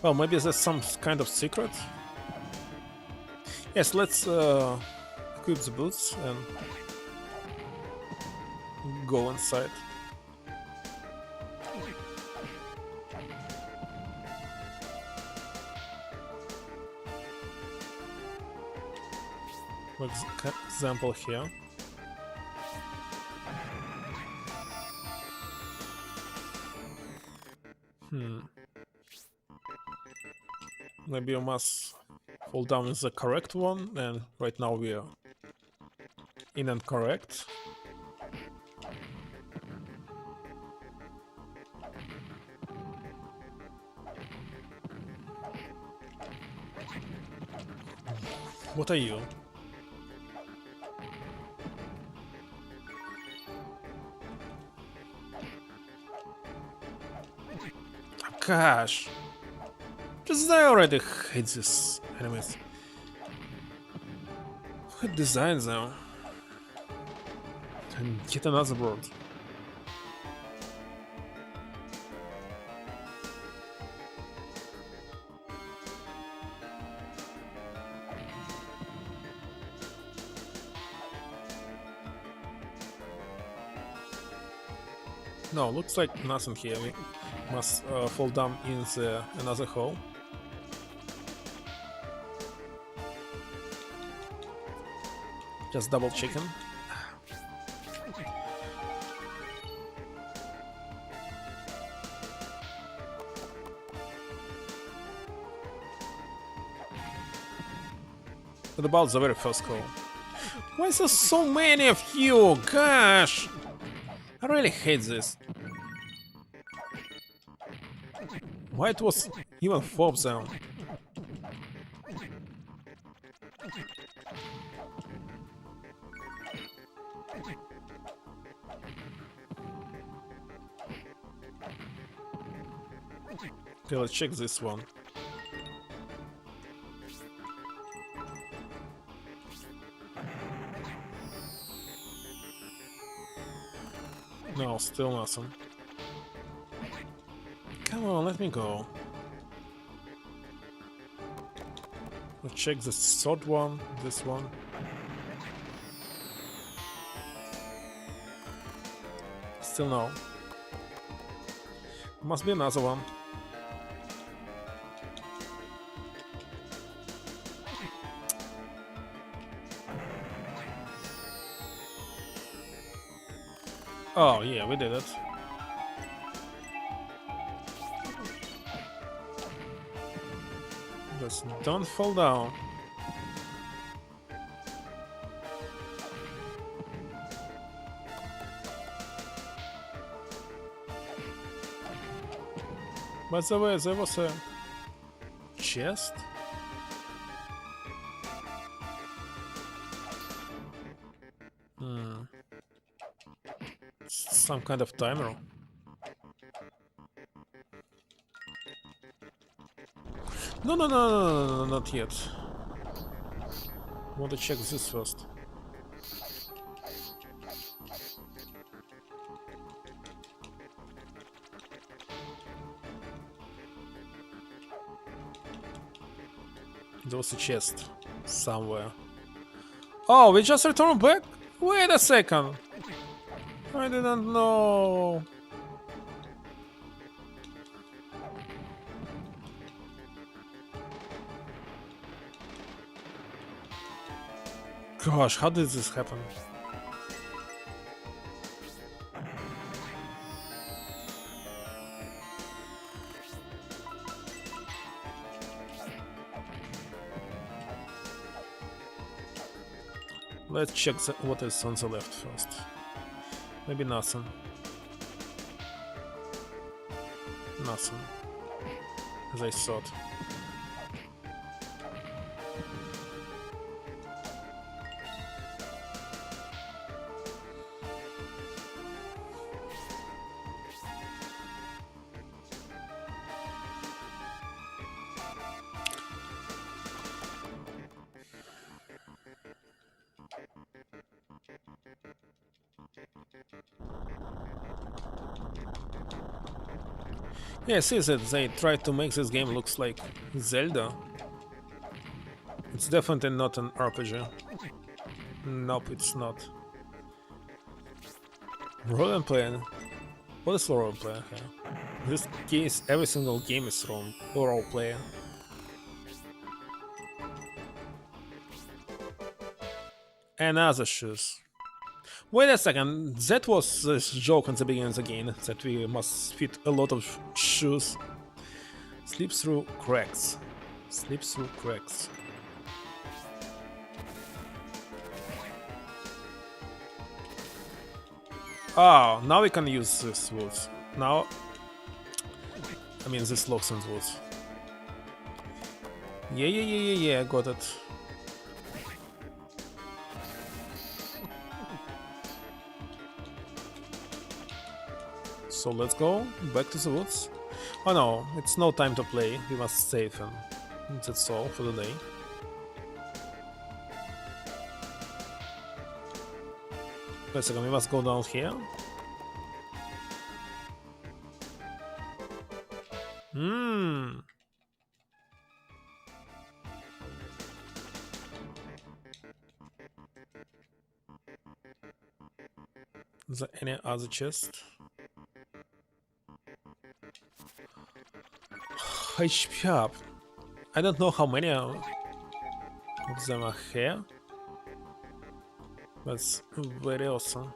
Well, maybe there's some kind of secret? Yes, let's equip the boots and go inside. For example here. Maybe you must fall down in the correct one, and right now we are incorrect. What are you? Gosh! Just I already hate these enemies. What design them? And yet another world. No, looks like nothing here. We must fall down in the another hole. Just double checking. What about the very first hole? Why is there so many of you? Gosh! I really hate this. Why it was even 4 of them? Okay, let's check this one. No, still nothing. Come on, let me go. Let's check the third one, this one. Still no. Must be another one. Oh yeah, we did it. Just don't fall down. By the way, there was a chest. Some kind of timer. No, not yet. Want to check this first. There was a chest somewhere. Oh, we just returned back? Wait a second. I didn't know. Gosh, how did this happen? Let's check what is on the left first. Maybe nothing. Nothing. As I thought. Yeah, see that they tried to make this game looks like Zelda. It's definitely not an RPG. Nope, it's not. Role playing. What is role playing here? This case, every single game is role playing. And other shoes. Wait a second, that was the joke in the beginning of the game, that we must fit a lot of shoes. Slip through cracks. Slip through cracks. Oh, now we can use this woods. Now, I mean this locks and woods. Yeah, I got it. So let's go back to the woods. Oh no, it's no time to play, we must save him. That's all for the day. Wait a second, we must go down here. Is there any other chest? HP up. I don't know how many of them are here. That's very awesome.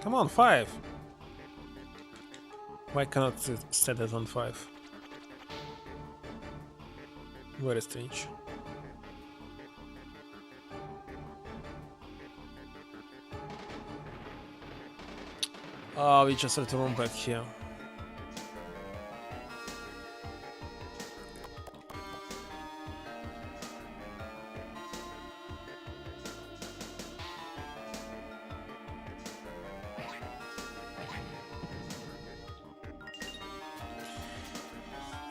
Come on, 5! Why cannot it set it on 5? Very strange. Oh, we just have to run back here.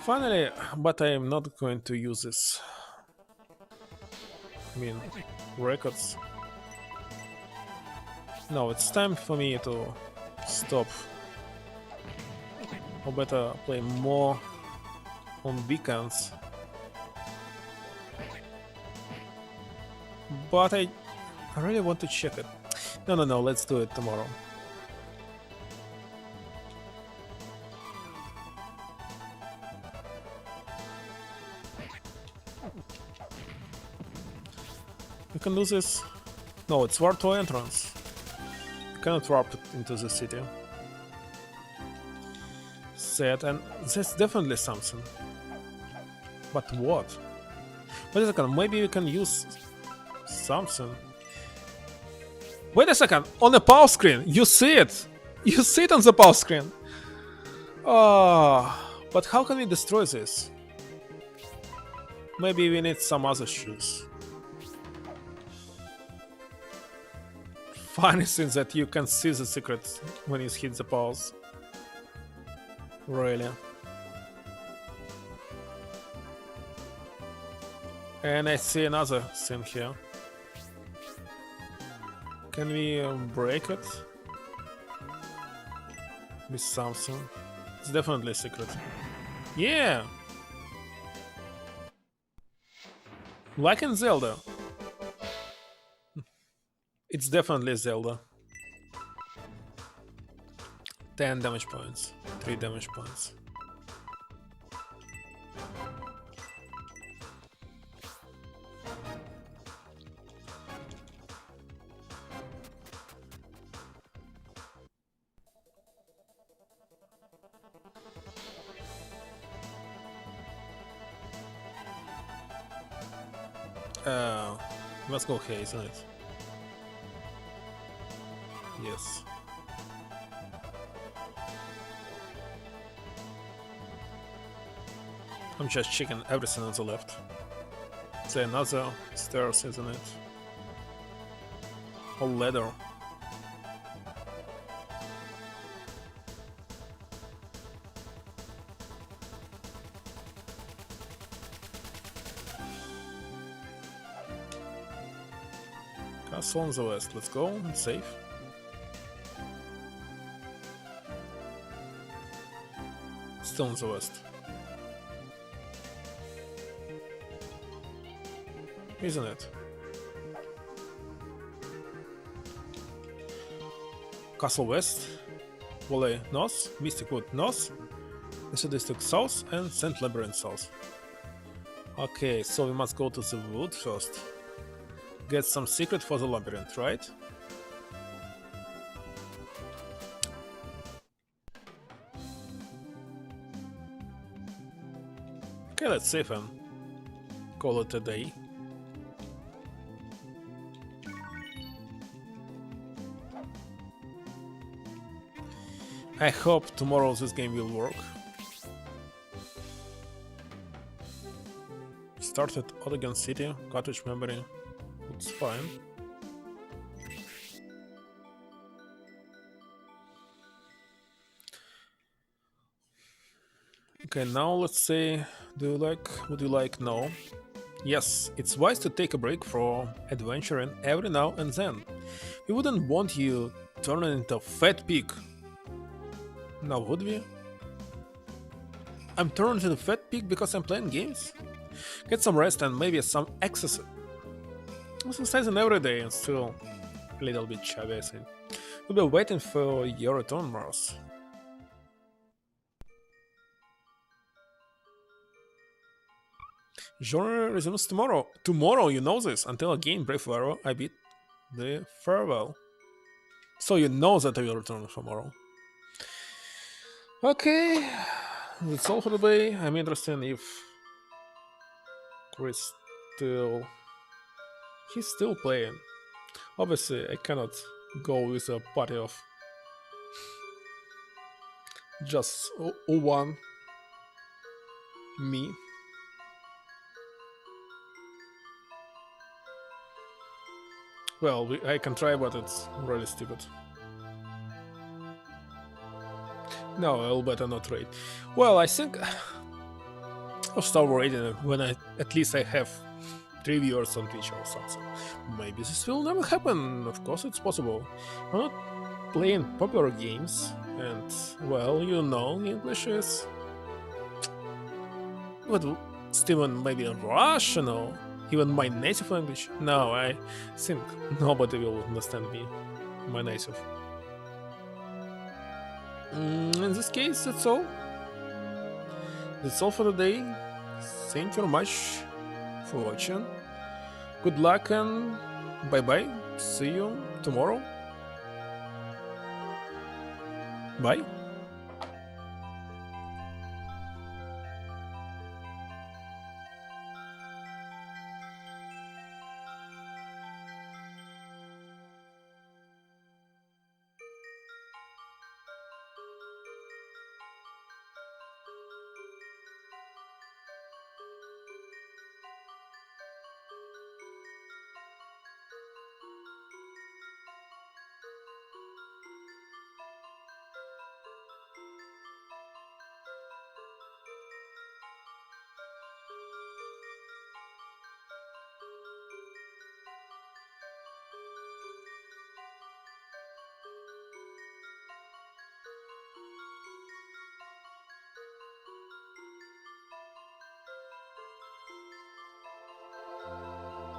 Finally, but I am not going to use this. I mean, records. No, it's time for me to stop. Or better, play more on weekends. But I really want to check it. No, let's do it tomorrow. We can do this. No, it's warp to entrance. You cannot warp into the city. Set, and that's definitely something. But what? Wait a second, maybe we can use something. Wait a second, on the pause screen, you see it! You see it on the pause screen! Oh, but how can we destroy this? Maybe we need some other shoes. Funny thing that you can see the secret when you hit the pause. Really. And I see another thing here. Can we break it? be something. It's definitely a secret. Yeah! Like in Zelda. It's definitely Zelda. 10 damage points. 3 damage points. Let's go here, isn't it? Yes. I'm just checking everything on the left. Is there another stairs, isn't it? Or ladder. Castle on the west. Let's go and save. Still on the west. Isn't it? Castle west, Valley north, Mystic Wood north, Mr. District south, and St. Labyrinth south. Okay, so we must go to the wood first. Get some secret for the labyrinth, right? Okay, let's save and call it a day. I hope tomorrow this game will work. Started Oregon City, cottage memory. It's fine. Okay, now let's say, would you like no? Yes, it's wise to take a break from adventuring every now and then. We wouldn't want you turning into a fat pig. Now would we? I'm turned into a fat pig because I'm playing games? Get some rest and maybe some exercise. Exercising every day and still a little bit chubby, I think. We'll be waiting for your return, Mars. Journey resumes tomorrow. Tomorrow, you know this. Until again, brave warrior, I bid the farewell. So you know that I will return tomorrow. Okay, that's all for the day. I'm interested if Chris still... He's still playing. Obviously, I cannot go with a party of just one me. Well, I can try, but it's really stupid. No, I'll better not trade. Well, I think I'll start raiding when at least I have 3 viewers on Twitch or something. Maybe this will never happen. Of course, it's possible. I'm not playing popular games, and well, you know, English is. What, Steven? Maybe Russian or even my native language? No, I think nobody will understand me, my native. In this case, that's all. That's all for the day. Thank you very much for watching. Good luck and bye-bye. See you tomorrow. Bye.